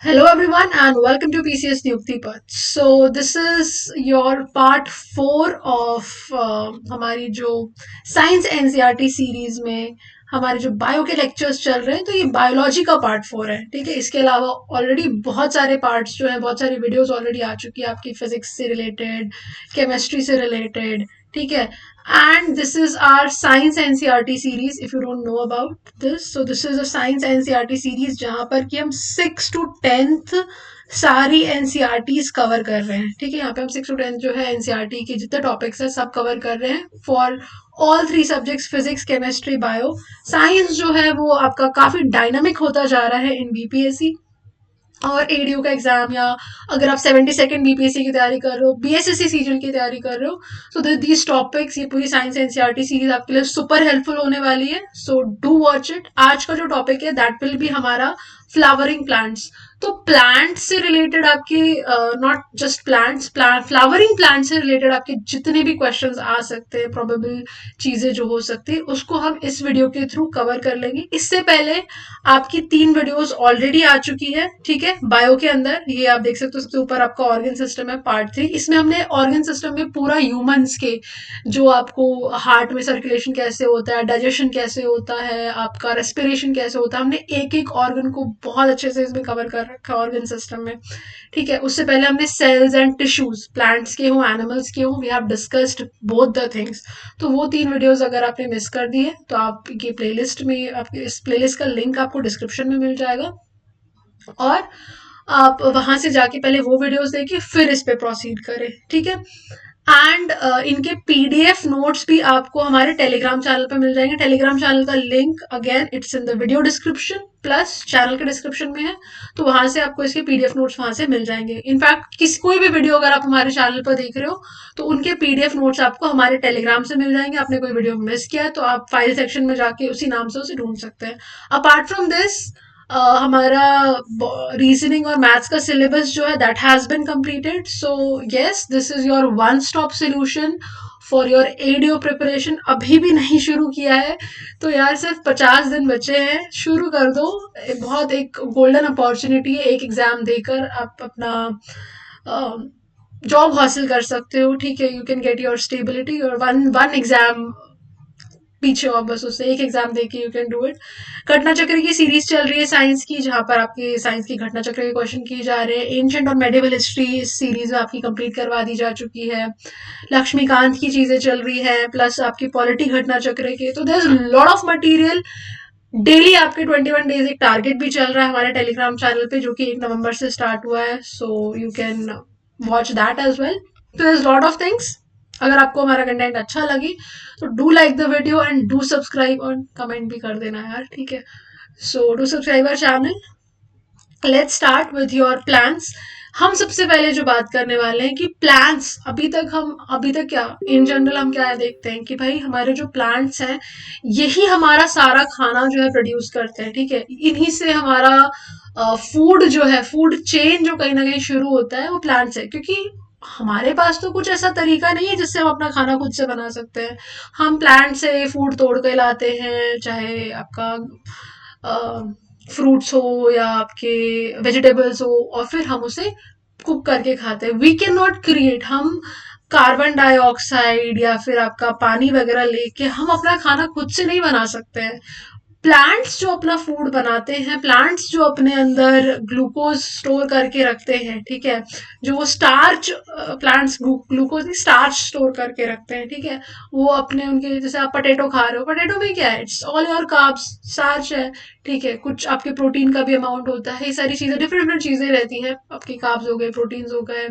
Hello everyone and welcome to PCS Niyukti Path. So this is your part 4 of हमारी जो science NCERT series में हमारे जो bio के लेक्चर्स चल रहे हैं, तो ये बायोलॉजी का पार्ट 4 है. ठीक है, इसके अलावा ऑलरेडी बहुत सारे पार्ट्स जो हैं, बहुत सारी वीडियोस ऑलरेडी आ चुकी है आपकी फिजिक्स से रिलेटेड, केमिस्ट्री से रिलेटेड. ठीक है, and this is our science NCERT series. If you don't know about this, so this is a science NCERT series जहाँ पर कि हम 6 to 10th सारी एनसीईआरटीज कवर कर रहे हैं. ठीक है, यहाँ पे हम 6 to 10 जो है एनसीईआरटी के जितने टॉपिक्स है सब कवर कर रहे हैं for all 3 subjects, physics, chemistry, bio. Science जो है वो आपका काफी डायनामिक होता जा रहा है इन बीपीएससी और एडीयू का एग्जाम, या अगर आप 72nd बीपीएससी की तैयारी कर रहे हो, बीएसएससी सीजन की तैयारी कर रहे हो, सो दीज टॉपिक्स, ये पूरी साइंस एनसीईआरटी सीरीज आपके लिए सुपर हेल्पफुल होने वाली है. So do watch it. आज का जो टॉपिक है दैट विल बी हमारा फ्लावरिंग प्लांट्स. तो प्लांट से रिलेटेड आपके not just plants, flowering plant से रिलेटेड आपके जितने भी क्वेश्चंस आ सकते हैं, प्रोबेबल चीजें जो हो सकती है, उसको हम इस वीडियो के थ्रू कवर कर लेंगे. इससे पहले आपकी 3 वीडियोस ऑलरेडी आ चुकी है. ठीक है, बायो के अंदर ये आप देख सकते हो, सबसे ऊपर आपका ऑर्गन सिस्टम है पार्ट 3. इसमें हमने ऑर्गन सिस्टम में पूरा ह्यूमंस के जो आपको हार्ट में सर्कुलेशन कैसे होता है, डाइजेशन कैसे होता है, आपका रेस्पिरेशन कैसे होता है, हमने एक एक ऑर्गन को बहुत अच्छे से इसमें कवर कर रखा है ऑर्गन सिस्टम में. ठीक है, उससे पहले हमने सेल्स एंड टिश्यूज, प्लांट्स के हों एनिमल्स के हों, we have discussed both the things. तो वो 3 वीडियोस अगर आपने मिस कर दी है तो आप ये प्लेलिस्ट में, आपके इस प्लेलिस्ट का लिंक आपको डिस्क्रिप्शन में मिल जाएगा और आप वहां से जाके पहले वो वीडियोस देखिए, फिर इस पे प्रोसीड करें. ठीक है, एंड इनके पीडीएफ नोट्स भी आपको हमारे टेलीग्राम चैनल पे मिल जाएंगे. टेलीग्राम चैनल का link again it's in the video description plus channel के डिस्क्रिप्शन में है. तो वहां से आपको इसके पीडीएफ नोट्स वहां से मिल जाएंगे. इनफैक्ट कोई भी वीडियो अगर आप हमारे चैनल पर देख रहे हो तो उनके पीडीएफ नोट्स आपको हमारे टेलीग्राम से मिल जाएंगे. आपने कोई वीडियो मिस किया है तो आप फाइल सेक्शन में जाके उसी नाम से उसे ढूंढ सकते हैं. अपार्ट फ्रॉम दिस हमारा रीजनिंग और मैथ्स का सिलेबस जो है that has been completed. So yes, this is your one stop solution for your ADO preparation. अभी भी नहीं शुरू किया है तो यार सिर्फ 50 दिन बचे हैं, शुरू कर दो. बहुत एक गोल्डन अपॉर्चुनिटी है, एक एग्जाम देकर आप अपना जॉब हासिल कर सकते हो. ठीक है, you can get your stability और वन वन एग्जाम पीछे और बस उससे एक एग्जाम देके यू कैन डू इट. घटना चक्र की सीरीज चल रही है साइंस की, जहां पर आपके साइंस की घटना चक्र के क्वेश्चन किए जा रहे हैं. एंशिएंट और मेडिवल हिस्ट्री इस सीरीज में आपकी कंप्लीट करवा दी जा चुकी है. लक्ष्मीकांत की चीजें चल रही है, प्लस आपकी पॉलिटी घटना चक्र के. तो there is lot of material. Daily आपके 21 डेज एक टारगेट भी चल रहा है हमारे टेलीग्राम चैनल पे, जो कि 1 नवंबर से स्टार्ट हुआ है. So you can watch that as well. तो there is lot of things. अगर आपको हमारा कंटेंट अच्छा लगे तो do like the video and do subscribe और कमेंट भी कर देना यार. ठीक है, so do subscribe our channel. Let's start with your plans. हम सबसे पहले जो बात करने वाले हैं कि प्लांट्स, अभी तक क्या इन जनरल हम क्या देखते हैं कि भाई हमारे जो प्लांट्स हैं यही हमारा सारा खाना जो है प्रोड्यूस करते हैं. ठीक है, इन्हीं से हमारा फूड जो है, फूड चेन जो कहीं ना कहीं शुरू होता है वो प्लांट्स है. क्योंकि हमारे पास तो कुछ ऐसा तरीका नहीं है जिससे हम अपना खाना खुद से बना सकते हैं. हम प्लांट से फूड तोड़ के लाते हैं, चाहे आपका फ्रूट्स हो या आपके वेजिटेबल्स हो, और फिर हम उसे कुक करके खाते हैं. वी कैन नॉट क्रिएट, हम कार्बन डाइऑक्साइड या फिर आपका पानी वगैरह लेके हम अपना खाना खुद से नहीं बना सकते हैं. प्लांट्स जो अपना फूड बनाते हैं, प्लांट्स जो अपने अंदर ग्लूकोज स्टोर करके रखते हैं. ठीक है, जो वो स्टार्च, प्लांट्स ग्लूकोज नहीं स्टार्च स्टोर करके रखते हैं. ठीक है, वो अपने उनके, जैसे आप पटेटो खा रहे हो, पटेटो में क्या है, it's all your carbs, starch है. ठीक है, कुछ आपके प्रोटीन का भी अमाउंट होता है. ये सारी चीजें डिफरेंट डिफरेंट चीजें रहती हैं. आपके कार्ब्स हो गए, प्रोटीन्स हो गए,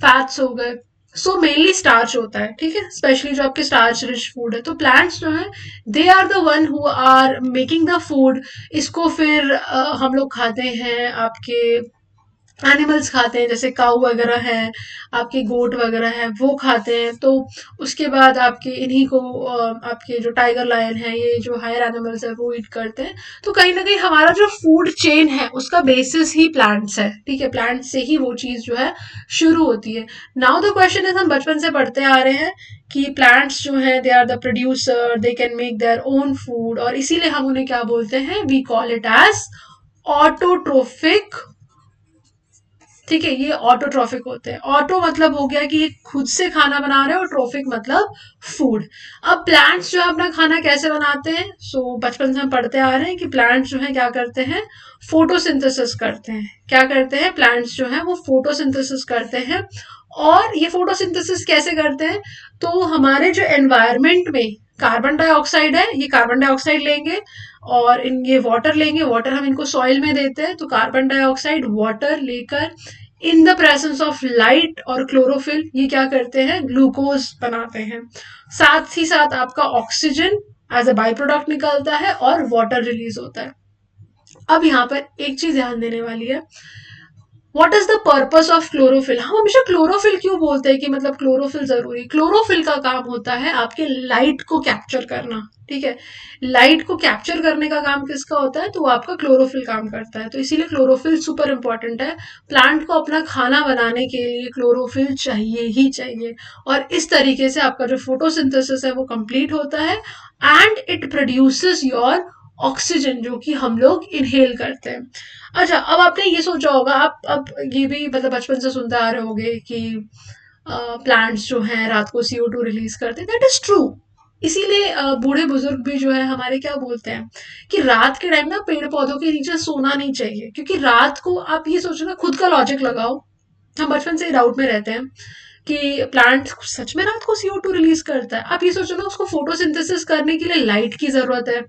फैट्स हो गए. सो मेनली स्टार्च होता है. ठीक है, स्पेशली जो आपके स्टार्च रिच फूड है. तो प्लांट्स जो है they are the one who are making the food. इसको फिर हम लोग खाते हैं, आपके एनिमल्स खाते हैं, जैसे काऊ वगैरह है, आपके गोट वगैरह है, वो खाते हैं. तो उसके बाद आपके इन्हीं को आपके जो टाइगर लायन है, ये जो हायर एनिमल्स है वो ईट करते हैं. तो कहीं ना कहीं हमारा जो फूड चेन है उसका बेसिस ही प्लांट्स है. ठीक है, प्लांट्स से ही वो चीज जो है शुरू होती है. नाउ द क्वेश्चन इज, हम बचपन से पढ़ते आ रहे हैं कि प्लांट्स जो है they are the producer, they can make their own food, और इसीलिए हम उन्हें क्या बोलते हैं, we call it as autotrophic ठीक है, ये ऑटोट्रॉफिक होते हैं। ऑटो मतलब हो गया कि ये खुद से खाना बना रहे हैं, और ट्रॉफिक मतलब फूड। अब प्लांट्स जो है अपना खाना कैसे बनाते हैं? बचपन से हम पढ़ते आ रहे हैं कि प्लांट्स जो है क्या करते हैं, फोटोसिंथेसिस करते हैं। क्या करते हैं? प्लांट्स जो है वो फोटोसिंथेसिस करते हैं। और ये फोटोसिंथेसिस कैसे करते हैं? तो हमारे जो एनवायरमेंट में कार्बन डाइऑक्साइड है, ये कार्बन डाइऑक्साइड लेंगे, और इन ये वाटर लेंगे, वाटर हम इनको सॉइल में देते हैं, तो कार्बन डाइऑक्साइड वाटर लेकर in the presence of light और क्लोरोफिल ये क्या करते हैं, ग्लूकोज बनाते हैं। साथ ही साथ आपका oxygen as a by product निकलता है, और वाटर रिलीज होता है। अब यहाँ पर एक चीज ध्यान देने वाली है, what is the purpose of chlorophyll? हम हमेशा क्लोरोफिल क्यों बोलते हैं कि मतलब क्लोरोफिल जरूरी? क्लोरोफिल का काम होता है आपके लाइट को कैप्चर करना। ठीक है, लाइट को कैप्चर करने का काम किसका होता है? तो वो आपका क्लोरोफिल काम करता है। तो इसीलिए क्लोरोफिल सुपर इंपॉर्टेंट है। प्लांट को अपना खाना बनाने के लिए क्लोरोफिल चाहिए ही चाहिए, और इस तरीके से आपका जो फोटोसिंथेसिस है वो कंप्लीट होता है, and it produces your oxygen, जो कि हम लोग इनहेल करते हैं। अच्छा, अब आपने ये सोचा होगा, आप अब ये भी मतलब बचपन से सुनते आ रहे होगे कि प्लांट्स जो हैं रात को CO2 रिलीज करते हैं। That is true. इसीलिए बूढ़े बुजुर्ग भी जो है हमारे क्या बोलते हैं कि रात के टाइम ना पेड़ पौधों के नीचे सोना नहीं चाहिए, क्योंकि रात को आप ये सोचो ना, खुद का लॉजिक लगाओ। हम बचपन से डाउट में रहते हैं कि प्लांट सच में रात को CO2 रिलीज करता है। आप ये सोचो ना, उसको फोटोसिंथेसिस करने के लिए लाइट की जरूरत है।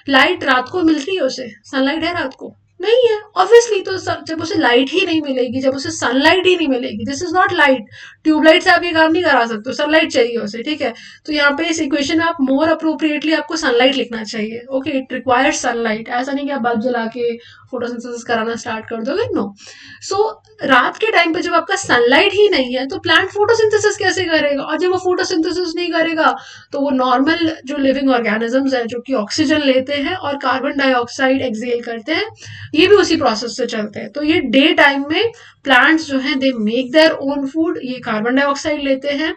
लाइट रात को मिलती है उसे? सनलाइट है रात को? नहीं है ऑब्वियसली। तो जब उसे लाइट ही नहीं मिलेगी, जब उसे सनलाइट ही नहीं मिलेगी, this is not light. Tubelight से आप ये काम नहीं करा सकते, सनलाइट चाहिए उसे। ठीक है, तो यहाँ पे इस इक्वेशन में आप मोर अप्रोप्रिएटली आपको सनलाइट लिखना चाहिए। Okay, it requires sunlight. ऐसा नहीं कि आप बल्ब जला के फोटोसिंथेसिस कराना स्टार्ट कर दोगे, नो। सो रात के टाइम पे जब आपका सनलाइट ही नहीं है, तो प्लांट फोटोसिंथेसिस कैसे करेगा? और जब वो फोटोसिंथेसिस नहीं करेगा, तो वो नॉर्मल जो लिविंग ऑर्गेनिजम्स है जो कि ऑक्सीजन लेते हैं और कार्बन डाइऑक्साइड एक्सेल करते हैं, ये भी उसी प्रोसेस से चलते हैं। तो ये डे टाइम में प्लांट्स जो हैं they make their own food. ये कार्बन डाइऑक्साइड लेते हैं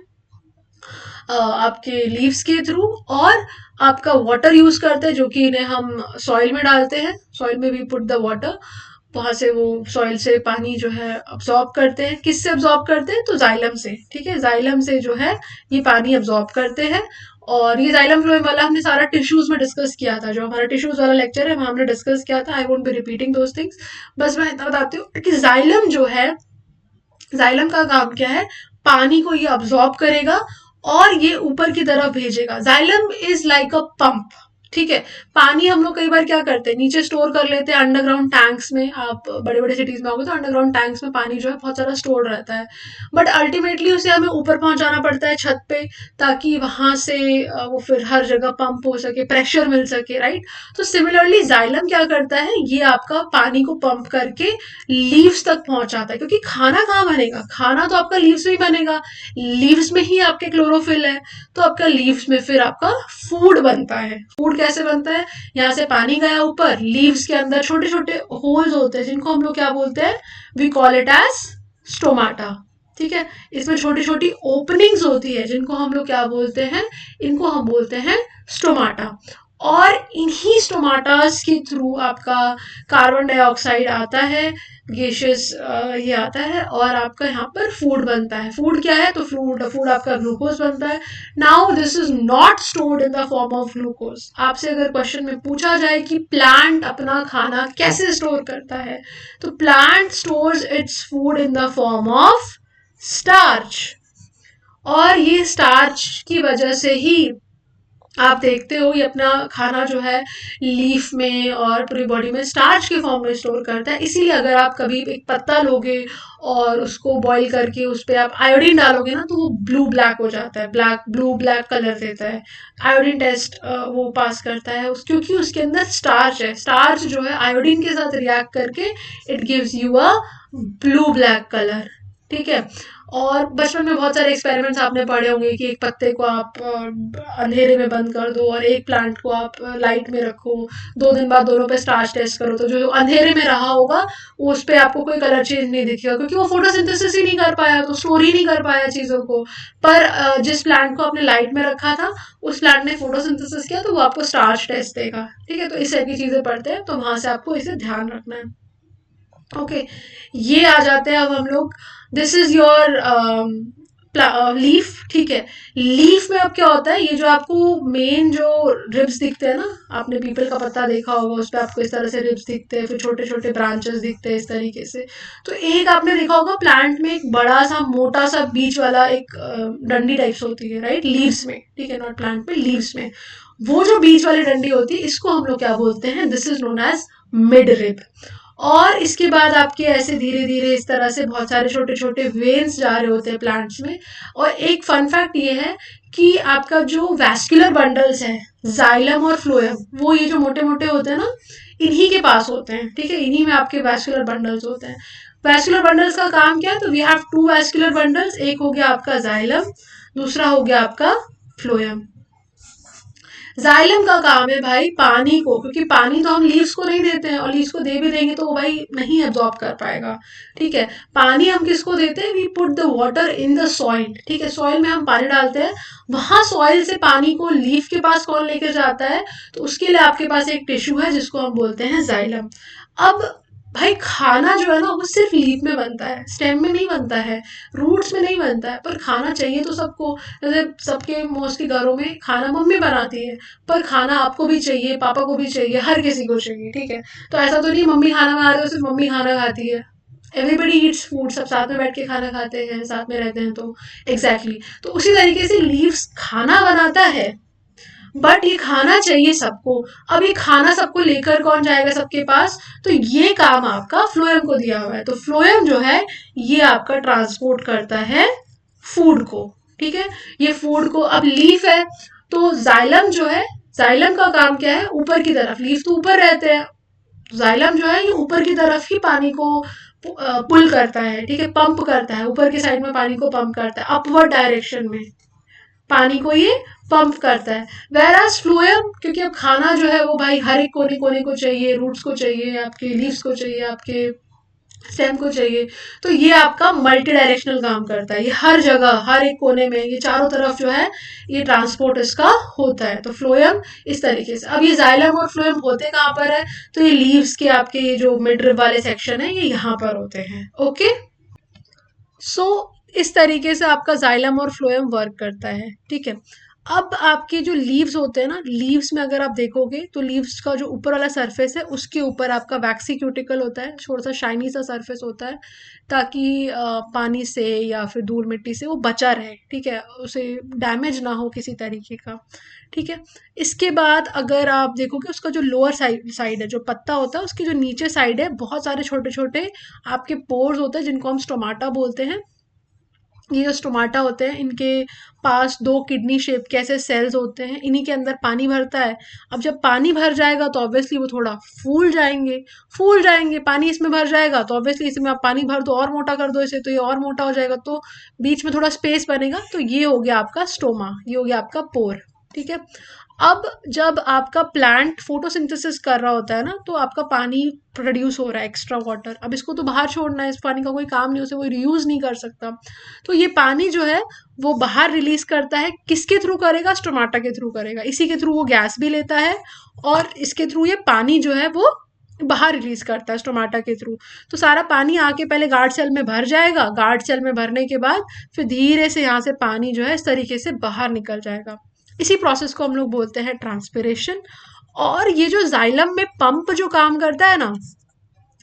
आपके लीव्स के थ्रू, और आपका वाटर यूज करते हैं, जो कि इन्हें हम सॉइल में डालते हैं। सॉइल में वी पुट द वाटर, वहां से वो सॉइल से पानी जो है अब्सॉर्ब करते हैं। किससे अब्सॉर्ब करते हैं? तो जाइलम से। ठीक है, जाइलम से जो है ये पानी अब्सॉर्ब करते हैं। और ये जाइलम फ्लोएम वाला हमने सारा टिश्यूज में डिस्कस किया था, जो हमारा टिश्यूज वाला लेक्चर है वहां हमने डिस्कस किया था। I won't be repeating those things. बस मैं इतना बताती हूँ कि जाइलम जो है, जाइलम का काम क्या है? पानी को ये अब्सॉर्ब करेगा और ये ऊपर की तरफ भेजेगा। Xylem is like a pump. ठीक है, पानी हम लोग कई बार क्या करते हैं, नीचे स्टोर कर लेते हैं अंडरग्राउंड टैंक्स में। आप बड़े बड़े सिटीज में होंगे तो अंडरग्राउंड टैंक्स में पानी जो है बहुत सारा स्टोर रहता है, बट अल्टीमेटली उसे हमें ऊपर पहुंचाना पड़ता है छत पे, ताकि वहां से वो फिर हर जगह पंप हो सके, प्रेशर मिल सके, राइट? तो सिमिलरली जाइलम क्या करता है, ये आपका पानी को पंप करके लीव्स तक पहुंचाता है। क्योंकि खाना कहाँ बनेगा? खाना तो आपका लीव्स में ही बनेगा। लीव्स में ही आपके क्लोरोफिल है, तो आपका लीव्स में फिर आपका फूड बनता है। फूड कैसे बनता है? यहाँ से पानी गया ऊपर, लीव्स के अंदर छोटे छोटे होल्स होते हैं, जिनको हम लोग क्या बोलते हैं? We call it as stomata. ठीक है, इसमें छोटी छोटी ओपनिंग्स होती है, जिनको हम लोग क्या बोलते हैं? इनको हम बोलते हैं स्टोमाटा। और इन्हीं स्टोमाटास के थ्रू आपका कार्बन डाइऑक्साइड आता है, गैसेस ये आता है, और आपका यहाँ पर फूड बनता है। फूड क्या है? तो फूड फूड आपका ग्लूकोज बनता है। Now this is not stored in the form of glucose. आपसे अगर क्वेश्चन में पूछा जाए कि प्लांट अपना खाना कैसे स्टोर करता है, तो plant stores its food in the form of starch. और ये स्टार्च की वजह से ही आप देखते हो ये अपना खाना जो है लीफ में और पूरी बॉडी में स्टार्च के फॉर्म में स्टोर करता है। इसीलिए अगर आप कभी एक पत्ता लोगे और उसको बॉईल करके उस पर आप आयोडीन डालोगे ना, तो वो ब्लू ब्लैक हो जाता है, ब्लैक ब्लू ब्लैक कलर देता है। आयोडीन टेस्ट वो पास करता है क्योंकि उसके अंदर स्टार्च है। स्टार्च जो है आयोडीन के साथ रिएक्ट करके it gives you a blue black colour. ठीक है, और बचपन में बहुत सारे एक्सपेरिमेंट्स आपने पढ़े होंगे कि एक पत्ते को आप अंधेरे में बंद कर दो और एक प्लांट को आप लाइट में रखो, 2 दिन बाद दोनों पे स्टार्च टेस्ट करो, तो जो अंधेरे में रहा होगा उस पे आपको कोई कलर चेंज नहीं दिखेगा, क्योंकि वो फोटोसिंथेसिस ही नहीं कर पाया, तो स्टोर ही नहीं कर पाया चीजों को। पर जिस प्लांट को आपने लाइट में रखा था, उस प्लांट ने फोटोसिंथेसिस किया, तो वो आपको स्टार्च टेस्ट देगा। ठीक है, तो इस तरह की चीजें पढ़ते हैं, तो वहां से आपको इसे ध्यान रखना है। ओके, ये आ जाते हैं अब हम लोग। दिस इज योर लीफ, ठीक है। लीफ में अब क्या होता है, ये जो आपको मेन जो रिब्स दिखते हैं ना, आपने पीपल का पत्ता देखा होगा, उस पर आपको इस तरह से रिब्स दिखते हैं, फिर छोटे छोटे ब्रांचेस दिखते हैं इस तरीके से। तो एक आपने देखा होगा प्लांट में एक बड़ा सा मोटा सा बीच वाला एक डंडी टाइप्स होती है, राइट, लीव्स में, ठीक है, नॉट प्लांट पे, लीव्स में। वो जो बीच वाली डंडी होती है, इसको हम लोग क्या बोलते हैं, this is known as midrib. और इसके बाद आपके ऐसे धीरे धीरे इस तरह से बहुत सारे छोटे छोटे वेन्स जा रहे होते हैं प्लांट्स में। और एक फन फैक्ट ये है कि आपका जो वैस्कुलर बंडल्स हैं, जाइलम और फ्लोएम, वो ये जो मोटे मोटे होते हैं ना, इन्हीं के पास होते हैं, ठीक है, इन्हीं में आपके वैस्कुलर बंडल्स होते हैं। वैस्कुलर बंडल्स का काम क्या है, तो we have two vascular bundles, एक हो गया आपका जाइलम, दूसरा हो गया आपका फ्लोएम। जाइलम का काम है भाई पानी को, क्योंकि पानी तो हम लीव्स को नहीं देते हैं, और लीव्स को दे भी देंगे तो वो भाई नहीं एब्जॉर्ब कर पाएगा, ठीक है। पानी हम किसको देते हैं, we put the water in the soil, ठीक है, सॉइल में हम पानी डालते हैं, वहां सॉइल से पानी को लीफ के पास कौन लेकर जाता है, तो उसके लिए आपके पास एक टिश्यू है जिसको हम बोलते हैं जाइलम। अब भाई खाना जो है ना, वो सिर्फ लीफ में बनता है, स्टेम में नहीं बनता है, रूट्स में नहीं बनता है, पर खाना चाहिए तो सबको। जैसे सबके मोस्टली घरों में खाना मम्मी बनाती है, पर खाना आपको भी चाहिए, पापा को भी चाहिए, हर किसी को चाहिए, ठीक है। तो ऐसा तो नहीं मम्मी खाना बना रही हो सिर्फ मम्मी खाना खाती है, एवरीबडी ईट्स फूड, सब साथ में बैठ के खाना खाते हैं, साथ में रहते हैं, तो एग्जैक्टली exactly। तो उसी तरीके से लीव्स खाना बनाता है, बट ये खाना चाहिए सबको। अब ये खाना सबको लेकर कौन जाएगा सबके पास, तो ये काम आपका फ्लोएम को दिया हुआ है। तो फ्लोएम जो है ये आपका ट्रांसपोर्ट करता है फूड को, ठीक है, ये फूड को। अब लीफ है, तो जाइलम जो है, जाइलम का काम क्या है, ऊपर की तरफ, लीफ तो ऊपर रहते हैं, जाइलम जो है ये ऊपर की तरफ ही पानी को पुल करता है, ठीक है, पंप करता है, ऊपर की साइड में पानी को पंप करता है, अपवर्ड डायरेक्शन में पानी को ये पंप करता है। वेराज फ्लोएम, क्योंकि अब खाना जो है वो भाई हर एक कोने कोने को चाहिए, रूट्स को चाहिए, आपके लीव्स को चाहिए, आपके स्टेम को चाहिए, तो ये आपका मल्टी डायरेक्शनल काम करता है, ये हर जगह हर एक कोने में, ये चारों तरफ जो है ये ट्रांसपोर्ट इसका होता है। तो फ्लोएम इस तरीके से। अब ये जाइलम और फ्लोएम होते कहाँ पर है, तो ये लीव्स के आपके ये जो मिडरिब वाले सेक्शन है ये यहाँ पर होते हैं, ओके। सो इस तरीके से आपका जाइलम और फ्लोएम वर्क करता है, ठीक है। अब आपके जो लीव्स होते हैं ना, लीव्स में अगर आप देखोगे तो लीव्स का जो ऊपर वाला सरफेस है उसके ऊपर आपका वैक्सी क्यूटिकल होता है, थोड़ा सा शाइनी सा सरफेस होता है, ताकि पानी से या फिर धूल मिट्टी से वो बचा रहे, ठीक है, उसे डैमेज ना हो किसी तरीके का, ठीक है। इसके बाद अगर आप देखोगे उसका जो लोअर साइड साइड है, जो पत्ता होता है उसकी जो नीचे साइड है, बहुत सारे छोटे छोटे आपके पोर्स होते हैं जिनको हम स्टोमाटा बोलते हैं। ये जो स्टोमाटा होते हैं इनके पास दो किडनी शेप के ऐसे सेल्स होते हैं, इन्हीं के अंदर पानी भरता है। अब जब पानी भर जाएगा तो ऑब्वियसली वो थोड़ा फूल जाएंगे, पानी इसमें भर जाएगा तो ऑब्वियसली इसमें आप पानी भर दो और मोटा कर दो इसे, तो ये और मोटा हो जाएगा, तो बीच में थोड़ा स्पेस बनेगा, तो ये हो गया आपका स्टोमा, ये हो गया आपका पोर, ठीक है। अब जब आपका प्लांट फोटोसिंथेसिस कर रहा होता है ना, तो आपका पानी प्रोड्यूस हो रहा है, एक्स्ट्रा वाटर, अब इसको तो बाहर छोड़ना है, इस पानी का कोई काम नहीं, उसे वो रीयूज नहीं कर सकता, तो ये पानी जो है वो बाहर रिलीज करता है, किसके थ्रू करेगा, स्टोमाटा के थ्रू करेगा, इसी के थ्रू वो गैस भी लेता है, और इसके थ्रू ये पानी जो है वो बाहर रिलीज करता है स्टोमाटा के थ्रू। तो सारा पानी आके पहले गार्ड सेल में भर जाएगा, गार्ड सेल में भरने के बाद फिर धीरे से यहाँ से पानी जो है इस तरीके से बाहर निकल जाएगा। इसी प्रोसेस को हम लोग बोलते हैं ट्रांसपिरेशन। और ये जो जाइलम में पंप जो काम करता है ना,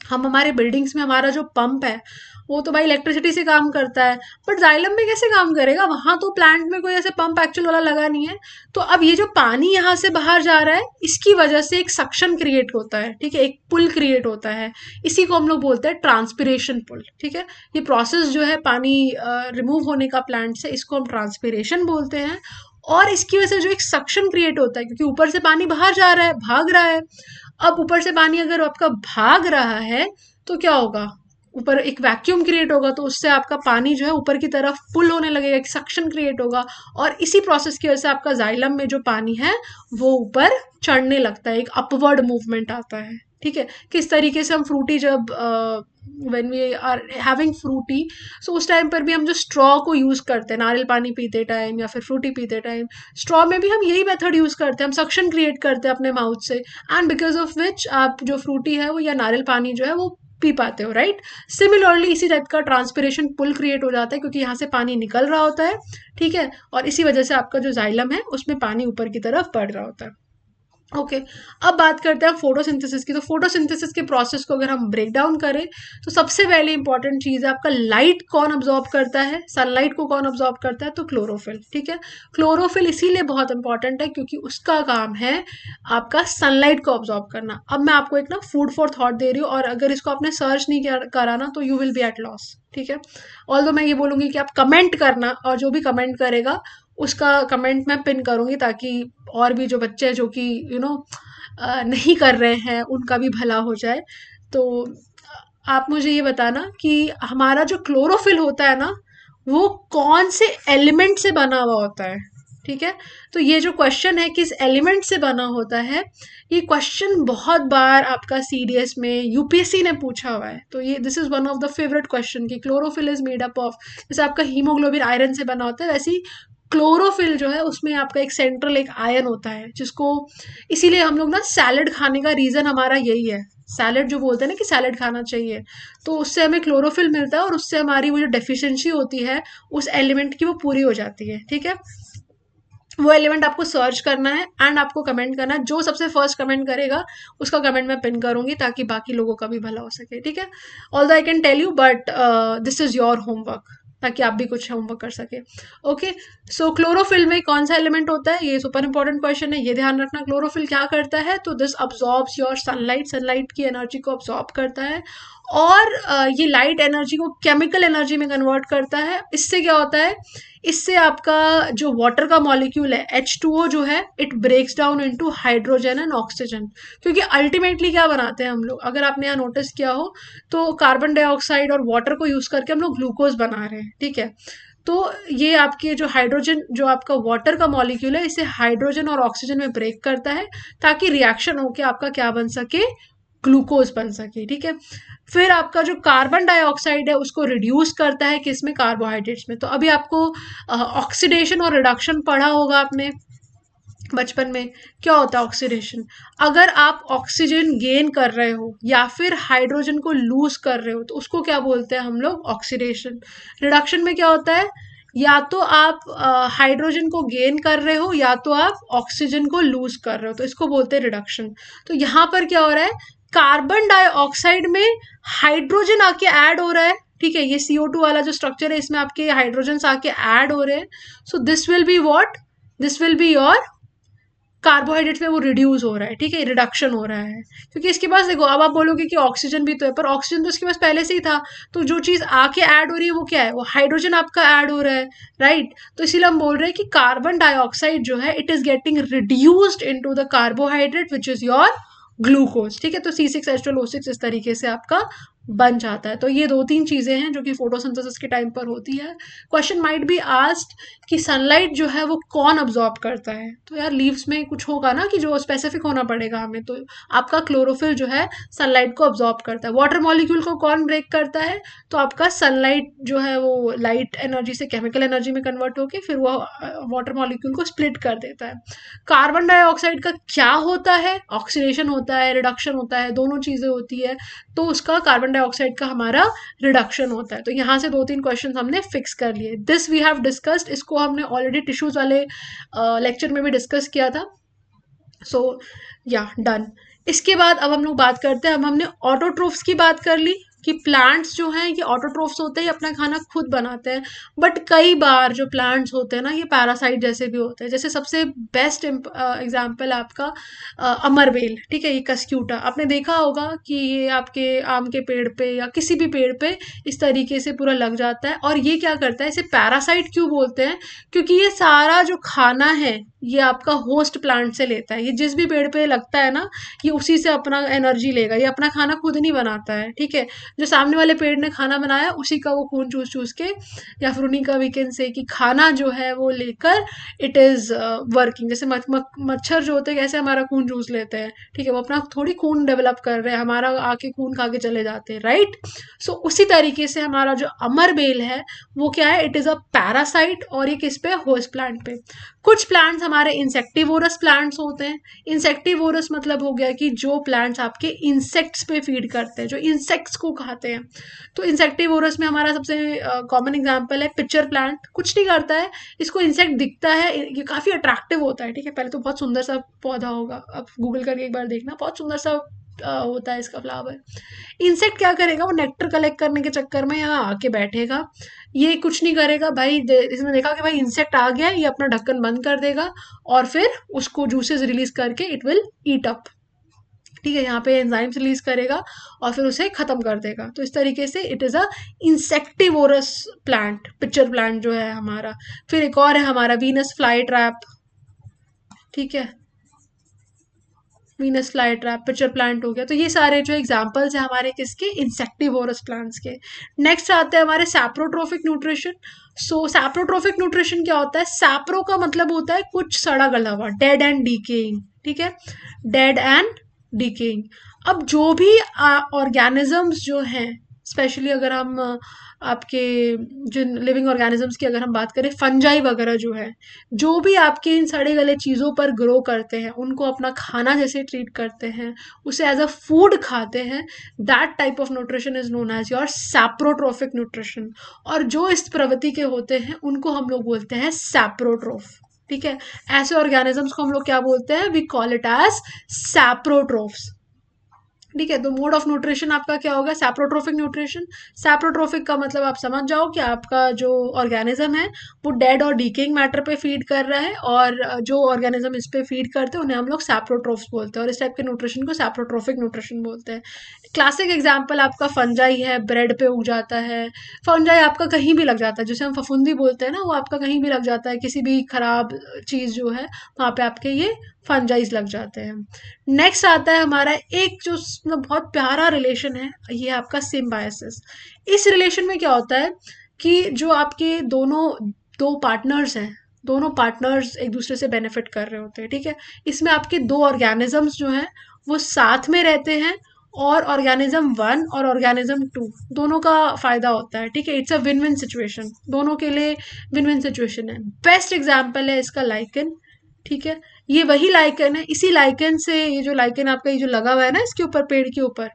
हम हमारे बिल्डिंग्स में हमारा जो पंप है वो तो भाई इलेक्ट्रिसिटी से काम करता है, बट जाइलम में कैसे काम करेगा, वहां तो प्लांट में कोई ऐसे पंप एक्चुअल वाला लगा नहीं है। तो अब ये जो पानी यहाँ से बाहर जा रहा है इसकी वजह से एक सक्शन क्रिएट होता है, ठीक है, एक पुल क्रिएट होता है, इसी को हम लोग बोलते हैं ट्रांसपिरेशन पुल, ठीक है। ये प्रोसेस जो है पानी रिमूव होने का प्लांट से, इसको हम ट्रांसपिरेशन बोलते हैं। और इसकी वजह से जो एक सक्शन क्रिएट होता है, क्योंकि ऊपर से पानी बाहर जा रहा है, भाग रहा है, अब ऊपर से पानी अगर आपका भाग रहा है तो क्या होगा, ऊपर एक वैक्यूम क्रिएट होगा, तो उससे आपका पानी जो है ऊपर की तरफ पुल होने लगेगा, एक सक्शन क्रिएट होगा, और इसी प्रोसेस की वजह से आपका जाइलम में जो पानी है वो ऊपर चढ़ने लगता है, एक अपवर्ड मूवमेंट आता है, ठीक है। किस तरीके से हम फ्रूटी जब when we are having Frooti, so उस टाइम पर भी हम जो स्ट्रॉ को यूज करते हैं नारियल पानी पीते टाइम या फिर फ्रूटी पीते टाइम, स्ट्रॉ में भी हम यही मेथड यूज करते हैं, हम सक्शन क्रिएट करते हैं अपने माउथ से, एंड बिकॉज ऑफ विच आप जो फ्रूटी है वो या नारियल पानी जो है वो पी पाते हो, राइट। सिमिलरली इसी टाइप का ट्रांसपिरेशन पुल क्रिएट हो जाता है क्योंकि यहाँ से पानी निकल रहा होता है, ठीक है, और इसी वजह से आपका जो जाइलम है उसमें पानी ऊपर की तरफ बढ़ रहा होता है। ओके, अब बात करते हैं फोटोसिंथेसिस की। तो फोटोसिंथेसिस के प्रोसेस को अगर हम ब्रेक डाउन करें तो सबसे पहले इंपॉर्टेंट चीज है आपका लाइट कौन अब्जॉर्ब करता है, सनलाइट को कौन अब्जॉर्ब करता है, तो क्लोरोफिल, ठीक है। क्लोरोफिल इसीलिए बहुत इंपॉर्टेंट है क्योंकि उसका काम है आपका सनलाइट को अब्जॉर्ब करना। अब मैं आपको एक ना फूड फॉर थॉट दे रही हूँ, और अगर इसको आपने सर्च नहीं करा ना तो you will be at loss, ठीक है। ऑल्दो मैं ये बोलूंगी कि आप कमेंट करना, और जो भी कमेंट करेगा उसका कमेंट मैं पिन करूंगी ताकि और भी जो बच्चे हैं जो कि नहीं कर रहे हैं उनका भी भला हो जाए। तो आप मुझे ये बताना कि हमारा जो क्लोरोफिल होता है ना वो कौन से एलिमेंट से बना हुआ होता है, ठीक है। तो ये जो क्वेश्चन है किस एलिमेंट से बना होता है, ये क्वेश्चन बहुत बार आपका सीडीएस में यूपीएससी ने पूछा हुआ है। तो ये this is one of the favourite question कि chlorophyll is made up of, जैसे आपका हीमोग्लोबिन आयरन से बना होता है वैसे ही क्लोरोफिल जो है उसमें आपका एक सेंट्रल एक आयन होता है जिसको, इसीलिए हम लोग ना सैलड खाने का रीजन हमारा यही है। सैलड जो बोलते हैं ना कि सैलड खाना चाहिए, तो उससे हमें क्लोरोफिल मिलता है और उससे हमारी वो जो डेफिशिएंसी होती है उस एलिमेंट की वो पूरी हो जाती है, ठीक है। वो एलिमेंट आपको सर्च करना है एंड आपको कमेंट करना है। जो सबसे फर्स्ट कमेंट करेगा उसका कमेंट मैं पिन करूंगी ताकि बाकी लोगों का भी भला हो सके, ठीक है। All I can tell you but this is your homework, ताकि आप भी कुछ होमवर्क कर सके। ओके, सो क्लोरोफिल में कौन सा एलिमेंट होता है, ये सुपर इंपॉर्टेंट क्वेश्चन है, ये ध्यान रखना। क्लोरोफिल क्या करता है, तो this absorbs your sunlight, sunlight की एनर्जी को अब्सॉर्ब करता है और ये लाइट एनर्जी को केमिकल एनर्जी में कन्वर्ट करता है। इससे क्या होता है, इससे आपका जो वाटर का मॉलिक्यूल है H2O जो है it breaks down into hydrogen and oxygen. क्योंकि अल्टीमेटली क्या बनाते हैं हम लोग, अगर आपने यहाँ नोटिस किया हो तो कार्बन डाइऑक्साइड और वाटर को यूज करके हम लोग ग्लूकोज बना रहे हैं, ठीक है। तो ये आपके जो हाइड्रोजन, जो आपका वाटर का मॉलिक्यूल है, इसे हाइड्रोजन और ऑक्सीजन में ब्रेक करता है ताकि रिएक्शन होके आपका क्या बन सके, ग्लूकोज बन सके, ठीक है। फिर आपका जो कार्बन डाइऑक्साइड है उसको रिड्यूस करता है किसमें, कार्बोहाइड्रेट्स में। तो अभी आपको ऑक्सीडेशन और रिडक्शन पढ़ा होगा आपने बचपन में। क्या होता है ऑक्सीडेशन, अगर आप ऑक्सीजन गेन कर रहे हो या फिर हाइड्रोजन को लूज कर रहे हो तो उसको क्या बोलते हैं हम लोग, ऑक्सीडेशन। रिडक्शन में क्या होता है, या तो आप हाइड्रोजन को गेन कर रहे हो या तो आप ऑक्सीजन को लूज कर रहे हो, तो इसको बोलते हैं रिडक्शन। तो यहाँ पर क्या हो रहा है, कार्बन डाइऑक्साइड में हाइड्रोजन आके ऐड हो रहा है, ठीक है। ये CO2 वाला जो स्ट्रक्चर है इसमें आपके हाइड्रोजन आके ऐड हो रहे हैं। So this will be what, this will be your carbohydrate में वो रिड्यूस हो रहा है, ठीक है, रिडक्शन हो रहा है। क्योंकि इसके पास देखो, अब आप बोलोगे कि ऑक्सीजन भी तो है, पर ऑक्सीजन तो इसके पास पहले से ही था। तो जो चीज आके ऐड हो रही है वो क्या है, वो हाइड्रोजन आपका ऐड हो रहा है, राइट। तो इसीलिए हम बोल रहे हैं कि कार्बन डाइऑक्साइड जो है it is getting reduced into the carbohydrate which is your glucose, ठीक है। तो C6H12O6 इस तरीके से आपका बन जाता है। तो ये 2-3 चीजें हैं जो कि फोटोसिंथेसिस के टाइम पर होती है। क्वेश्चन माइट बी आस्क्ड कि सनलाइट जो है वो कौन अब्जॉर्ब करता है, तो यार लीव्स में कुछ होगा ना कि जो स्पेसिफिक होना पड़ेगा हमें। तो आपका क्लोरोफिल जो है सनलाइट को अब्जॉर्ब करता है। वाटर मॉलिक्यूल को कौन ब्रेक करता है, तो आपका सनलाइट जो है वो लाइट एनर्जी से केमिकल एनर्जी में कन्वर्ट होकर फिर वो वाटर मॉलिक्यूल को स्प्लिट कर देता है। कार्बन डाइऑक्साइड का क्या होता है, ऑक्सीडेशन होता है, रिडक्शन होता है, दोनों चीजें होती है। तो उसका कार्बन डाइऑक्साइड का हमारा रिडक्शन होता है। तो यहाँ से 2-3 क्वेश्चन हमने फिक्स कर लिए। दिस वी हैव डिस्कस्ड, इसको हमने ऑलरेडी टिश्यूज वाले लेक्चर में भी डिस्कस किया था। सो या डन। इसके बाद अब हम लोग बात करते हैं, अब हमने ऑटोट्रोफ्स की बात कर ली कि प्लांट्स जो हैं ये ऑटोट्रोफ्स होते हैं, अपना खाना खुद बनाते हैं। बट कई बार जो प्लांट्स होते हैं ना ये पैरासाइट जैसे भी होते हैं। जैसे सबसे बेस्ट एग्जांपल आपका अमरवेल, ठीक है, ये कस्क्यूटा। आपने देखा होगा कि ये आपके आम के पेड़ पे या किसी भी पेड़ पे इस तरीके से पूरा लग जाता है। और ये क्या करता है, इसे पैरासाइट क्यों बोलते हैं, क्योंकि ये सारा जो खाना है ये आपका होस्ट प्लांट से लेता है। ये जिस भी पेड़ पे लगता है ना ये उसी से अपना एनर्जी लेगा, ये अपना खाना खुद नहीं बनाता है, ठीक है। जो सामने वाले पेड़ ने खाना बनाया उसी का वो खून चूस चूस के, या फिर उन्हीं का वी कैन से कि खाना जो है वो लेकर इट इज वर्किंग। जैसे मच्छर जो होते हैं कैसे हमारा खून चूस लेते हैं, ठीक है, वो अपना थोड़ी खून डेवलप कर रहे हैं, हमारा आके खून खा के चले जाते हैं, राइट। सो उसी तरीके से हमारा जो अमर बेल है वो क्या है, इट इज अ पैरासाइट, और ये किस पे, होस्ट प्लांट पे। कुछ प्लांट्स हमारे इंसेक्टिवोरस प्लांट्स होते हैं। इंसेक्टिवोरस मतलब हो गया कि जो प्लांट्स आपके इंसेक्ट्स पे फीड करते हैं, जो इंसेक्ट्स को खाते हैं। तो इंसेक्टिवोरस में हमारा सबसे कॉमन एग्जांपल है पिक्चर प्लांट। कुछ नहीं करता है, इसको इंसेक्ट दिखता है, ये काफी अट्रैक्टिव होता है, ठीक है, पहले तो बहुत सुंदर सा पौधा होगा, अब गूगल करके एक बार देखना, बहुत सुंदर सा होता है इसका फ्लावर। इंसेक्ट क्या करेगा, वो नेक्टर कलेक्ट करने के चक्कर में यहाँ आके बैठेगा, ये कुछ नहीं करेगा भाई, इसने देखा कि भाई इंसेक्ट आ गया, ये अपना ढक्कन बंद कर देगा और फिर उसको जूसेस रिलीज करके इट विल ईट अप, ठीक है, यहाँ पे एंजाइम्स रिलीज करेगा और फिर उसे खत्म कर देगा। तो इस तरीके से it is a insectivorous plant, pitcher plant जो है हमारा। फिर एक और है हमारा वीनस फ्लाई ट्रैप, ठीक है, Venus fly trap pitcher plant हो गया। तो ये सारे जो एग्जांपल्स हैं हमारे किसके, इंसेक्टिवोरस प्लांट्स के। नेक्स्ट आते हैं हमारे सैप्रोट्रोफिक न्यूट्रिशन। सो सैप्रोट्रोफिक न्यूट्रिशन क्या होता है, सैप्रो का मतलब होता है कुछ सड़ा गला हुआ, डेड एंड डीकेइंग, ठीक है, डेड एंड डीकेइंग। अब जो भी ऑर्गेनिजम्स जो हैं, स्पेशली अगर हम आपके जिन लिविंग ऑर्गेनिजम्स की अगर हम बात करें, फंजाई वगैरह जो है, जो भी आपके इन सड़े गले चीज़ों पर ग्रो करते हैं, उनको अपना खाना जैसे ट्रीट करते हैं, उसे एज अ फूड खाते हैं, that type of nutrition is known as your saprotrophic nutrition. और जो इस प्रवृत्ति के होते हैं उनको हम लोग बोलते हैं सैप्रोट्रोफ, ठीक है। ऐसे ऑर्गेनिजम्स को हम लोग क्या बोलते हैं, वी कॉल इट एज सैप्रोट्रोफ्स, ठीक है। तो मोड ऑफ न्यूट्रिशन आपका क्या होगा, सैप्रोट्रोफिक न्यूट्रिशन। सैप्रोट्रोफिक का मतलब आप समझ जाओ कि आपका जो ऑर्गेनिज्म है वो डेड और डीकेइंग मैटर पे फीड कर रहा है, और जो ऑर्गेनिज्म इस पे फीड करते हैं उन्हें हम लोग सैप्रोट्रोफ्स बोलते हैं, और इस टाइप के न्यूट्रिशन को सैप्रोट्रोफिक न्यूट्रिशन बोलते हैं। क्लासिक एग्जाम्पल आपका फंजाई है, ब्रेड पे उग जाता है। फंजाई आपका कहीं भी लग जाता है, जैसे हम फफूंदी बोलते हैं ना, वो आपका कहीं भी लग जाता है, किसी भी खराब चीज़ जो है वहाँ पे आपके ये फंजाइज लग जाते हैं। नेक्स्ट आता है हमारा एक जो मतलब बहुत प्यारा रिलेशन है, ये आपका सिम्बायोसिस। इस रिलेशन में क्या होता है कि जो आपके दोनों दो पार्टनर्स हैं, दोनों पार्टनर्स एक दूसरे से बेनिफिट कर रहे होते हैं, ठीक है। इसमें आपके दो ऑर्गेनिजम्स जो हैं वो साथ में रहते हैं, और ऑर्गेनिज्म वन और ऑर्गेनिज्म टू दोनों का फायदा होता है, ठीक है। It's a win win situation, दोनों के लिए विन विन सिचुएशन है। बेस्ट एग्जाम्पल है इसका लाइकन, ठीक है। ये वही लाइकन है, इसी लाइकन से, ये जो लाइकन आपका ये जो लगा हुआ है ना इसके ऊपर, पेड़ के ऊपर,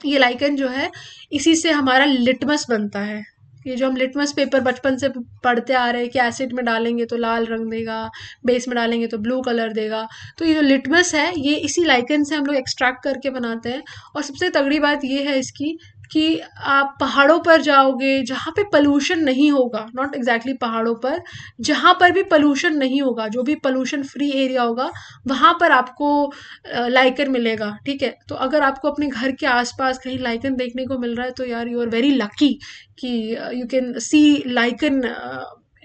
ये लाइकन जो है इसी से हमारा लिटमस बनता है। ये जो हम लिटमस पेपर बचपन से पढ़ते आ रहे हैं कि एसिड में डालेंगे तो लाल रंग देगा, बेस में डालेंगे तो ब्लू कलर देगा, तो ये जो लिटमस है ये इसी लाइकन से हम लोग एक्सट्रैक्ट करके बनाते हैं। और सबसे तगड़ी बात ये है इसकी कि आप पहाड़ों पर जाओगे जहाँ पे पॉल्यूशन नहीं होगा, नॉट एग्जैक्टली पहाड़ों पर, जहाँ पर भी पॉल्यूशन नहीं होगा, जो भी पॉल्यूशन फ्री एरिया होगा, वहाँ पर आपको लाइकन मिलेगा, ठीक है। तो अगर आपको अपने घर के आसपास कहीं लाइकन देखने को मिल रहा है तो यार यू आर वेरी लकी कि you can see lichen,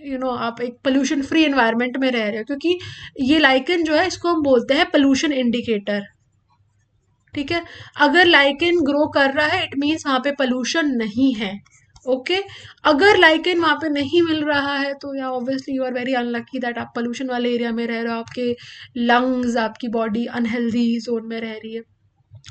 you know, आप एक पोल्यूशन फ्री एनवायरनमेंट में रह रहे हो, क्योंकि ये लाइकन जो है इसको हम बोलते हैं पोल्यूशन इंडिकेटर, ठीक है। अगर लाइकेन ग्रो कर रहा है इट मीन्स वहां पे पोल्यूशन नहीं है, ओके। अगर लाइकेन वहां पे नहीं मिल रहा है तो या obviously you are very unlucky that आप पोल्यूशन वाले एरिया में रह रहे हो, आपके लंग्स, आपकी बॉडी अनहेल्दी जोन में रह रही है।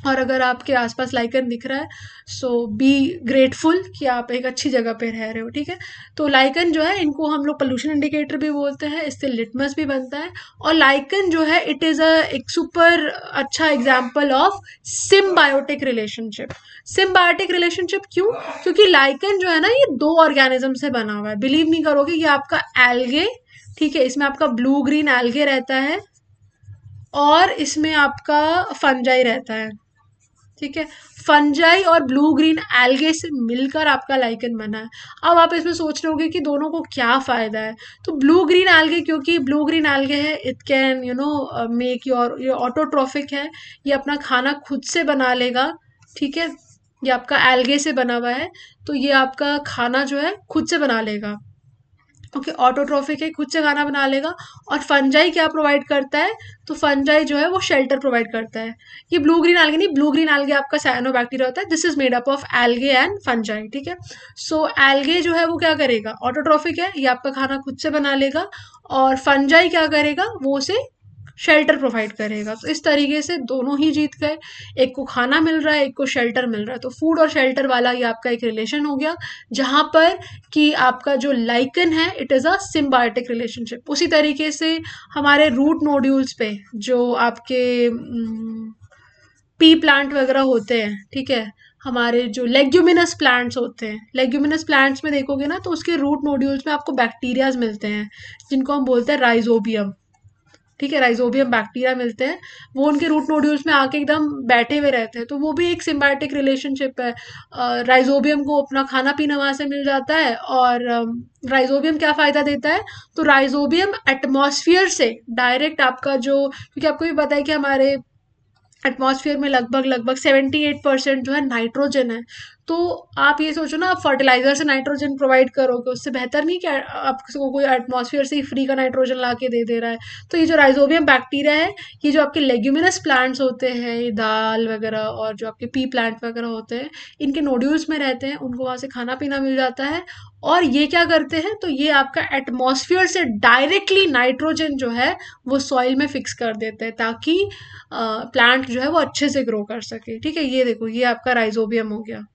और अगर आपके आसपास लाइकन दिख रहा है सो बी ग्रेटफुल कि आप एक अच्छी जगह पे रह रहे हो, ठीक है। तो लाइकन जो है इनको हम लोग पोल्यूशन इंडिकेटर भी बोलते हैं, इससे लिटमस भी बनता है। और लाइकन जो है इट इज़ अ एक सुपर अच्छा example of symbiotic relationship. Symbiotic relationship क्यों, क्योंकि लाइकन जो है ना ये दो ऑर्गेनिज्म से बना हुआ है। बिलीव नहीं करोगे, ये आपका एल्गे, ठीक है, इसमें आपका ब्लू ग्रीन एल्गे रहता है और इसमें आपका फंजाई रहता है, ठीक है। फंजाई और ब्लू ग्रीन एल्गे से मिलकर आपका लाइकन बना है। अब आप इसमें सोच रहे होगे कि दोनों को क्या फायदा है। तो ब्लू ग्रीन एल्गे, क्योंकि ब्लू ग्रीन एल्गे है, it can you know make your, ये ऑटोट्रॉफिक है, ये अपना खाना खुद से बना लेगा, ठीक है। ये आपका एल्गे से बना हुआ है तो ये आपका खाना जो है खुद से बना लेगा। ओके, ऑटोट्रॉफिक है, खुद से खाना बना लेगा। और फंजाई क्या प्रोवाइड करता है? तो फंजाई जो है वो शेल्टर प्रोवाइड करता है। ये ब्लू ग्रीन algae नहीं, ब्लू ग्रीन algae आपका साइनोबैक्टीरिया होता है। This is made up of algae and fungi, ठीक है। सो algae जो है वो क्या करेगा? ऑटोट्रॉफिक है, ये आपका खाना खुद से बना लेगा। और फंजाई क्या करेगा? वो उसे शेल्टर प्रोवाइड करेगा। तो इस तरीके से दोनों ही जीत गए, एक को खाना मिल रहा है, एक को शेल्टर मिल रहा है। तो फूड और शेल्टर वाला ये आपका एक रिलेशन हो गया, जहां पर कि आपका जो लाइकन है it is a symbiotic relationship. उसी तरीके से हमारे रूट नोड्यूल्स पे जो आपके पी प्लांट वगैरह होते हैं, ठीक है, हमारे जो लेग्यूमिनस प्लांट्स होते हैं, लेग्यूमिनस प्लांट्स में देखोगे ना तो उसके रूट नोड्यूल्स में आपको बैक्टीरियाज मिलते हैं, जिनको हम बोलते हैं राइजोबियम, ठीक है, राइजोबियम बैक्टीरिया मिलते हैं। वो उनके रूट नोड्यूल्स में आके एकदम बैठे हुए रहते हैं। तो वो भी एक सिम्बायोटिक रिलेशनशिप है। राइजोबियम को अपना खाना पीना वहां से मिल जाता है। और राइजोबियम क्या फायदा देता है? तो राइजोबियम एटमॉस्फेयर से डायरेक्ट आपका जो, क्योंकि आपको भी पता है कि हमारे एटमॉस्फेयर में लगभग लगभग 78% जो है नाइट्रोजन है। तो आप ये सोचो ना, आप फर्टिलाइजर से नाइट्रोजन प्रोवाइड करोगे, उससे बेहतर नहीं कि आपको कोई एटमॉस्फेयर से ही फ्री का नाइट्रोजन ला के दे दे रहा है। तो ये जो राइजोबियम बैक्टीरिया है, ये जो आपके लेग्यूमिनस प्लांट्स होते हैं, ये दाल वगैरह और जो आपके पी प्लांट वगैरह होते हैं, इनके नोड्यूल्स में रहते हैं, उनको वहां से खाना पीना मिल जाता है। और ये क्या करते हैं? तो ये आपका एटमॉस्फेयर से डायरेक्टली नाइट्रोजन जो है वो सॉइल में फिक्स कर देते हैं, ताकि प्लांट जो है वो अच्छे से ग्रो कर सके, ठीक है। ये देखो, ये आपका राइजोबियम हो गया।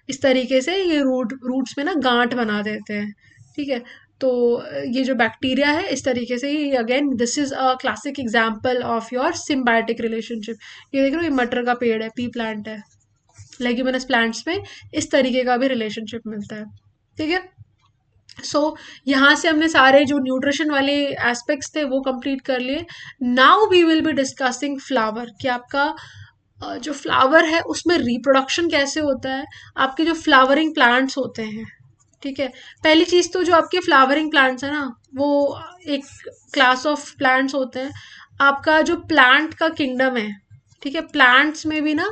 इस तरीके से ये रूट्स में ना गांठ बना देते हैं, ठीक है। तो ये जो बैक्टीरिया है, इस तरीके से ये again this is a classic example of your symbiotic relationship. ये देख रहे हो, ये मटर का पेड़ है, पी प्लांट है, लेग्यूमिनस प्लांट्स में इस तरीके का भी रिलेशनशिप मिलता है, ठीक है। सो यहाँ से हमने सारे जो न्यूट्रिशन वाले एस्पेक्ट्स थे वो कंप्लीट कर लिए। Now we will be discussing flower, कि आपका जो फ्लावर है उसमें रिप्रोडक्शन कैसे होता है, आपके जो फ्लावरिंग प्लांट्स होते हैं, ठीक है। पहली चीज तो जो आपके फ्लावरिंग प्लांट्स है ना, वो एक क्लास ऑफ प्लांट्स होते हैं। आपका जो प्लांट का किंगडम है, ठीक है, प्लांट्स में भी ना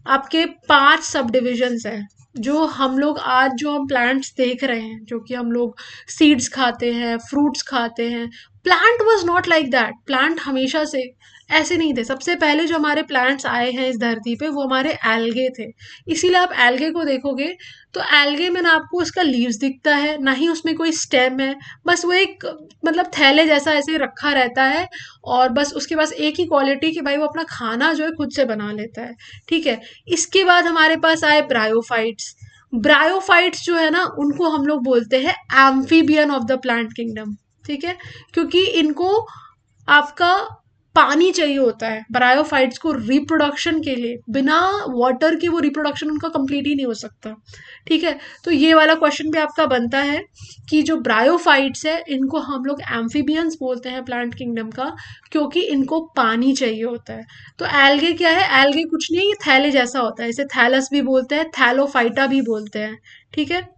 आपके 5 सब डिविजन्स है। जो हम लोग आज जो हम प्लांट्स देख रहे हैं, जो कि हम लोग सीड्स खाते हैं, फ्रूट्स खाते हैं, plant was not like that. Plant हमेशा से ऐसे नहीं थे। सबसे पहले जो हमारे प्लांट्स आए हैं इस धरती पे वो हमारे एल्गे थे। इसीलिए आप एल्गे को देखोगे तो एल्गे में ना आपको उसका लीव्स दिखता है, ना ही उसमें कोई स्टेम है। बस वो एक मतलब थैले जैसा ऐसे रखा रहता है। और बस उसके पास एक ही क्वालिटी कि भाई वो अपना खाना जो है खुद से बना लेता है, ठीक है। इसके बाद हमारे पास आए ब्रायोफाइट्स। ब्रायोफाइट्स जो है ना उनको हम लोग बोलते हैं amphibian of the plant kingdom, ठीक है। क्योंकि इनको आपका पानी चाहिए होता है ब्रायोफाइट्स को रिप्रोडक्शन के लिए। बिना वाटर के वो रिप्रोडक्शन उनका कंप्लीट ही नहीं हो सकता, ठीक है। तो ये वाला क्वेश्चन भी आपका बनता है कि जो ब्रायोफाइट्स है इनको हम लोग एम्फीबियंस बोलते हैं प्लांट किंगडम का, क्योंकि इनको पानी चाहिए होता है। तो एल्गे क्या है? एल्गे कुछ नहीं है, ये थैले जैसा होता है। इसे थैलस भी बोलते हैं, थैलोफाइटा भी बोलते हैं, ठीक है।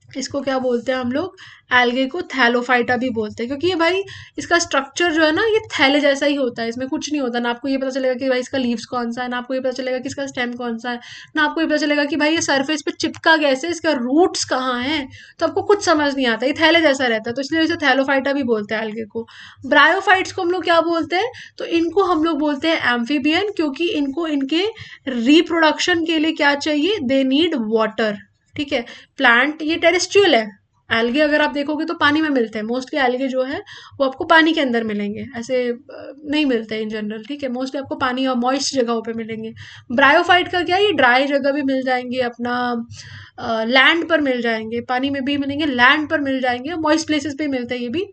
इसको क्या बोलते हैं हम लोग? एल्गे को थैलोफाइटा भी बोलते हैं, क्योंकि ये भाई इसका स्ट्रक्चर जो है ना ये थैले जैसा ही होता है। इसमें कुछ नहीं होता। ना आपको ये पता चलेगा कि भाई इसका लीव्स कौन सा है, ना आपको ये पता चलेगा कि इसका स्टेम कौन सा है, ना आपको ये पता चलेगा कि भाई ये सरफेस पे चिपका कैसे, इसका रूट्स कहाँ हैं। तो आपको कुछ समझ नहीं आता, ये थैले जैसा रहता है। तो इसलिए इसे थैलोफाइटा भी बोलते हैं एल्गे को। ब्रायोफाइट्स को हम लोग क्या बोलते हैं? तो इनको हम लोग बोलते हैं एम्फीबियन, क्योंकि इनको इनके रिप्रोडक्शन के लिए क्या चाहिए? दे नीड वाटर, ठीक है। प्लांट ये टेरेस्ट्रियल है। एल्गे अगर आप देखोगे तो पानी में मिलते हैं मोस्टली। एल्गे जो है वो आपको पानी के अंदर मिलेंगे, ऐसे नहीं मिलते इन जनरल, ठीक है। मोस्टली आपको पानी और मॉइस्ट जगहों पे मिलेंगे। ब्रायोफाइट का क्या है? ये ड्राई जगह भी मिल जाएंगे, अपना लैंड पर मिल जाएंगे, पानी में भी मिलेंगे, लैंड पर मिल जाएंगे, मॉइस्ट प्लेसेस पे मिलते हैं ये भी।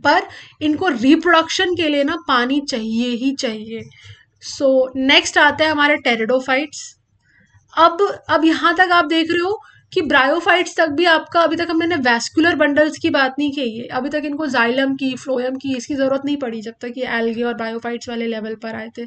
पर इनको रिप्रोडक्शन के लिए ना पानी चाहिए ही चाहिए। सो नेक्स्ट आता है हमारे टेरिडोफाइट्स। अब यहाँ तक आप देख रहे हो कि ब्रायोफाइट्स तक भी आपका, अभी तक हमने वैस्कुलर बंडल्स की बात नहीं की है। अभी तक इनको जाइलम की, फ्लोएम की इसकी जरूरत नहीं पड़ी जब तक ये एल्गे और ब्रायोफाइट्स वाले लेवल पर आए थे।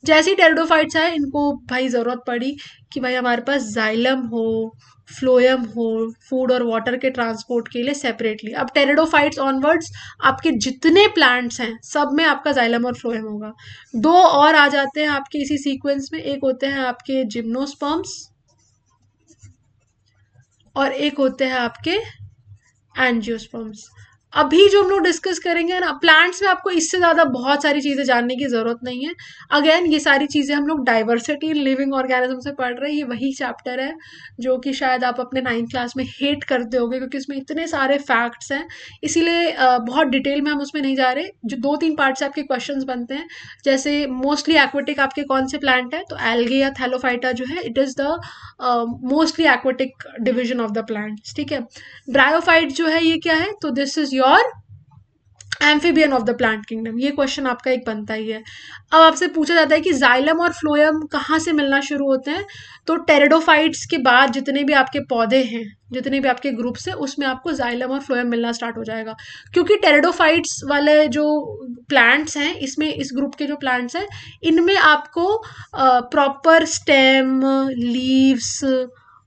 जैसे ही टेरिडोफाइट्स आए इनको भाई जरूरत पड़ी कि भाई हमारे पास जाइलम हो, फ्लोएम हो, फूड और वाटर के ट्रांसपोर्ट के लिए सेपरेटली। अब टेरिडोफाइट्स ऑनवर्ड्स आपके जितने प्लांट्स हैं सब में आपका जाइलम और फ्लोएम होगा। दो और आ जाते हैं आपके इसी सीक्वेंस में, एक होते हैं आपके जिम्नोस्पर्म्स और एक होते हैं आपके एंजियोस्पर्म्स। अभी जो हम लोग डिस्कस करेंगे ना प्लांट्स में, आपको इससे ज्यादा बहुत सारी चीजें जानने की जरूरत नहीं है। अगेन ये सारी चीजें हम लोग डाइवर्सिटी इन लिविंग ऑर्गेनिज्म से पढ़ रहे हैं। ये वही चैप्टर है जो कि शायद आप अपने 9th क्लास में हेट करते होगे, क्योंकि इसमें इतने सारे फैक्ट्स हैं। इसीलिए बहुत डिटेल में हम उसमें नहीं जा रहे। जो 2-3 पार्ट से आपके क्वेश्चंस बनते हैं, जैसे मोस्टली एक्वेटिक आपके कौन से प्लांट है, तो एल्गे या थैलोफाइटा जो है, it is the mostly aquatic division of the plants. ठीक है। ब्रायोफाइट जो है ये क्या है, तो this is your amphibian of the plant kingdom. ये क्वेश्चन आपका एक बनता ही है। अब आपसे पूछा जाता है कि जाइलम और फ्लोएम कहाँ से मिलना शुरू होते हैं, तो टेरिडोफाइट्स के बाद जितने भी आपके पौधे हैं, जितने भी आपके ग्रुप्स हैं, उसमें आपको जाइलम और फ्लोएम मिलना स्टार्ट हो जाएगा। क्योंकि टेरिडोफाइट्स वाले जो प्लांट्स हैं, इसमें इस ग्रुप के जो प्लांट्स हैं, इनमें आपको प्रॉपर स्टेम, लीव्स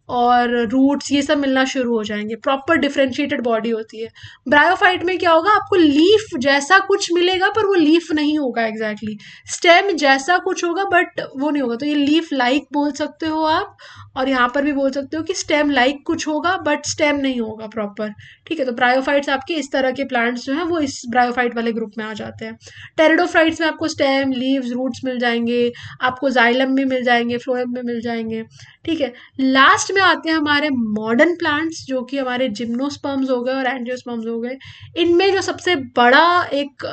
और रूट्स ये सब मिलना शुरू हो जाएंगे। प्रॉपर डिफरेंशिएटेड बॉडी होती है। ब्रायोफाइट में क्या होगा, आपको लीफ जैसा कुछ मिलेगा पर वो लीफ नहीं होगा एग्जैक्टली, स्टेम जैसा कुछ होगा बट वो नहीं होगा। तो ये लीफ लाइक बोल सकते हो आप, और यहाँ पर भी बोल सकते हो कि स्टेम लाइक कुछ होगा बट स्टेम नहीं होगा प्रॉपर। ठीक है। तो ब्रायोफाइट्स आपके इस तरह के प्लांट्स जो हैं वो इस ब्रायोफाइट वाले ग्रुप में आ जाते हैं। टेरिडोफाइट्स में आपको स्टेम, लीव्स, रूट्स मिल जाएंगे, आपको जाइलम भी मिल जाएंगे, फ्लोएम भी मिल जाएंगे। ठीक है। लास्ट में आते हैं हमारे मॉडर्न प्लांट्स, जो कि हमारे जिम्नोस्पर्म्स हो गए और एंजियोस्पर्म्स हो गए। इनमें जो सबसे बड़ा एक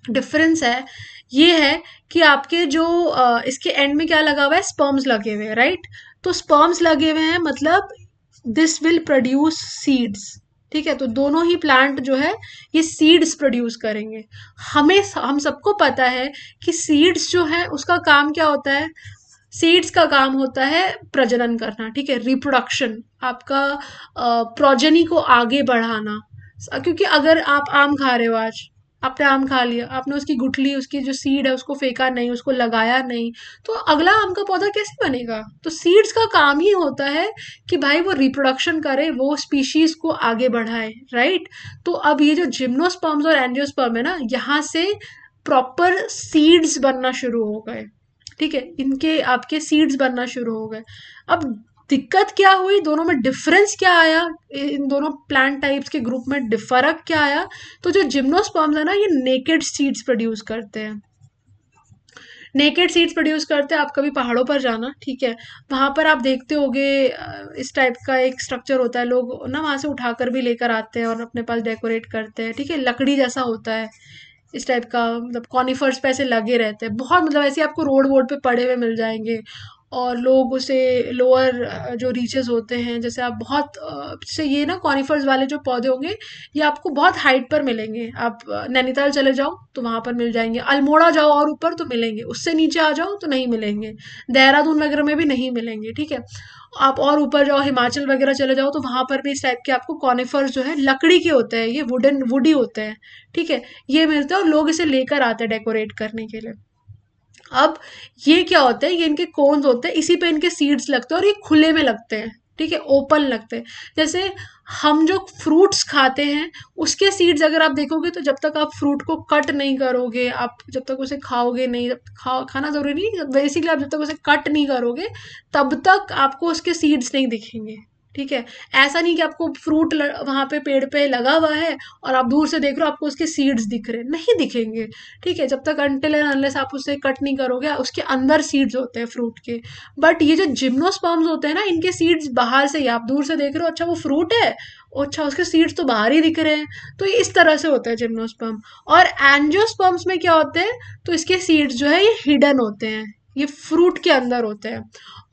डिफरेंस है, ये है कि आपके जो इसके एंड में क्या लगा हुआ है, स्पर्म्स लगे हुए हैं, राइट। तो स्पर्म्स लगे हुए हैं मतलब दिस विल प्रोड्यूस सीड्स। ठीक है। तो दोनों ही प्लांट जो है ये सीड्स प्रोड्यूस करेंगे। हम सबको पता है कि सीड्स जो है उसका काम क्या होता है, सीड्स का काम होता है प्रजनन करना। ठीक है। रिप्रोडक्शन, आपका प्रोजेनी को आगे बढ़ाना। क्योंकि अगर आप आम खा रहे हो, आज आपने आम खा लिया, आपने उसकी गुठली, उसकी जो सीड है उसको फेंका नहीं, उसको लगाया नहीं, तो अगला आम का पौधा कैसे बनेगा। तो सीड्स का काम ही होता है कि भाई वो रिप्रोडक्शन करे, वो स्पीशीज को आगे बढ़ाए, राइट। तो अब ये जो जिम्नोस्पर्म्स और एंजियोस्पर्म है ना, यहाँ से प्रॉपर सीड्स बनना शुरू हो गए। ठीक है। इनके आपके सीड्स बनना शुरू हो गए। अब दिक्कत क्या हुई, दोनों में डिफरेंस क्या आया, इन दोनों प्लांट टाइप्स के ग्रुप में फर्क क्या आया। तो जो जिम्नोस्पर्म्स है ना, ये नेकेड सीड्स प्रोड्यूस करते हैं। नेकेड सीड्स प्रोड्यूस करते हैं। आप कभी पहाड़ों पर जाना, ठीक है, वहां पर आप देखते होगे इस टाइप का एक स्ट्रक्चर होता है। लोग ना वहां से उठाकर भी लेकर आते हैं और अपने पास डेकोरेट करते हैं। ठीक है। लकड़ी जैसा होता है इस टाइप का, मतलब कॉनिफर्स पे ऐसे लगे रहते हैं बहुत, मतलब ऐसे आपको रोड वोड पे पड़े हुए मिल जाएंगे। और लोग उसे लोअर जो रीचेस होते हैं, जैसे आप बहुत जैसे ये ना कॉनिफर्स वाले जो पौधे होंगे, ये आपको बहुत हाइट पर मिलेंगे। आप नैनीताल चले जाओ तो वहां पर मिल जाएंगे, अल्मोड़ा जाओ और ऊपर तो मिलेंगे, उससे नीचे आ जाओ तो नहीं मिलेंगे, देहरादून वगैरह में भी नहीं मिलेंगे। ठीक है। आप और ऊपर जाओ, हिमाचल वगैरह चले जाओ, तो वहां पर भी इस टाइप के आपको कॉनिफर्स जो है लकड़ी के होते हैं, ये वुडी होते हैं। ठीक है। ये मिलते हैं और लोग इसे लेकर आते हैं डेकोरेट करने के लिए। अब ये क्या होता है, ये इनके कोन्स होते हैं, इसी पे इनके सीड्स लगते हैं और ये खुले में लगते हैं। ठीक है। ओपन लगते हैं। जैसे हम जो फ्रूट्स खाते हैं उसके सीड्स अगर आप देखोगे, तो जब तक आप फ्रूट को कट नहीं करोगे, आप जब तक उसे खाओगे नहीं, खाना जरूरी नहीं, बेसिकली आप जब तक उसे कट नहीं करोगे तब तक आपको उसके सीड्स नहीं दिखेंगे। ठीक है। ऐसा नहीं कि आपको फ्रूट वहां पे पेड़ पे लगा हुआ है और आप दूर से देख रहे हो, आपको उसके सीड्स दिख रहे हैं, नहीं दिखेंगे। ठीक है। जब तक अनटिल एंड अनलेस आप उसे कट नहीं करोगे, उसके अंदर सीड्स होते हैं फ्रूट के। बट ये जो जिम्नोस्पर्म्स होते हैं ना, इनके सीड्स बाहर से ही, आप दूर से देख रहे हो, अच्छा वो फ्रूट है, अच्छा उसके सीड्स तो बाहर ही दिख रहे हैं। तो ये इस तरह से होता है जिम्नोस्पर्म। और एंजियोस्पर्म्स में क्या होते हैं, तो इसके सीड्स जो है ये हिडन होते हैं, ये फ्रूट के अंदर होते हैं।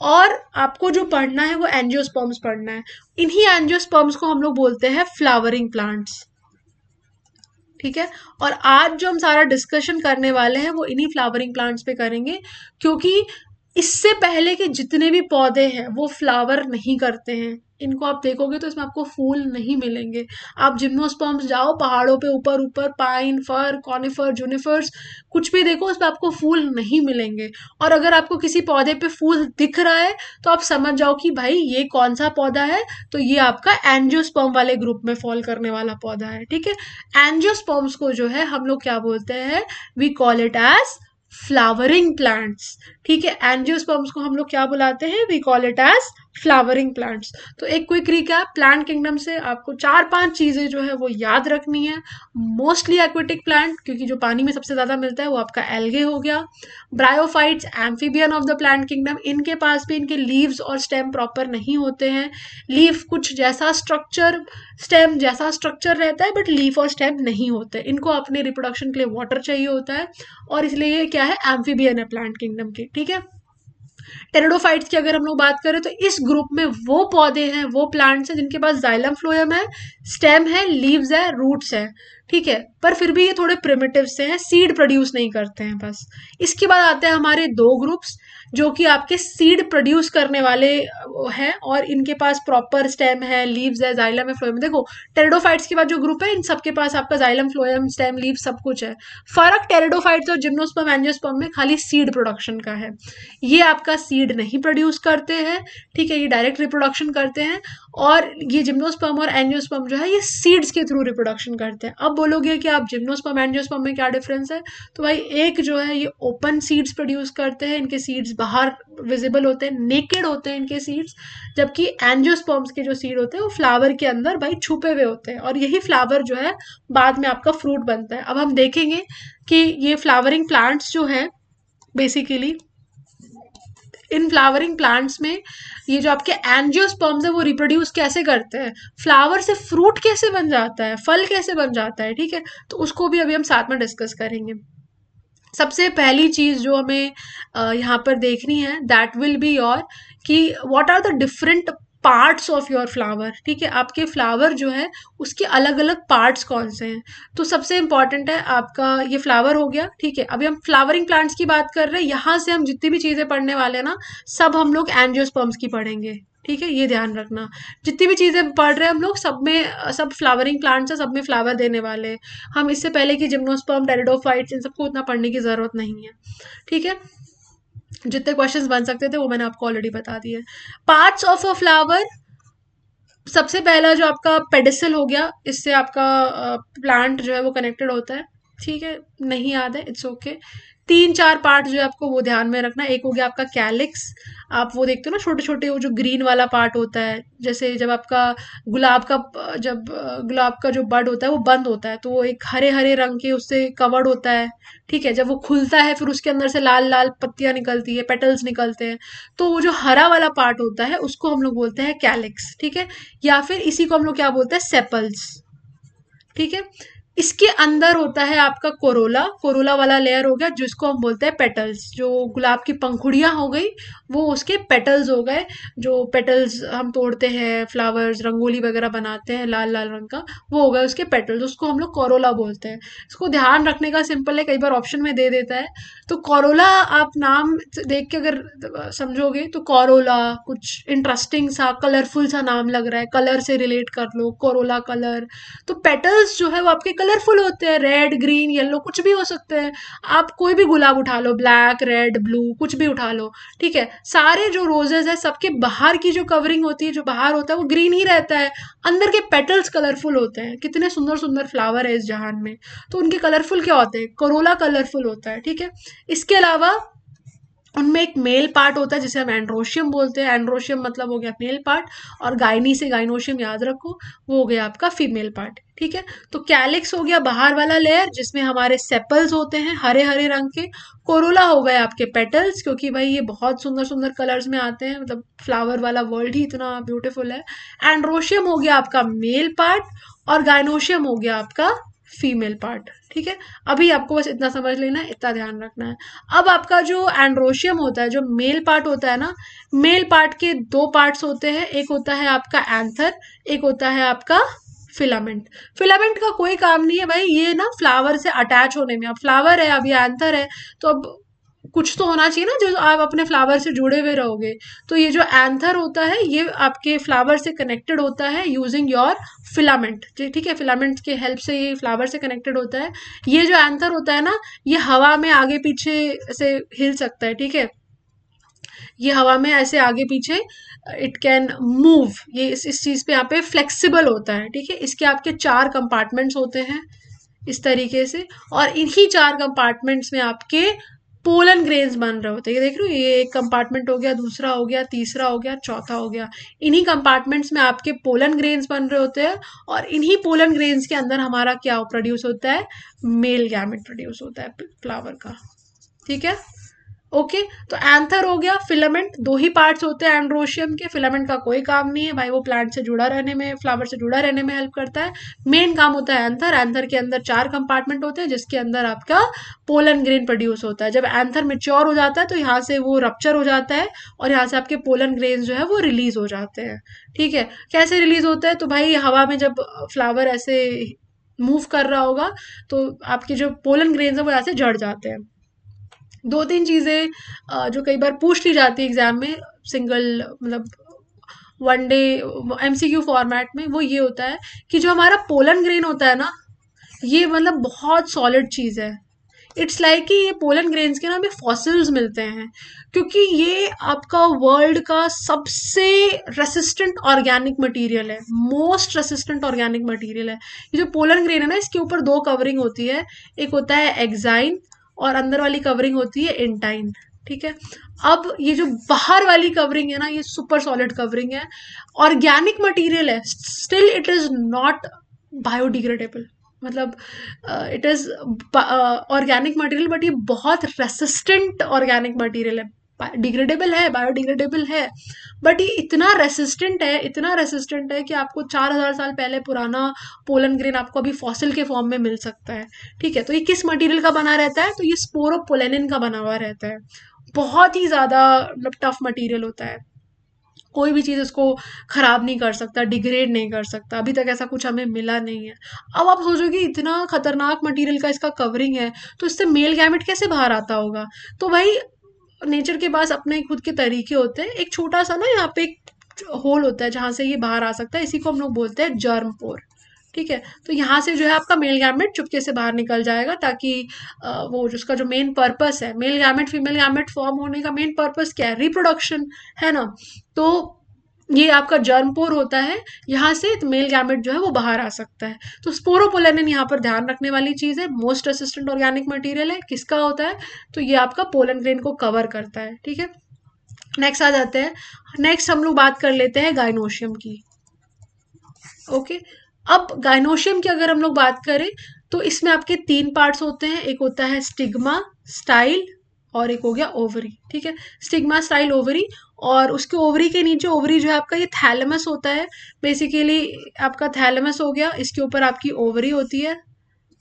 और आपको जो पढ़ना है वो एंजियोस्पर्म्स पढ़ना है। इन्हीं एंजियोस्पर्म्स को हम लोग बोलते हैं फ्लावरिंग प्लांट्स। ठीक है। और आज जो हम सारा डिस्कशन करने वाले हैं वो इन्हीं फ्लावरिंग प्लांट्स पे करेंगे, क्योंकि इससे पहले के जितने भी पौधे हैं वो फ्लावर नहीं करते हैं। इनको आप देखोगे तो इसमें आपको फूल नहीं मिलेंगे। आप जिम्नोस्पर्म्स जाओ पहाड़ों पे, ऊपर ऊपर पाइन, फर, कॉनिफर, जूनिफर्स, कुछ भी देखो उसमें आपको फूल नहीं मिलेंगे। और अगर आपको किसी पौधे पे फूल दिख रहा है तो आप समझ जाओ कि भाई ये कौन सा पौधा है, तो ये आपका एंजियोस्पर्म वाले ग्रुप में फॉल करने वाला पौधा है। ठीक है। एंजियोस्पर्म्स को जो है हम लोग क्या बोलते हैं, we call it as flowering plants. ठीक है। एंजियोस्पर्म्स को हम लोग क्या बुलाते हैं, we call it as flowering plants. तो एक क्विक रिकैप, प्लांट किंगडम से आपको 4-5 चीजें जो है वो याद रखनी है। मोस्टली एक्वेटिक प्लांट, क्योंकि जो पानी में सबसे ज्यादा मिलता है वो आपका एल्गे हो गया। Bryophytes, amphibian of the plant kingdom, इनके पास भी इनके लीव्स और स्टेम प्रॉपर नहीं होते हैं। लीफ कुछ जैसा स्ट्रक्चर, स्टेम जैसा स्ट्रक्चर रहता है, बट लीफ और स्टेम नहीं होते। इनको अपने रिप्रोडक्शन के लिए वाटर चाहिए होता है, और इसलिए ये क्या है, एम्फीबियन है प्लांट किंगडम की, ठीक है। टेरिडोफाइट्स की अगर हम लोग बात करें तो इस ग्रुप में वो पौधे हैं, वो प्लांट्स हैं जिनके पास जाइलम फ्लोएम है, स्टेम है, लीव्स है, रूट्स है, ठीक है, पर फिर भी ये थोड़े प्रिमिटिव से हैं, सीड प्रोड्यूस नहीं करते हैं बस। इसके बाद आते हैं हमारे दो ग्रुप्स जो कि आपके सीड प्रोड्यूस करने वाले हैं, और इनके पास प्रॉपर स्टेम है, लीव्स है, जाइलम है, फ्लोएम। देखो, टेरिडोफाइट्स के बाद जो ग्रुप है इन सबके पास आपका जाइलम, फ्लोएम, स्टेम, लीव सब कुछ है। फर्क टेरिडोफाइट्स और जिम्नोस्पर्म, एंजियोस्पर्म में खाली सीड प्रोडक्शन का है। ये आपका सीड नहीं प्रोड्यूस करते हैं, ठीक है, ये डायरेक्ट रिप्रोडक्शन करते हैं। और ये जिम्नोस्पर्म और एंजियोस्पर्म जो है ये सीड्स के थ्रू रिप्रोडक्शन करते हैं। अब बोलोगे कि आप जिम्नोस्पर्म एंजियोस्पर्म में क्या डिफरेंस है, तो भाई एक जो है ये ओपन सीड्स प्रोड्यूस करते हैं, इनके सीड्स बाहर विजिबल होते हैं, नेकेड होते हैं इनके सीड्स, जबकि एंजियोस्पर्म्स के जो सीड होते हैं वो फ्लावर के अंदर भाई छुपे हुए होते हैं, और यही फ्लावर जो है बाद में आपका फ्रूट बनता है। अब हम देखेंगे कि ये फ्लावरिंग प्लांट्स जो है बेसिकली, इन फ्लावरिंग प्लांट्स में ये जो आपके एंजियोस्पर्म्स है वो रिप्रोड्यूस कैसे करते हैं, फ्लावर से फ्रूट कैसे बन जाता है, फल कैसे बन जाता है, ठीक है, तो उसको भी अभी हम साथ में डिस्कस करेंगे। सबसे पहली चीज जो हमें यहाँ पर देखनी है, दैट विल बी योर, कि what are the different parts of your flower, ठीक है, आपके फ्लावर जो है उसके अलग अलग पार्ट्स कौन से हैं। तो सबसे इंपॉर्टेंट है आपका ये फ्लावर हो गया, ठीक है। अभी हम फ्लावरिंग प्लांट्स की बात कर रहे हैं, यहाँ से हम जितनी भी चीजें पढ़ने वाले हैं ना, सब हम लोग एंजियोस्पर्म्स की पढ़ेंगे, ठीक है, ये ध्यान रखना। जितनी भी चीजें पढ़ रहे हैं हम लोग, सब में सब फ्लावरिंग प्लांट्स है, सब में फ्लावर देने वाले हैं। हम इससे पहले कि जिम्नोस्पर्म, टेरिडोफाइट्स, इन सबको उतना पढ़ने की जरूरत नहीं है, ठीक है। जितने क्वेश्चंस बन सकते थे वो मैंने आपको ऑलरेडी बता दिए। पार्ट्स ऑफ अ फ्लावर, सबसे पहला जो आपका पेडिसल हो गया, इससे आपका प्लांट जो है वो कनेक्टेड होता है, ठीक है, नहीं याद है, इट्स ओके। 3-4 पार्ट जो है आपको वो ध्यान में रखना। एक हो गया आपका कैलिक्स, आप वो देखते हो ना छोटे छोटे, वो जो ग्रीन वाला पार्ट होता है, जैसे जब आपका गुलाब का जब गुलाब का जो बड होता है वो बंद होता है, तो वो एक हरे हरे रंग के उससे कवर्ड होता है, ठीक है। जब वो खुलता है फिर उसके अंदर से लाल लाल पत्तियां निकलती है, पेटल्स निकलते हैं, तो वो जो हरा वाला पार्ट होता है उसको हम लोग बोलते हैं कैलिक्स, ठीक है, या फिर इसी को हम लोग क्या बोलते हैं, सेपल्स, ठीक है। इसके अंदर होता है आपका कोरोला, कोरोला वाला लेयर हो गया जिसको हम बोलते हैं पेटल्स। जो गुलाब की पंखुड़ियां हो गई वो उसके पेटल्स हो गए, जो पेटल्स हम तोड़ते हैं, फ्लावर्स, रंगोली वगैरह बनाते हैं लाल लाल रंग का, वो हो गए उसके पेटल्स, उसको हम लोग कोरोला बोलते हैं। इसको ध्यान रखने का सिंपल है, कई बार ऑप्शन में दे देता है, तो कोरोला आप नाम देख के अगर समझोगे तो कोरोला कुछ इंटरेस्टिंग सा कलरफुल सा नाम लग रहा है, कलर से रिलेट कर लो, कोरोला कलर। तो पेटल्स जो है वो आपके कलरफुल होते हैं, रेड, ग्रीन, येलो, कुछ भी हो सकते हैं। आप कोई भी गुलाब उठा लो, ब्लैक, रेड, ब्लू, कुछ भी उठा लो, ठीक है। सारे जो रोजेस है सबके बाहर की जो कवरिंग होती है, जो बाहर होता है वो ग्रीन ही रहता है, अंदर के पेटल्स कलरफुल होते हैं। कितने सुंदर सुंदर फ्लावर है इस जहान में, तो उनके कलरफुल क्या होते हैं, कोरोला कलरफुल होता है, ठीक है। इसके अलावा उनमें एक मेल पार्ट होता है जिसे हम एंड्रोशियम बोलते हैं, एंड्रोशियम मतलब हो गया मेल पार्ट, और गायनी से गाइनोशियम याद रखो, वो हो गया आपका फीमेल पार्ट, ठीक है। तो कैलिक्स हो गया बाहर वाला लेयर जिसमें हमारे सेपल्स होते हैं हरे हरे रंग के, कोरोला हो गए आपके पेटल्स, क्योंकि भाई ये बहुत सुंदर सुंदर कलर्स में आते हैं, मतलब फ्लावर वाला वर्ल्ड ही इतना ब्यूटीफुल है। एंड्रोशियम हो गया आपका मेल पार्ट, और गाइनोशियम हो गया आपका फीमेल पार्ट, ठीक है। अभी आपको बस इतना समझ लेना है, इतना ध्यान रखना है। अब आपका जो एंड्रोशियम होता है, जो मेल पार्ट होता है ना, मेल पार्ट के दो पार्ट्स होते हैं, एक होता है आपका एंथर, एक होता है आपका फिलामेंट। फिलामेंट का कोई काम नहीं है भाई, ये ना फ्लावर से अटैच होने में, अब फ्लावर है, अब ये एंथर है, तो अब कुछ तो होना चाहिए ना जो आप अपने फ्लावर से जुड़े हुए रहोगे। तो ये जो एंथर होता है ये आपके फ्लावर से कनेक्टेड होता है यूजिंग योर फिलामेंट, ठीक है, फिलामेंट के हेल्प से ये फ्लावर से कनेक्टेड होता है। ये जो एंथर होता है ना, ये हवा में आगे पीछे से हिल सकता है, ठीक है, ये हवा में ऐसे आगे पीछे इट कैन मूव, ये इस चीज पे यहाँ पे फ्लेक्सिबल होता है, ठीक है। इसके आपके 4 कंपार्टमेंट्स होते हैं इस तरीके से, और इन्हीं 4 कंपार्टमेंट्स में आपके पोलन ग्रेन्स बन रहे होते हैं। ये देख रहे हो, ये एक कंपार्टमेंट हो गया, दूसरा हो गया, तीसरा हो गया, चौथा हो गया। इन्हीं कंपार्टमेंट्स में आपके पोलन ग्रेन्स बन रहे होते हैं, और इन्हीं पोलन ग्रेन्स के अंदर हमारा क्या प्रोड्यूस होता है, मेल गैमेट प्रोड्यूस होता है फ्लावर का। ठीक है, ओके। तो एंथर हो गया, फिलामेंट, दो ही पार्ट्स होते हैं एंड्रोशियम के। फिलामेंट का कोई काम नहीं है भाई, वो प्लांट से जुड़ा रहने में, फ्लावर से जुड़ा रहने में हेल्प करता है। मेन काम होता है एंथर। एंथर के अंदर 4 कंपार्टमेंट होते हैं, जिसके अंदर आपका पोलन ग्रेन प्रोड्यूस होता है। जब एंथर मेच्योर हो जाता है तो यहाँ से वो रप्चर हो जाता है, और यहाँ से आपके पोलन ग्रेन जो है वो रिलीज हो जाते हैं। ठीक है, कैसे रिलीज होता है, तो भाई हवा में जब फ्लावर ऐसे मूव कर रहा होगा तो आपके जो पोलन ग्रेन्स है वो ऐसे झड़ जाते हैं। 2-3 चीज़ें जो कई बार पूछ ली जाती है एग्जाम में, सिंगल मतलब वन डे एमसीक्यू फॉर्मेट में, वो ये होता है कि जो हमारा पोलन ग्रेन होता है ना, ये मतलब बहुत सॉलिड चीज़ है। इट्स लाइक कि ये पोलन ग्रेन्स के ना हमें फॉसिल्स मिलते हैं, क्योंकि ये आपका वर्ल्ड का सबसे रेसिस्टेंट ऑर्गेनिक मटेरियल है, मोस्ट रेसिस्टेंट ऑर्गेनिक मटेरियल है। ये जो पोलन ग्रेन है ना, इसके ऊपर 2 कवरिंग होती है, एक होता है एक्साइन, और अंदर वाली कवरिंग होती है इंटाइन। ठीक है, अब ये जो बाहर वाली कवरिंग है ना, ये सुपर सॉलिड कवरिंग है, ऑर्गेनिक मटेरियल है, still it is not biodegradable. मतलब it is organic material, but ये बहुत रेसिस्टेंट ऑर्गेनिक मटेरियल है। डिग्रेडेबल है, बायोडिग्रेडेबल है, बट ये इतना रेसिस्टेंट है, इतना रेसिस्टेंट है कि आपको 4000 साल पहले पुराना पोलन ग्रेन आपको अभी फॉसिल के फॉर्म में मिल सकता है। ठीक है, तो ये किस मटेरियल का बना रहता है, तो ये स्पोरोपोलेनिन का बना हुआ रहता है। बहुत ही ज्यादा मतलब टफ मटेरियल होता है, कोई भी चीज़ इसको खराब नहीं कर सकता, डिग्रेड नहीं कर सकता। अभी तक ऐसा कुछ हमें मिला नहीं है। अब आप सोचोगे इतना खतरनाक मटेरियल का इसका कवरिंग है, तो इससे मेल गैमेट कैसे बाहर आता होगा। तो भाई नेचर के पास अपने खुद के तरीके होते हैं। एक छोटा सा ना यहाँ पे एक होल होता है जहां से ये बाहर आ सकता है, इसी को हम लोग बोलते हैं जर्म पोर। ठीक है, तो यहाँ से जो है आपका मेल गैमेट चुपके से बाहर निकल जाएगा, ताकि वो जिसका जो मेन पर्पस है, male gamete female gamete form होने का मेन पर्पस क्या है, रिप्रोडक्शन है ना। तो ये आपका जर्म पोर होता है, यहाँ से मेल गैमेट जो है वो बाहर आ सकता है। तो स्पोरोपोलेनिन यहाँ पर ध्यान रखने वाली चीज है, मोस्ट रेसिस्टेंट ऑर्गेनिक मटेरियल है, किसका होता है, तो ये आपका पोलन ग्रेन को कवर करता है। ठीक है, नेक्स्ट आ जाते हैं। नेक्स्ट हम लोग बात कर लेते हैं गाइनोशियम की। ओके, अब गाइनोशियम की अगर हम लोग बात करें तो इसमें आपके 3 पार्ट्स होते हैं, एक होता है स्टिग्मा, स्टाइल, और एक हो गया ओवरी। ठीक है, स्टिग्मा, स्टाइल, ओवरी, और उसके ओवरी के नीचे, ओवरी जो है आपका ये थैलेमस होता है। बेसिकली आपका थैलेमस हो गया, इसके ऊपर आपकी ओवरी होती है,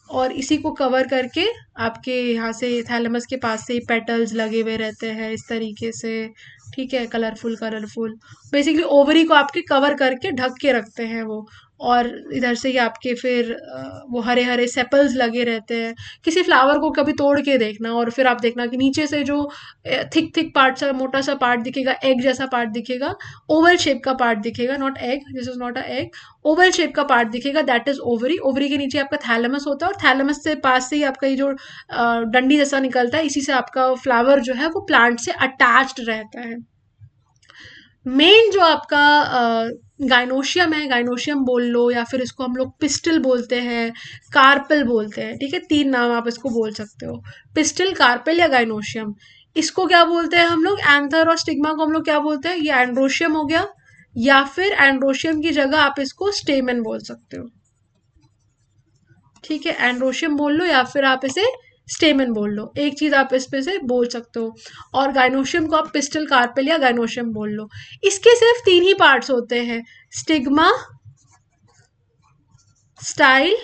और इसी को कवर करके आपके यहाँ से थैलेमस के पास से पेटल्स लगे हुए रहते हैं इस तरीके से। ठीक है, कलरफुल कलरफुल, बेसिकली ओवरी को आपके कवर करके ढक के रखते हैं वो। और इधर से ही आपके फिर वो हरे हरे सेपल्स लगे रहते हैं। किसी फ्लावर को कभी तोड़ के देखना, और फिर आप देखना कि नीचे से जो थिक थिक पार्ट सा, मोटा सा पार्ट दिखेगा, एग जैसा पार्ट दिखेगा, ओवल शेप का पार्ट दिखेगा, not egg, this is not a egg, Oval shape का पार्ट दिखेगा, दैट इज ओवरी। ओवरी के नीचे आपका थैलेमस होता है, और थैलेमस से पास से ही आपका ये जो डंडी जैसा निकलता है, इसी से आपका फ्लावर जो है वो प्लांट से अटैच्ड रहता है। मेन जो आपका गाइनोशियम है, गाइनोशियम बोल लो, या फिर इसको हम लोग पिस्टल बोलते हैं, कार्पेल बोलते हैं। ठीक है, 3 नाम आप इसको बोल सकते हो, पिस्टल, कार्पेल या गाइनोशियम। इसको क्या बोलते हैं हम लोग, एंथर और स्टिग्मा को हम लोग क्या बोलते हैं, ये एंड्रोशियम हो गया, या फिर एंड्रोशियम की जगह आप इसको स्टेमन बोल सकते हो। ठीक है, एंड्रोशियम बोल लो या फिर आप इसे स्टेमन बोल लो, एक चीज आप इस पे से बोल सकते हो। और गाइनोशियम को आप पिस्टल, कार्पेल या गाइनोशियम बोल लो। इसके सिर्फ 3 ही पार्ट्स होते हैं, स्टिग्मा, स्टाइल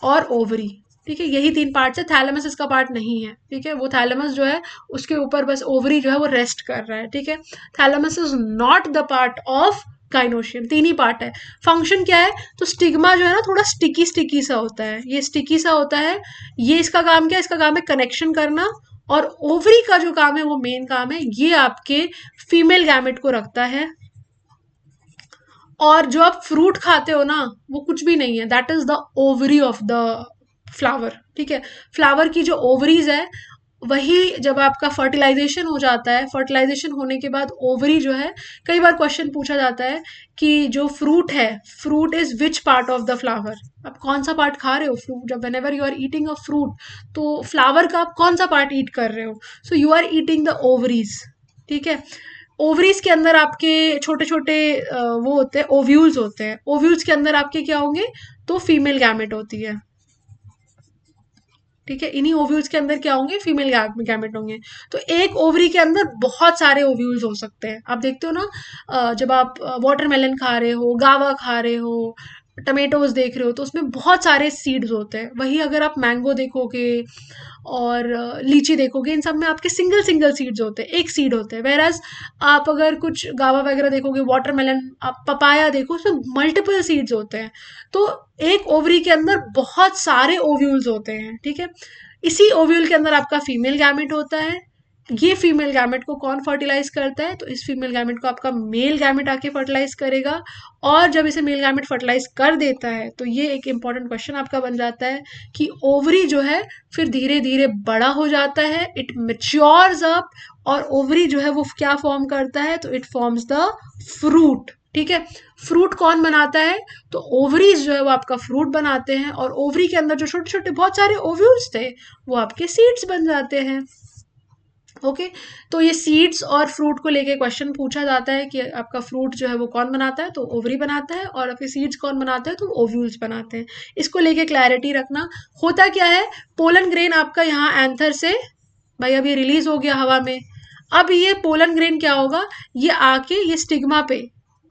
और ओवरी। ठीक है, यही 3 पार्ट्स है, थैलेमस इसका पार्ट नहीं है। ठीक है, वो थैलेमस जो है उसके ऊपर बस ओवरी जो है वो रेस्ट कर रहा है। ठीक है, thalamus is not the part of gynoecium. 3 he part है। फंक्शन क्या है, तो स्टिग्मा जो है ना थोड़ा स्टिकी स्टिकी सा होता है, ये स्टिकी सा होता है। ये इसका काम क्या है, इसका काम है कनेक्शन करना। और ओवरी का जो काम है वो मेन काम है, ये आपके फीमेल गैमेट को रखता है। और जो आप फ्रूट खाते हो ना, वो कुछ भी नहीं है, that is the ovary of the flower. ठीक है, फ्लावर की जो ओवरीज है वही जब आपका फर्टिलाइजेशन हो जाता है, फर्टिलाइजेशन होने के बाद ओवरी जो है, कई बार क्वेश्चन पूछा जाता है कि जो फ्रूट है, fruit is which part of the flower, आप कौन सा पार्ट खा रहे हो फ्रूट, जब whenever you are eating a fruit, तो फ्लावर का आप कौन सा पार्ट ईट कर रहे हो, so you are eating the ovaries. ठीक है, ओवरीज के अंदर आपके छोटे छोटे वो होते हैं, ओव्यूल्स होते हैं, ओव्यूल्स के अंदर आपके क्या होंगे, तो फीमेल गैमेट होती है। ठीक है, इन्हीं ओव्यूल्स के अंदर क्या होंगे, फीमेल गैमेट होंगे। तो एक ओवरी के अंदर बहुत सारे ओव्यूल्स हो सकते हैं। आप देखते हो ना, जब आप वाटरमेलन खा रहे हो, गावा खा रहे हो, टमेटोज देख रहे हो, तो उसमें बहुत सारे सीड्स होते हैं। वही अगर आप मैंगो देखोगे और लीची देखोगे, इन सब में आपके सिंगल सिंगल सीड्स होते हैं, एक सीड होते हैं। वेराज आप अगर कुछ गावा वगैरह देखोगे, वाटरमेलन, आप पपाया देखो, उसमें मल्टीपल सीड्स होते हैं। तो एक ओवरी के अंदर बहुत सारे ओव्यूल्स होते हैं। ठीक है, इसी ओव्यूल के अंदर आपका फीमेल गैमेट होता है। ये फीमेल गैमेट को कौन फर्टिलाइज करता है, तो इस फीमेल गैमेट को आपका मेल गैमेट आके फर्टिलाइज करेगा। और जब इसे मेल गैमेट फर्टिलाइज कर देता है, तो ये एक इंपॉर्टेंट क्वेश्चन आपका बन जाता है कि ओवरी जो है फिर धीरे धीरे बड़ा हो जाता है, इट मेच्योर्स अप, और ओवरी जो है वो क्या फॉर्म करता है, तो इट फॉर्म्स द फ्रूट। ठीक है, फ्रूट कौन बनाता है, तो ओवरीज जो है वो आपका फ्रूट बनाते हैं, और ओवरी के अंदर जो छोटे छोटे बहुत सारे ओव्यूल्स थे, वो आपके सीड्स बन जाते हैं। ओके, तो ये सीड्स और फ्रूट को लेके क्वेश्चन पूछा जाता है कि आपका फ्रूट जो है वो कौन बनाता है, तो ओवरी बनाता है, और आपके सीड्स कौन बनाते हैं, तो ओव्यूल्स बनाते हैं। इसको लेके क्लैरिटी रखना। होता क्या है, पोलन ग्रेन आपका यहाँ एंथर से, भाई अब ये रिलीज हो गया हवा में, अब ये पोलन ग्रेन क्या होगा, ये आके ये स्टिग्मा पे